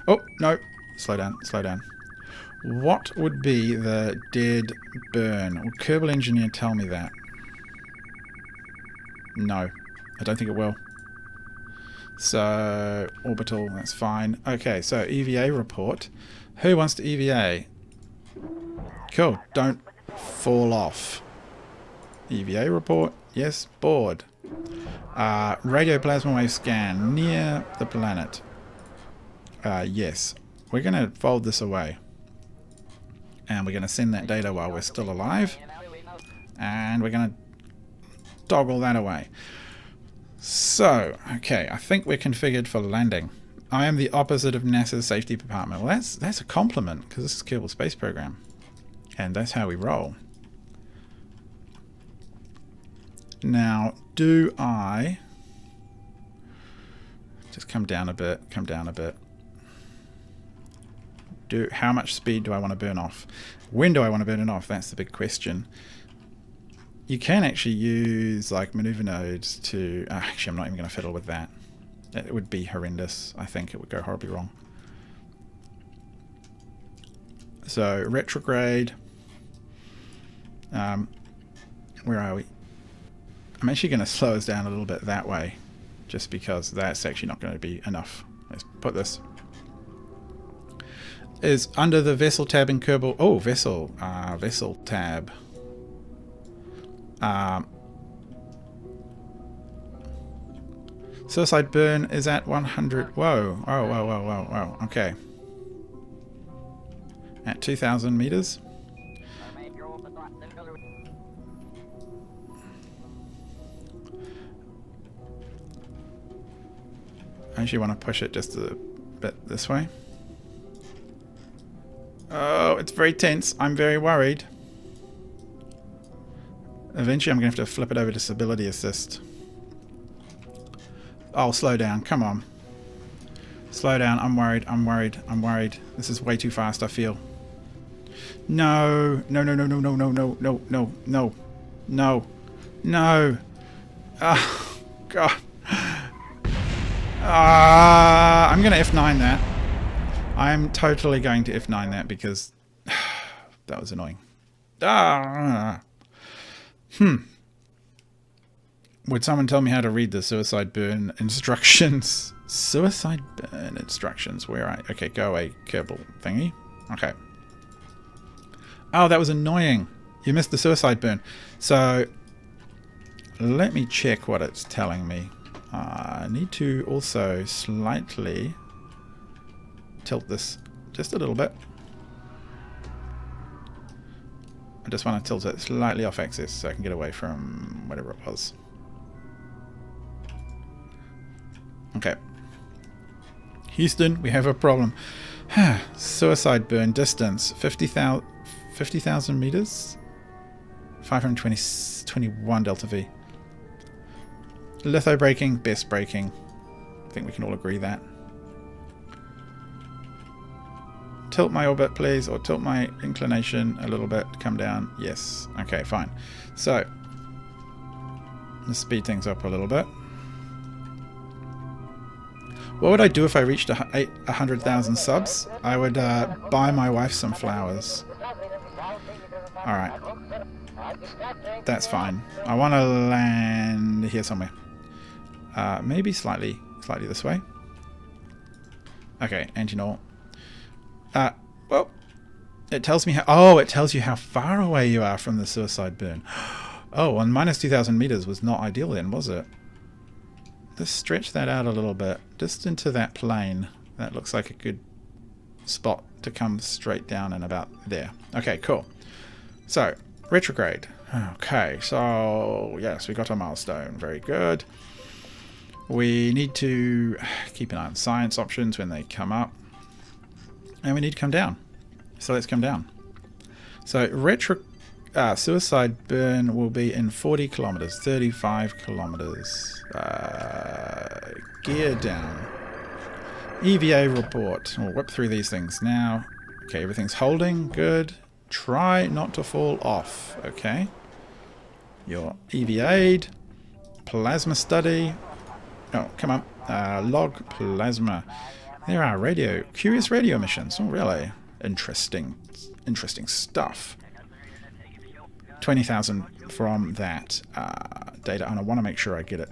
Oh, no. Slow down, slow down. What would be the dead burn? Will Kerbal Engineer tell me that? No, I don't think it will. So, orbital, that's fine. Okay, so EVA report. Who wants to EVA? Cool, don't fall off. EVA report, yes, board. Radio plasma wave scan near the planet. Yes, we're going to fold this away. And we're going to send that data while we're still alive. And we're going to toggle that away. So, okay, I think we're configured for landing. I am the opposite of NASA's safety department. Well, that's a compliment, because this is Kerbal Space Program. And that's how we roll. Now, do I just come down a bit, come down a bit. How much speed do I want to burn off? When do I want to burn it off? That's the big question. You can actually use like maneuver nodes to... actually, I'm not even going to fiddle with that. It would be horrendous. I think it would go horribly wrong. So, retrograde. Where are we? I'm actually going to slow us down a little bit that way, just because that's actually not going to be enough. Let's put this. Is under the vessel tab in Kerbal. Oh, vessel tab. Suicide burn is at 100. Whoa. Oh, whoa. Okay. At 2,000 meters. I actually want to push it just a bit this way. Oh, it's very tense. I'm very worried. Eventually I'm going to have to flip it over to stability assist. Oh, slow down. Come on. Slow down. I'm worried. I'm worried. I'm worried. This is way too fast, I feel. No. No, no, no, no, no, no, no, no, no, no, no, no. Oh, God. I'm going to F9 that. I'm totally going to F9 that because that was annoying. Would someone tell me how to read the suicide burn instructions? Suicide burn instructions. Where are I? Okay, go away, Kerbal thingy. Okay. Oh, that was annoying. You missed the suicide burn. So, let me check what it's telling me. I need to also slightly tilt this just a little bit. I just want to tilt it slightly off axis so I can get away from whatever it was. Okay. Houston, we have a problem. Suicide burn distance, 50,000 meters? 521 delta V. Litho braking, best braking. I think we can all agree that. Tilt my orbit, please, or tilt my inclination a little bit. Come down. Yes. Okay, fine. So, let's speed things up a little bit. What would I do if I reached 100,000 subs? I would buy my wife some flowers. Alright. That's fine. I want to land here somewhere. Maybe slightly this way. Okay, anti-null. Well, it tells me how... Oh, it tells you how far away you are from the suicide burn. Oh, and minus 2,000 meters was not ideal then, was it? Let's stretch that out a little bit. Just into that plane. That looks like a good spot to come straight down and about there. Okay, cool. So, retrograde. Okay, so yes, we got a milestone. Very good. We need to keep an eye on science options when they come up. And we need to come down. So let's come down. So suicide burn will be in 40 kilometers, 35 kilometers. Gear down. EVA report. We'll whip through these things now. Okay, everything's holding. Good. Try not to fall off. Okay. Your EVA'd. Plasma study. Oh, come on. Log plasma. There are curious radio missions. Oh, really? Interesting stuff. 20,000 from that data, and I want to make sure I get it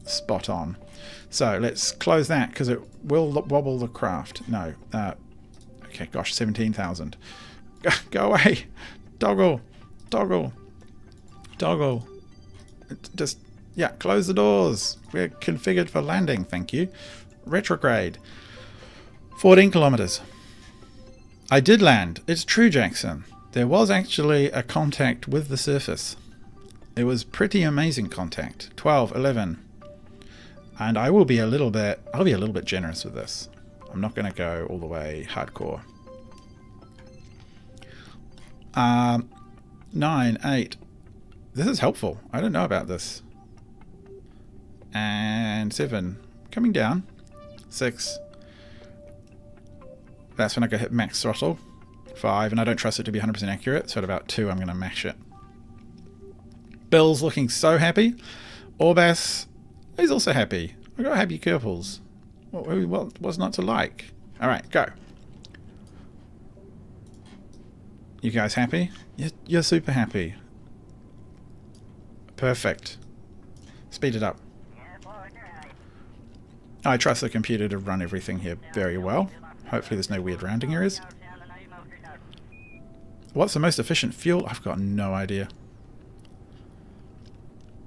spot on. So let's close that because it will wobble the craft. No. Okay, gosh, 17,000. Go away. Toggle. Just, yeah, close the doors. We're configured for landing, thank you. Retrograde. 14 kilometers. I did land. It's true, Jackson. There was actually a contact with the surface. It was pretty amazing contact. 12, 11. And I'll be a little bit generous with this. I'm not going to go all the way hardcore. 9, 8. This is helpful. I don't know about this. And 7. Coming down. 6. That's when I go hit max throttle. 5, and I don't trust it to be 100% accurate, so at about 2 I'm going to mash it. Bill's looking so happy. Orbas, he's also happy. I've got happy Kerbals. What's not to like? Alright, go. You guys happy? You're super happy. Perfect. Speed it up. I trust the computer to run everything here very well. Hopefully there's no weird rounding errors. What's the most efficient fuel? I've got no idea.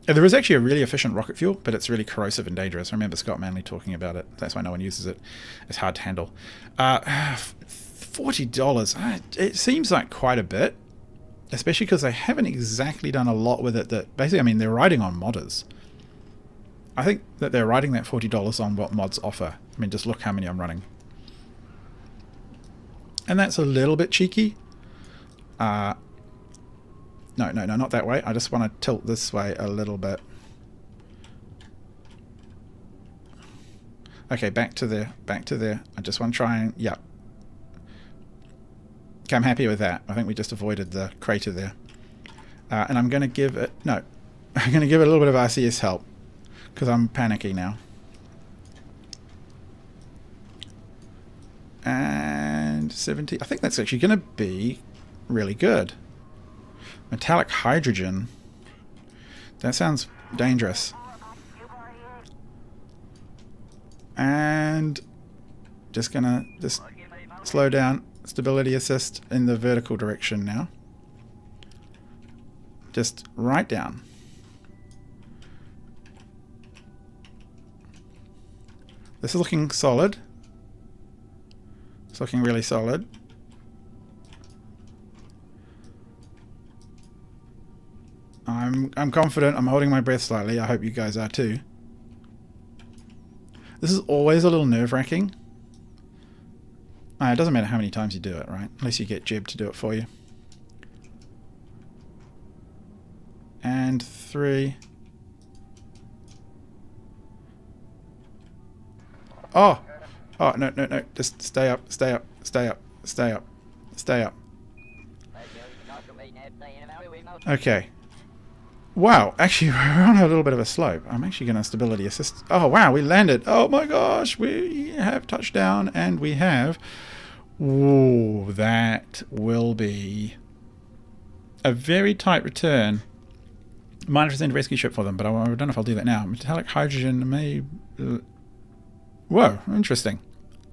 There is actually a really efficient rocket fuel, but it's really corrosive and dangerous. I remember Scott Manley talking about it. That's why no one uses it. It's hard to handle. $40. It seems like quite a bit, especially because they haven't exactly done a lot with it. That basically, I mean, they're riding on modders. I think that they're riding that $40 on what mods offer. I mean, just look how many I'm running. And that's a little bit cheeky. No, not that way. I just want to tilt this way a little bit. Okay, back to there. I just want to try and, yeah. Okay, I'm happy with that. I think we just avoided the crater there. And I'm going to give it... No. I'm going to give it a little bit of RCS help. Because I'm panicky now. And 70... I think that's actually going to be really good. Metallic hydrogen. That sounds dangerous. And just gonna slow down stability assist in the vertical direction now. Just right down. This is looking solid. It's looking really solid. I'm confident. I'm holding my breath slightly. I hope you guys are too. This is always a little nerve-wracking. It doesn't matter how many times you do it, right? Unless you get Jeb to do it for you. And 3. Oh! Oh, no, no, no. Just stay up, stay up, stay up, stay up, stay up. Okay. Wow, actually we're on a little bit of a slope. I'm actually going to stability assist. Oh wow, we landed. Oh my gosh, we have touchdown and we have... Ooh, that will be a very tight return. -% rescue ship for them, but I don't know if I'll do that now. Metallic hydrogen may... Whoa, interesting.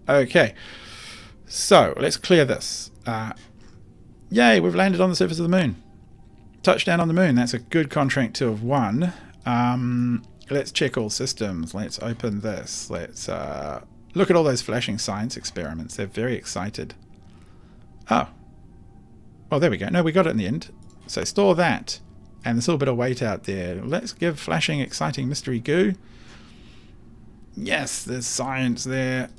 Okay, so let's clear this. Yay, we've landed on the surface of the moon. Touchdown on the moon. That's a good contract to have won. Let's check all systems. Let's open this. Let's look at all those flashing science experiments. They're very excited. Oh. Well, there we go. No, we got it in the end. So store that. And there's a little bit of weight out there. Let's give flashing, exciting mystery goo. Yes, there's science there.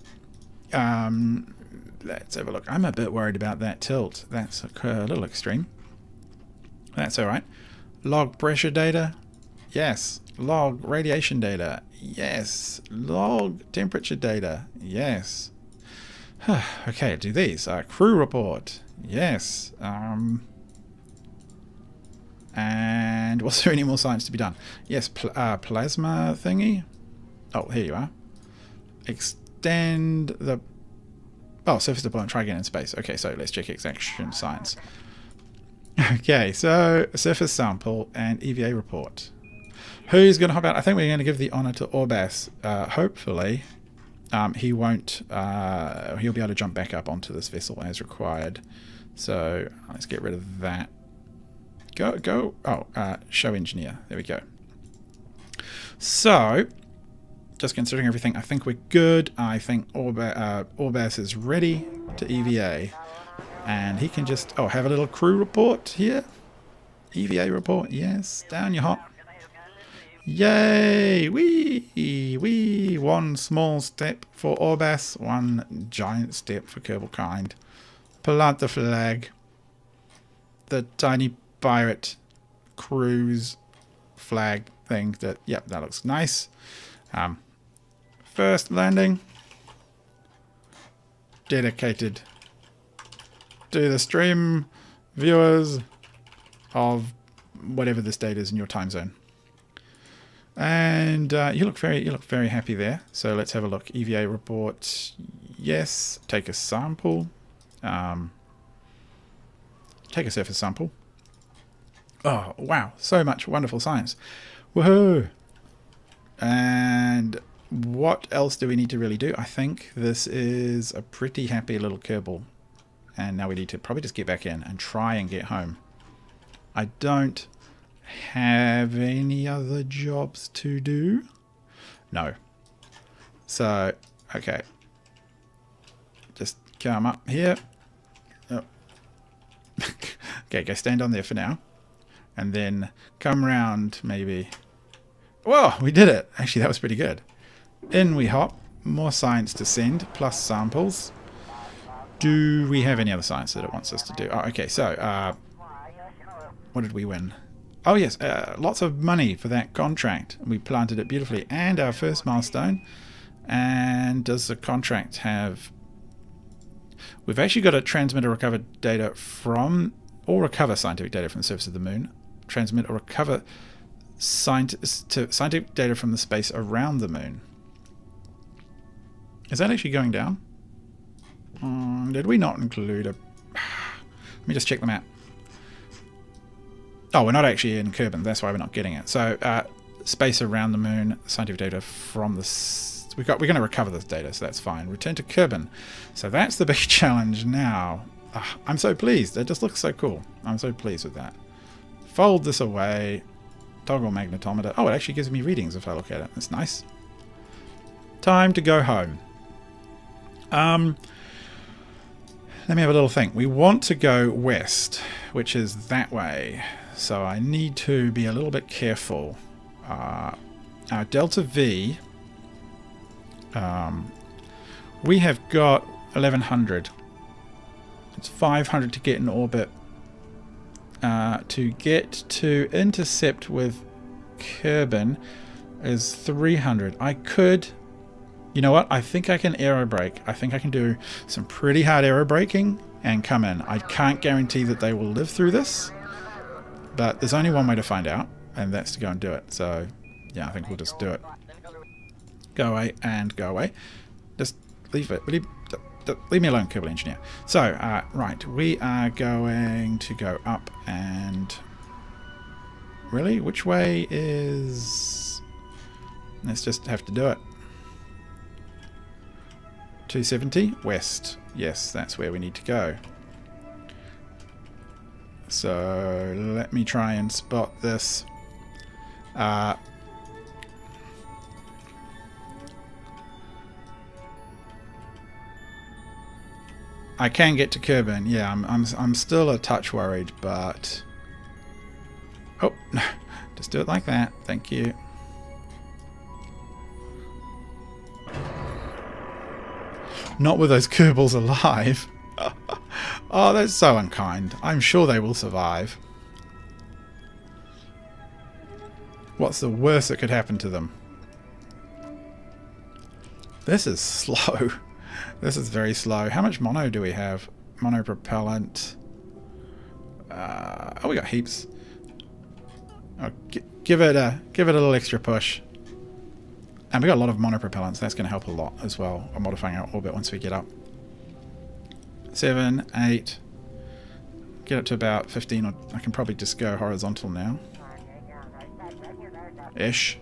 Let's have a look. I'm a bit worried about that tilt. That's a little extreme. That's alright. Log pressure data. Yes. Log radiation data. Yes. Log temperature data. Yes. Okay, do these. Crew report. Yes. And was there any more science to be done? Yes. Plasma thingy. Oh, here you are. Extend the... Oh, surface deployment. Try again in space. Okay, so let's check extraction science. Okay, so surface sample and EVA report. Who's going to hop out? I think we're going to give the honor to Orbas. Hopefully, he won't. He'll be able to jump back up onto this vessel as required. So let's get rid of that. Go. Oh, show engineer. There we go. So, just considering everything, I think we're good. I think Orbas is ready to EVA. And he can just, have a little crew report here. EVA report, yes. Down you hop. Yay! Wee! One small step for Orbas, one giant step for Kerbal kind. Plant the flag. The tiny pirate cruise flag thing that, yep, that looks nice. First landing. Dedicated to the stream viewers of whatever this date is in your time zone. And you look very happy there. So let's have a look. EVA report. Yes. Take a sample. Take a surface sample. Oh wow! So much wonderful science. Woohoo! And what else do we need to really do? I think this is a pretty happy little Kerbal. And now we need to probably just get back in and try and get home. I don't have any other jobs to do. No. So, okay. Just come up here. Oh. Okay, go stand on there for now. And then come round maybe. Whoa, we did it. Actually, that was pretty good. In we hop. More science to send, plus samples. Do we have any other science that it wants us to do? Oh, okay, so, what did we win? Oh, yes, lots of money for that contract. We planted it beautifully. And our first milestone. And does the contract have... We've actually got to transmit or recover data from, or recover scientific data from the surface of the moon. Transmit or recover scientific data from the space around the moon. Is that actually going down? Did we not include a... Let me just check the map. Oh, we're not actually in Kerbal. That's why we're not getting it. So, space around the moon, scientific data from the... We're going to recover this data, so that's fine. Return to Kerbal. So that's the big challenge now. I'm so pleased. It just looks so cool. I'm so pleased with that. Fold this away. Toggle magnetometer. Oh, it actually gives me readings if I look at it. That's nice. Time to go home. Let me have a little think. We want to go west, which is that way. So I need to be a little bit careful. Our delta V, we have got 1100. It's 500 to get in orbit. To get to intercept with Kerbal is 300. I could... You know what? I think I can aero brake. I think I can do some pretty hard aero braking and come in. I can't guarantee that they will live through this, but there's only one way to find out, and that's to go and do it. So, yeah, I think we'll just do it. Go away and go away. Just leave it. Leave me alone, Kerbal Engineer. So, right, we are going to go up and... Really? Which way is... Let's just have to do it. 270 west. Yes, that's where we need to go. So let me try and spot this. I can get to Kerbal. Yeah, I'm still a touch worried, but oh, just do it like that. Thank you. Not with those Kerbals alive. Oh, that's so unkind. I'm sure they will survive. What's the worst that could happen to them? This is slow. This is very slow. How much mono do we have? Mono propellant. Oh, we got heaps. Oh, give it a little extra push. And we got a lot of monopropellants. That's going to help a lot as well. I'm modifying our orbit once we get up. 7, 8. Get up to about 15. Or I can probably just go horizontal now. Ish.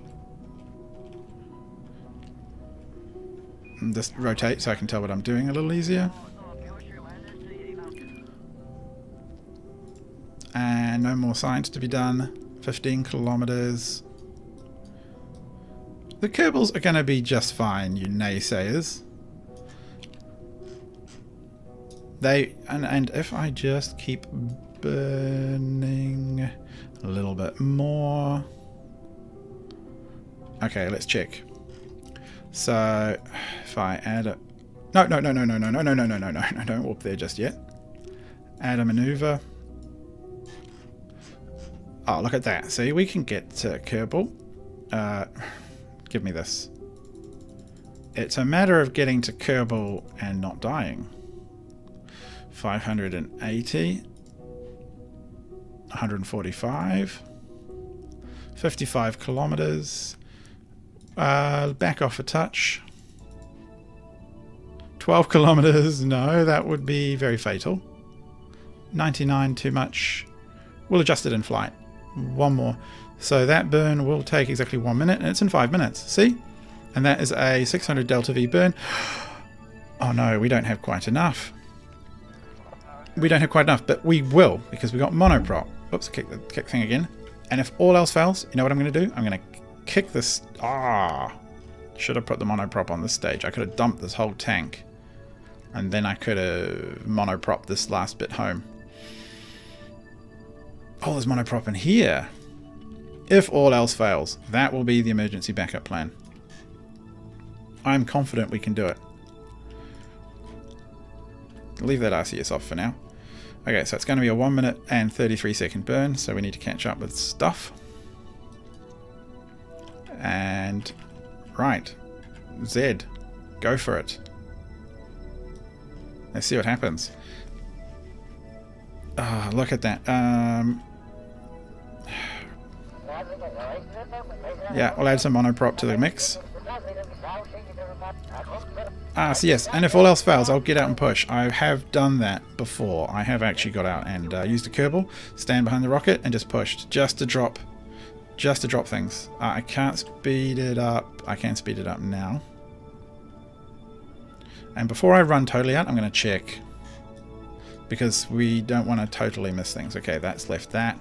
And just rotate so I can tell what I'm doing a little easier. And no more science to be done. 15 kilometers. The Kerbals are going to be just fine, you naysayers. And if I just keep burning a little bit more. Okay, let's check. So if I add a no, don't warp there just yet. Add a maneuver. Oh, look at that. See, we can get to Kerbal. Give me this. It's a matter of getting to Kerbal and not dying. 580. 145. 55 kilometers. Back off a touch. 12 kilometers. No, that would be very fatal. 99, too much. We'll adjust it in flight. One more. So that burn will take exactly 1 minute, and it's in 5 minutes. See? And that is a 600 delta V burn. Oh no, we don't have quite enough. We don't have quite enough, but we will, because we got monoprop. Oops, kick the kick thing again. And if all else fails, you know what I'm going to do? I'm going to kick this. Should have put the monoprop on this stage. I could have dumped this whole tank, and then I could have monoprop this last bit home. Oh, there's monoprop in here. If all else fails, that will be the emergency backup plan. I'm confident we can do it. Leave that RCS off for now. Okay, so it's going to be a 1 minute and 33 second burn, so we need to catch up with stuff. And right, Z, go for it. Let's see what happens. Oh, look at that. Yeah, we'll add some monoprop to the mix. So yes, and if all else fails, I'll get out and push. I have done that before. I have actually got out and used a Kerbal, stand behind the rocket, and just pushed, just to drop things. I can't speed it up. I can speed it up now. And before I run totally out, I'm going to check, because we don't want to totally miss things. Okay, that's left that.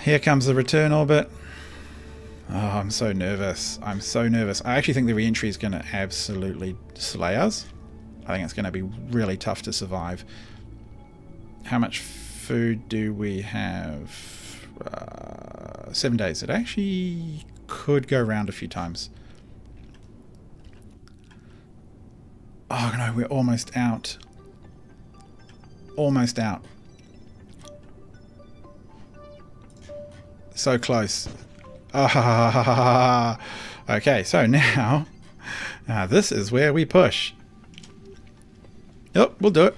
Here comes the return orbit. Oh, I'm so nervous. I'm so nervous. I actually think the re-entry is going to absolutely slay us. I think it's going to be really tough to survive. How much food do we have? 7 days. It actually could go around a few times. Oh no, we're almost out. Almost out. So close. Okay, so now this is where we push. Yep, we'll do it.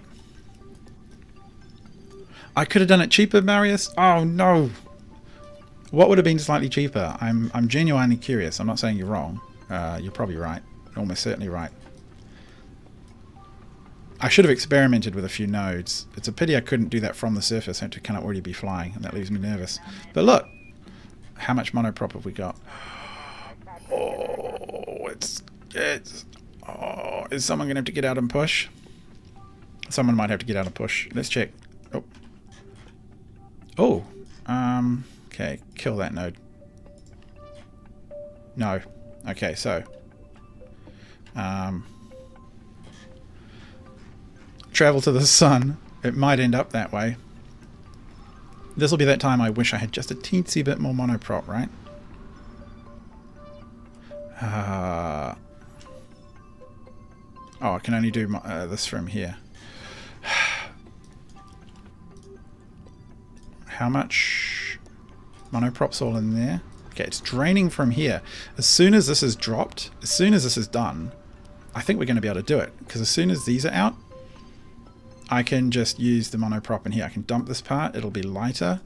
I could have done it cheaper, Marius. Oh no. What would have been slightly cheaper? I'm genuinely curious. I'm not saying you're wrong. You're probably right. Almost certainly right. I should have experimented with a few nodes. It's a pity I couldn't do that from the surface. I had to kind of already be flying, and that leaves me nervous. But look, how much monoprop have we got? Oh, oh, is someone going to have to get out and push? Someone might have to get out and push. Let's check. Oh. Okay, kill that node. No. Okay, so. Travel to the sun. It might end up that way. This will be that time I wish I had just a teensy bit more monoprop, right? Oh, I can only do this from here. How much monoprop's all in there? Okay, it's draining from here. As soon as this is dropped, as soon as this is done, I think we're going to be able to do it. Because as soon as these are out, I can just use the monoprop in here. I can dump this part. It'll be lighter.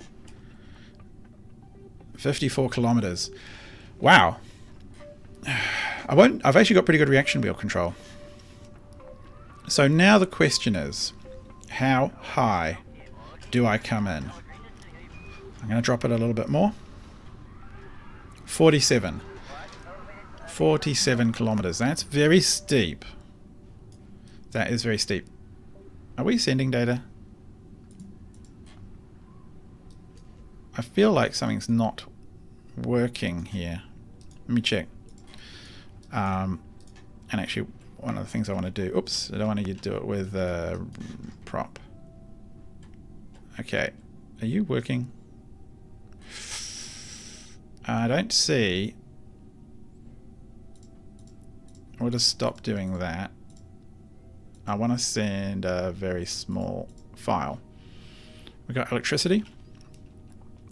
54 kilometers. Wow. I've actually got pretty good reaction wheel control. So now the question is, how high do I come in? I'm going to drop it a little bit more. 47. 47 kilometers. That's very steep. That is very steep. Are we sending data? I feel like something's not working here. Let me check. And actually, one of the things I want to do... Oops, I don't want to do it with prop. Okay. Are you working? I don't see... We'll just stop doing that. I want to send a very small file. We got electricity?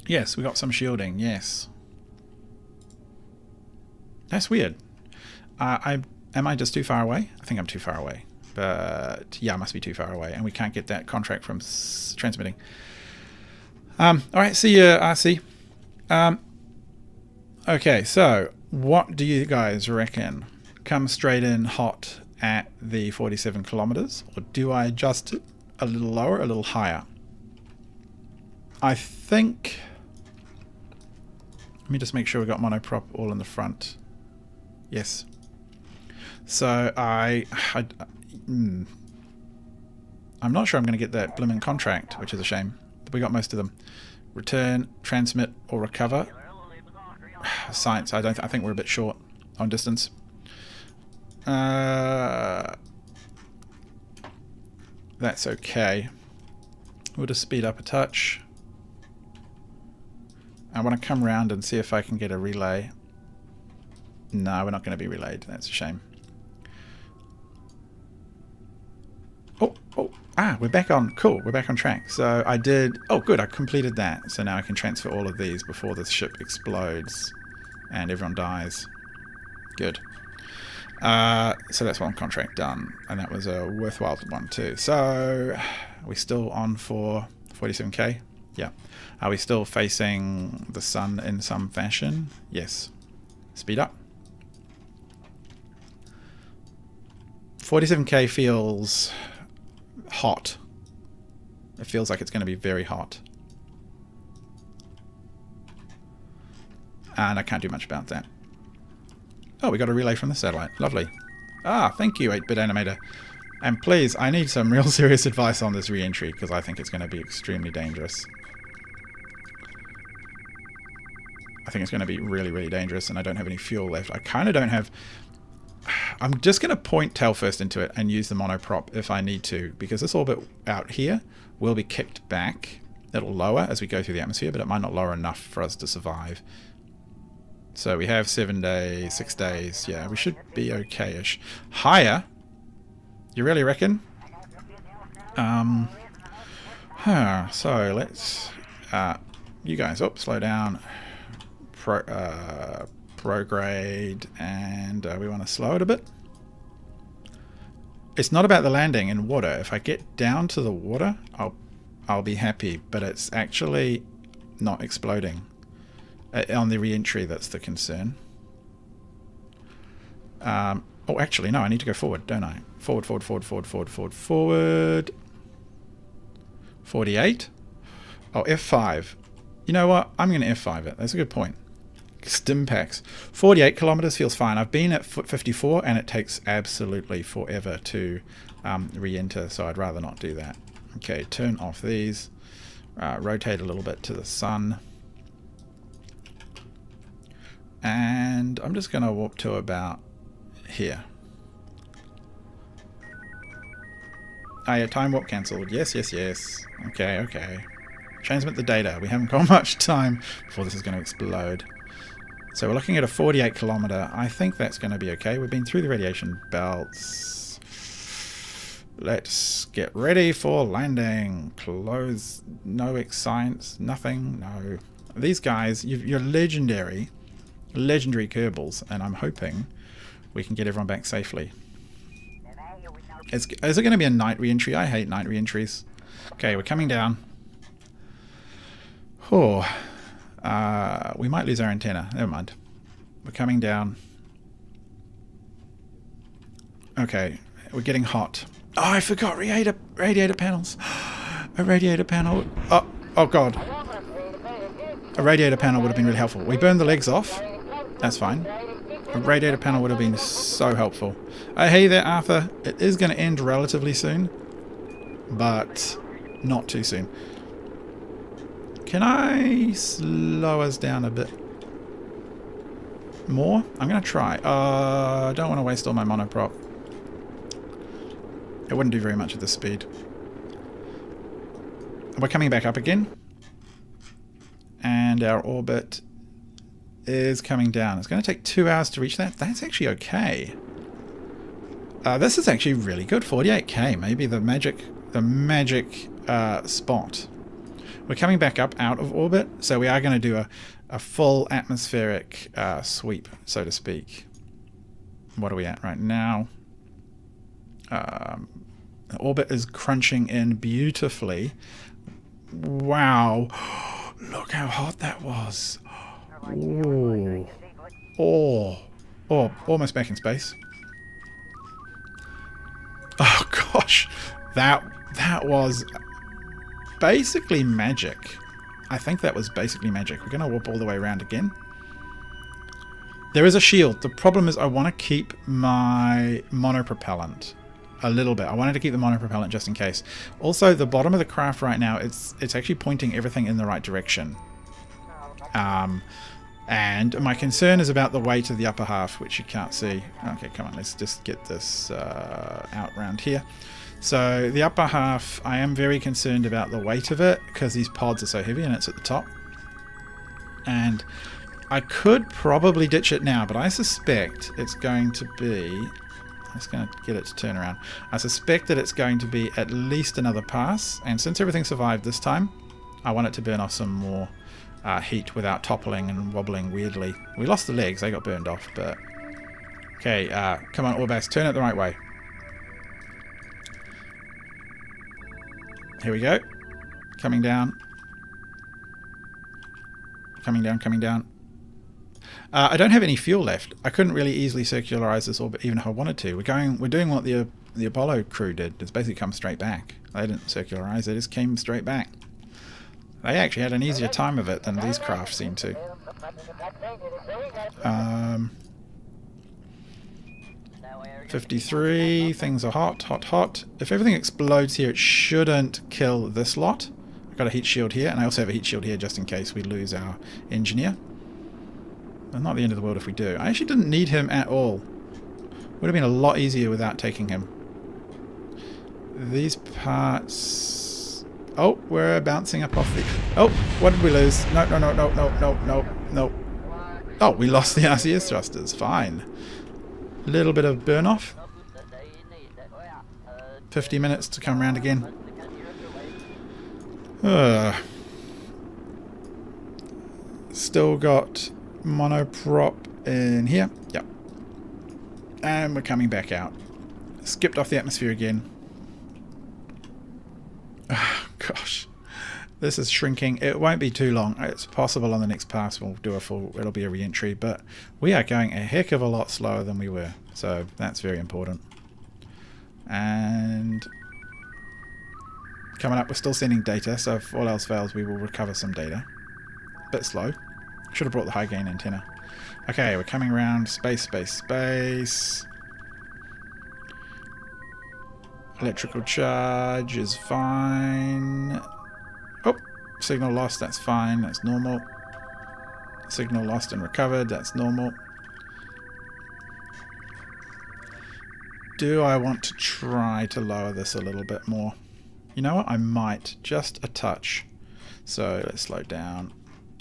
Yes, we got some shielding, yes. That's weird. Am I just too far away? I think I'm too far away. But yeah, I must be too far away. And we can't get that contract from transmitting. Alright, see you, RC. Okay, so what do you guys reckon? Come straight in hot at the 47 kilometers, or do I adjust it a little lower, a little higher? I think... Let me just make sure we got monoprop all in the front. Yes. So I'm not sure I'm going to get that blimmin' contract, which is a shame. We got most of them. Return, transmit, or recover. Science. I think we're a bit short on distance. That's okay. We'll just speed up a touch. I want to come around and see if I can get a relay. No, we're not going to be relayed. That's a shame. We're back on. Cool, we're back on track. So I did... Oh, good, I completed that. So now I can transfer all of these before the ship explodes and everyone dies. Good. So that's one contract done, and that was a worthwhile one too. So are we still on for 47k? Yeah. Are we still facing the sun in some fashion? Yes. Speed up. 47k feels hot. It feels like it's going to be very hot. And I can't do much about that. Oh, we got a relay from the satellite. Lovely. Ah, thank you, 8-bit animator. And please, I need some real serious advice on this re-entry, because I think it's going to be extremely dangerous. I think it's going to be really, really dangerous, and I don't have any fuel left. I kind of don't have... I'm just going to point tail first into it and use the monoprop if I need to, because this orbit out here will be kicked back. It'll lower as we go through the atmosphere, but it might not lower enough for us to survive. So we have 7 days, 6 days. Yeah, we should be okay-ish. Higher? You really reckon? So let's... you guys, slow down. Prograde, and we want to slow it a bit. It's not about the landing in water. If I get down to the water, I'll be happy, but it's actually not exploding. On the re-entry, that's the concern. Oh, actually, no, I need to go forward, don't I? Forward, forward, forward, forward, forward, forward, forward. 48. Oh, F5. You know what? I'm going to F5 it. That's a good point. Stimpaks. 48 kilometers feels fine. I've been at 54, and it takes absolutely forever to re-enter, so I'd rather not do that. Okay, turn off these. Rotate a little bit to the sun. And I'm just going to warp to about here. Oh yeah, time warp cancelled. Yes, yes, yes. Okay, okay. Transmit the data. We haven't got much time before this is going to explode. So we're looking at a 48 kilometer. I think that's going to be okay. We've been through the radiation belts. Let's get ready for landing. Close. No science. Nothing. No. These guys, you're legendary Kerbals, and I'm hoping we can get everyone back safely. Is it going to be a night re-entry? I hate night re-entries. Okay, we're coming down. Oh, we might lose our antenna. Never mind. We're coming down. Okay, we're getting hot. Oh, I forgot radiator panels. A radiator panel. Oh God. A radiator panel would have been really helpful. We burned the legs off. That's fine. A radiator panel would have been so helpful. Hey there, Arthur. It is going to end relatively soon, but not too soon. Can I slow us down a bit more? I'm going to try. I don't want to waste all my monoprop. It wouldn't do very much at this speed. We're coming back up again. And our orbit is coming down. It's going to take 2 hours to reach that. That's actually okay. This is actually really good. 48k, maybe the magic spot. We're coming back up out of orbit, so we are going to do a full atmospheric sweep, so to speak. What are we at right now? The orbit is crunching in beautifully. Wow. Look how hot that was. Oh, almost back in space. Oh gosh, that was basically magic. I think that was basically magic. We're going to warp all the way around again. There is a shield. The problem is I want to keep my monopropellant a little bit. I wanted to keep the monopropellant just in case. Also, the bottom of the craft right now, it's actually pointing everything in the right direction. And my concern is about the weight of the upper half, which you can't see. Okay, come on, let's just get this out around here. So the upper half, I am very concerned about the weight of it because these pods are so heavy and it's at the top. And I could probably ditch it now, but I suspect it's going to be... I'm just going to get it to turn around. I suspect that it's going to be at least another pass, and since everything survived this time, I want it to burn off some more heat without toppling and wobbling weirdly. We lost the legs, they got burned off, but Okay, come on, Orbas, turn it the right way. Here we go. Coming down. Coming down, coming down. I don't have any fuel left. I couldn't really easily circularize this orbit even if I wanted to. We're doing what the Apollo crew did. It's basically come straight back. They didn't circularize, they just came straight back. They actually had an easier time of it than these craft seem to. 53, things are hot, hot, hot. If everything explodes here, it shouldn't kill this lot. I've got a heat shield here, and I also have a heat shield here just in case we lose our engineer. But not the end of the world if we do. I actually didn't need him at all. Would have been a lot easier without taking him. These parts... Oh, we're bouncing up off the... Oh, what did we lose? No, no, no, no, no, no, no, no. Oh, we lost the RCS thrusters. Fine. A little bit of burn off. 50 minutes to come around again. Still got monoprop in here. Yep. And we're coming back out. Skipped off the atmosphere again. Oh, gosh. This is shrinking. It won't be too long. It's possible on the next pass we'll do it'll be a re-entry, but we are going a heck of a lot slower than we were. So that's very important. And coming up, we're still sending data, so if all else fails, we will recover some data. Bit slow. Should have brought the high gain antenna. Okay, we're coming around. Space, space, space. Electrical charge is fine. Oh, signal lost, that's fine, that's normal. Signal lost and recovered, that's normal. Do I want to try to lower this a little bit more? You know what, I might, just a touch. So let's slow down.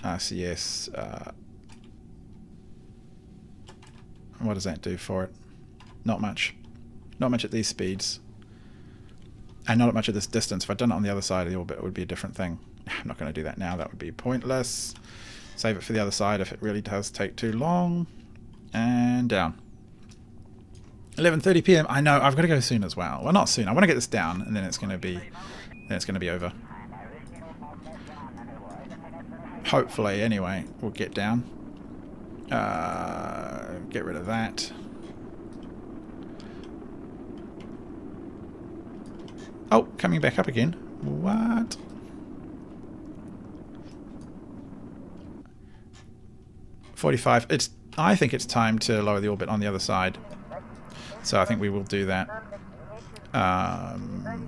RCS, what does that do for it? Not much. Not much at these speeds. And not much at this distance. If I'd done it on the other side of the orbit, it would be a different thing. I'm not going to do that now. That would be pointless. Save it for the other side if it really does take too long. And down. 11:30 p.m. I know. I've got to go soon as well. Well, not soon. I want to get this down, and then it's going to be over. Hopefully, anyway, we'll get down. Get rid of that. Oh, coming back up again. What? $45. I think it's time to lower the orbit on the other side. So I think we will do that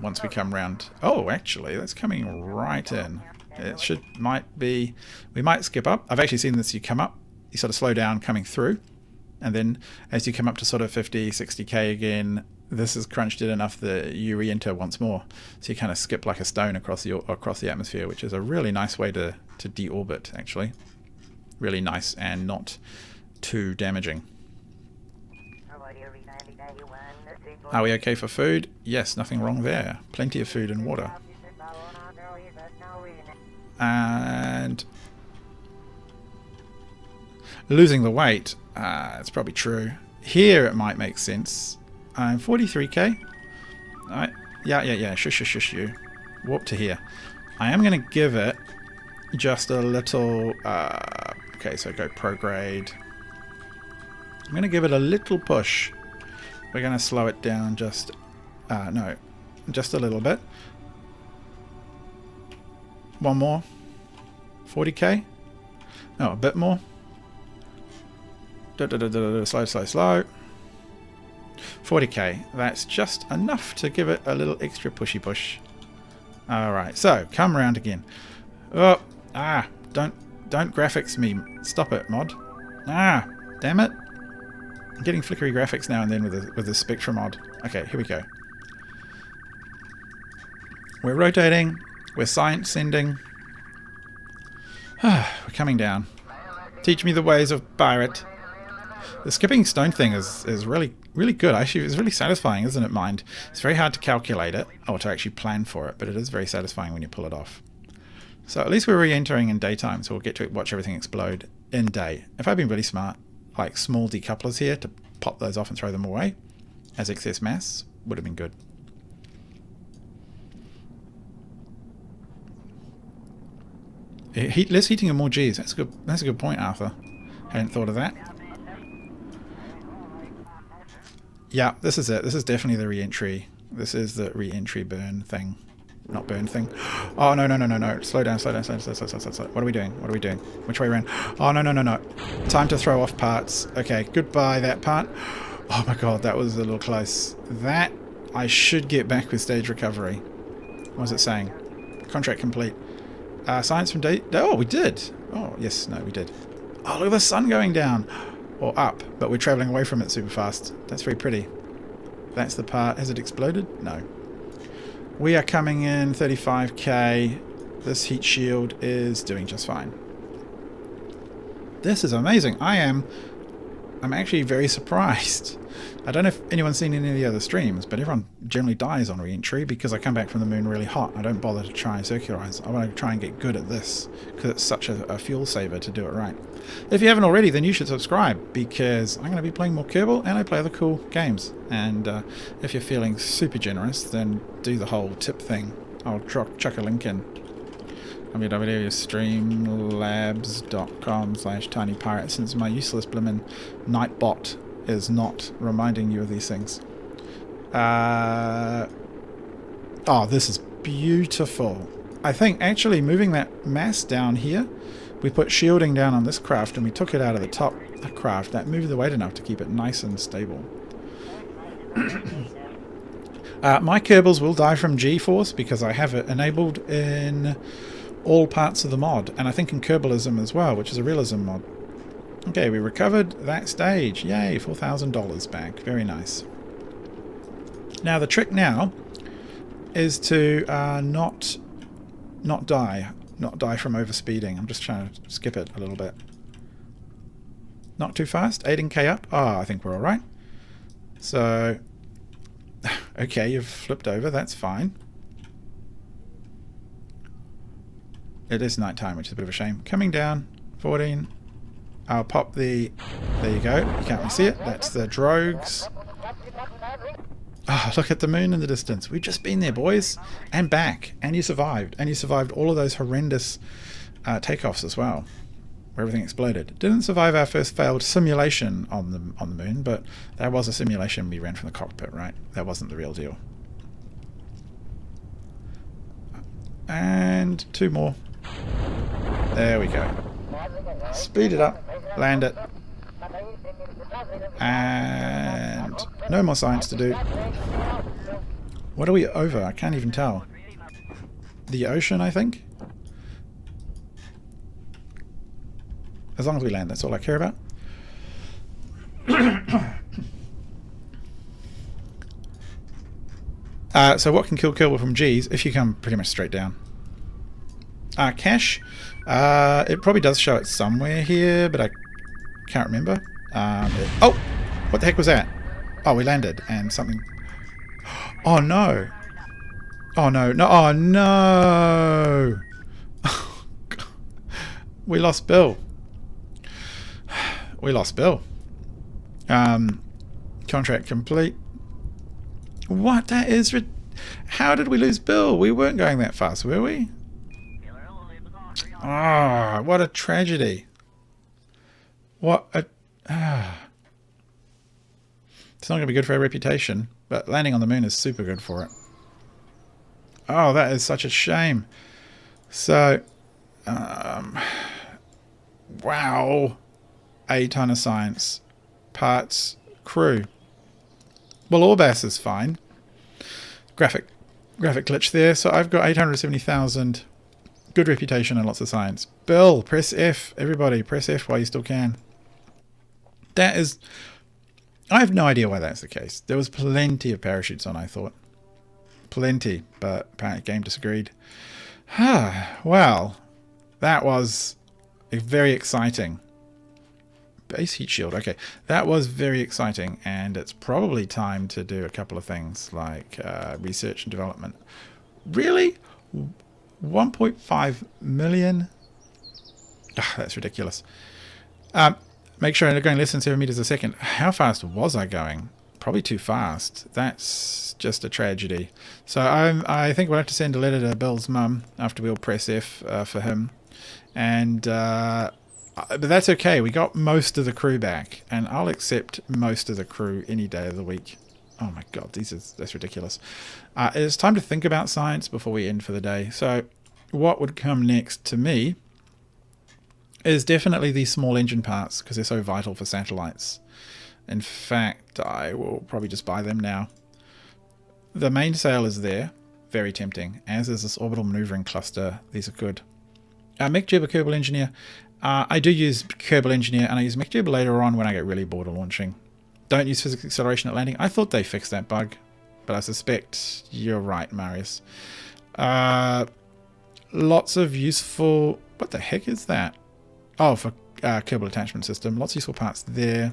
once we come round. Oh, actually, that's coming right in. It we might skip up. I've actually seen this. You come up, you sort of slow down coming through, and then as you come up to sort of 50, 60k again, this has crunched it enough that you re-enter once more. So you kind of skip like a stone across the atmosphere, which is a really nice way to deorbit, actually. Really nice and not too damaging. Are we okay for food? Yes, nothing wrong there. Plenty of food and water. And losing the weight, it's probably true. Here it might make sense. 43k. Alright. Yeah. Shush you. Warp to here. I am going to give it just a little... okay, so go prograde. I'm going to give it a little push. We're going to slow it down just... no. Just a little bit. One more. 40k. No, a bit more. Slow. 40k. That's just enough to give it a little extra pushy push. Alright, so come around again. Oh, don't graphics me. Stop it, mod. Damn it. I'm getting flickery graphics now and then with the Spectra mod. Okay, here we go. We're rotating. We're science sending. We're coming down. Teach me the ways of pirate. The skipping stone thing is really good. Actually, it's really satisfying, isn't it, Mind? It's very hard to calculate it, or to actually plan for it, but it is very satisfying when you pull it off. So at least we're re-entering in daytime, so we'll get to watch everything explode in day. If I'd been really smart, like small decouplers here to pop those off and throw them away as excess mass. Would have been good. Less heating and more Gs. That's good. That's a good point, Arthur. Hadn't thought of that. Yeah, this is it. This is definitely the re-entry. This is the re-entry burn thing. Not burn thing. Oh, no, no, no, no, no. Slow down, slow down, slow down, slow down, slow down, slow down. What are we doing? What are we doing? Which way around? Oh, no, no, no, no. Time to throw off parts. Okay, goodbye that part. Oh my god, that was a little close. That, I should get back with stage recovery. What was it saying? Contract complete. Science from date. Oh, we did. Oh, yes, no, we did. Oh, look at the sun going down. Or up, but we're traveling away from it super fast. That's very pretty. That's the part. Has it exploded? No. We are coming in 35k. This heat shield is doing just fine. This is amazing. I'm actually very surprised. I don't know if anyone's seen any of the other streams, but everyone generally dies on re-entry because I come back from the moon really hot. I don't bother to try and circularize. I want to try and get good at this because it's such a fuel saver to do it right. If you haven't already, then you should subscribe because I'm going to be playing more Kerbal and I play other cool games. And if you're feeling super generous, then do the whole tip thing. I'll chuck a link in. www.streamlabs.com/tinypirate since my useless blimmin' nightbot is not reminding you of these things. Oh, this is beautiful. I think actually moving that mass down here, we put shielding down on this craft and we took it out of the top craft. That moved the weight enough to keep it nice and stable. My Kerbals will die from G-force because I have it enabled in all parts of the mod, and I think in Kerbalism as well, which is a realism mod. Okay, we recovered that stage. Yay, $4,000 back. Very nice. Now the trick now is to not die from overspeeding. I'm just trying to skip it a little bit. Not too fast. 18k up. Ah, I think we're all right. So, okay, you've flipped over. That's fine. It is nighttime, which is a bit of a shame. Coming down. 14. I'll pop the... There you go. You can't really see it. That's the drogues. Ah, look at the moon in the distance. We've just been there, boys. And back. And you survived. And you survived all of those horrendous takeoffs as well, where everything exploded. Didn't survive our first failed simulation on the moon, but that was a simulation we ran from the cockpit, right? That wasn't the real deal. And 2 more. There we go. Speed it up. Land it. And no more science to do. What are we over? I can't even tell. The ocean, I think? As long as we land, that's all I care about. So what can kill Kerbal from G's if you come pretty much straight down? Cache. It probably does show it somewhere here, but I can't remember. Oh! What the heck was that? Oh, we landed and something... Oh no! Oh no, no, oh no! We lost Bill. We lost Bill. Contract complete. What? That is... How did we lose Bill? We weren't going that fast, were we? Ah, what a tragedy. What a... It's not going to be good for our reputation, but landing on the moon is super good for it. Oh, that is such a shame. So, wow. A ton of science. Parts. Crew. Well, Orbas is fine. Graphic glitch there. So I've got 870,000. Good reputation and lots of science. Bill, press F. Everybody, press F while you still can. That is... I have no idea why that's the case. There was plenty of parachutes on, I thought. Plenty, but apparently the game disagreed. Well, that was very exciting. Base heat shield, okay. That was very exciting, and it's probably time to do a couple of things like research and development. Really? 1.5 million? That's ridiculous. Make sure I'm going less than 7 meters a second. How fast was I going? Probably too fast. That's just a tragedy. So I think we'll have to send a letter to Bill's mum after we'll press F for him. And but that's okay. We got most of the crew back, and I'll accept most of the crew any day of the week. Oh my god, that's ridiculous. It's time to think about science before we end for the day. So what would come next to me is definitely these small engine parts, because they're so vital for satellites. In fact, I will probably just buy them now. The mainsail is there, very tempting, as is this orbital maneuvering cluster. These are good. MechJib, Kerbal Engineer. I do use Kerbal Engineer, and I use MechJib later on when I get really bored of launching. Don't use physics acceleration at landing. I thought they fixed that bug, but I suspect you're right, Marius. Lots of useful... What the heck is that? Oh, for Kerbal attachment system. Lots of useful parts there.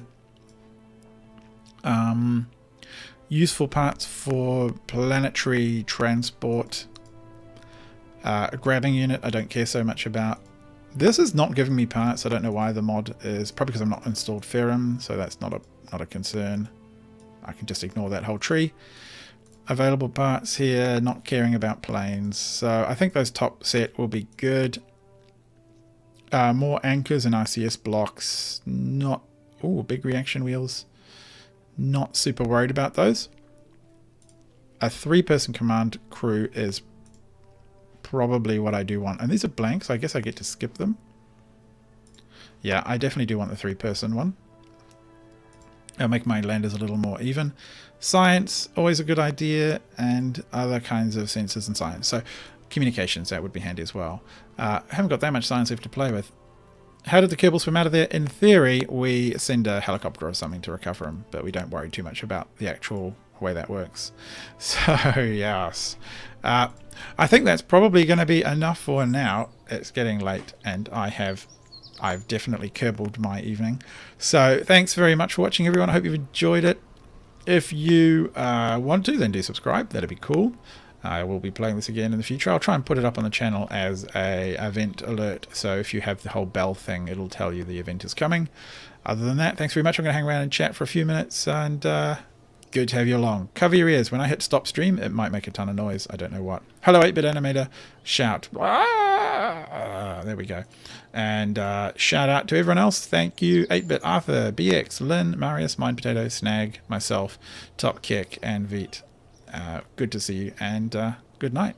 Useful parts for planetary transport. A grabbing unit I don't care so much about. This is not giving me parts. I don't know why the mod is. Probably because I'm not installed Ferrum, so that's not a concern. I can just ignore that whole tree. Available parts here, not caring about planes. So I think those top set will be good. More anchors and RCS blocks. Not... Oh, big reaction wheels. Not super worried about those. A 3-person command crew is probably what I do want. And these are blanks. I guess I get to skip them. Yeah, I definitely do want the 3-person one. It'll make my landers a little more even. Science, always a good idea. And other kinds of sensors and science. So communications, that would be handy as well. Haven't got that much science left to play with. How did the Kerbal swim out of there? In theory, we send a helicopter or something to recover them, but we don't worry too much about the actual way that works. So, yes. I think that's probably going to be enough for now. It's getting late, and I've definitely Kerbaled my evening. So, thanks very much for watching, everyone. I hope you've enjoyed it. If you want to, then do subscribe. That'd be cool. I will be playing this again in the future. I'll try and put it up on the channel as a event alert. So if you have the whole bell thing, it'll tell you the event is coming. Other than that, thanks very much. I'm going to hang around and chat for a few minutes. And good to have you along. Cover your ears. When I hit stop stream, it might make a ton of noise. I don't know what. Hello, 8-bit animator. Shout. There we go. And shout out to everyone else. Thank you, 8-bit Arthur, BX, Lynn, Marius, Mind Potato, Snag, myself, Top Kick, and Veet. Good to see you, and good night.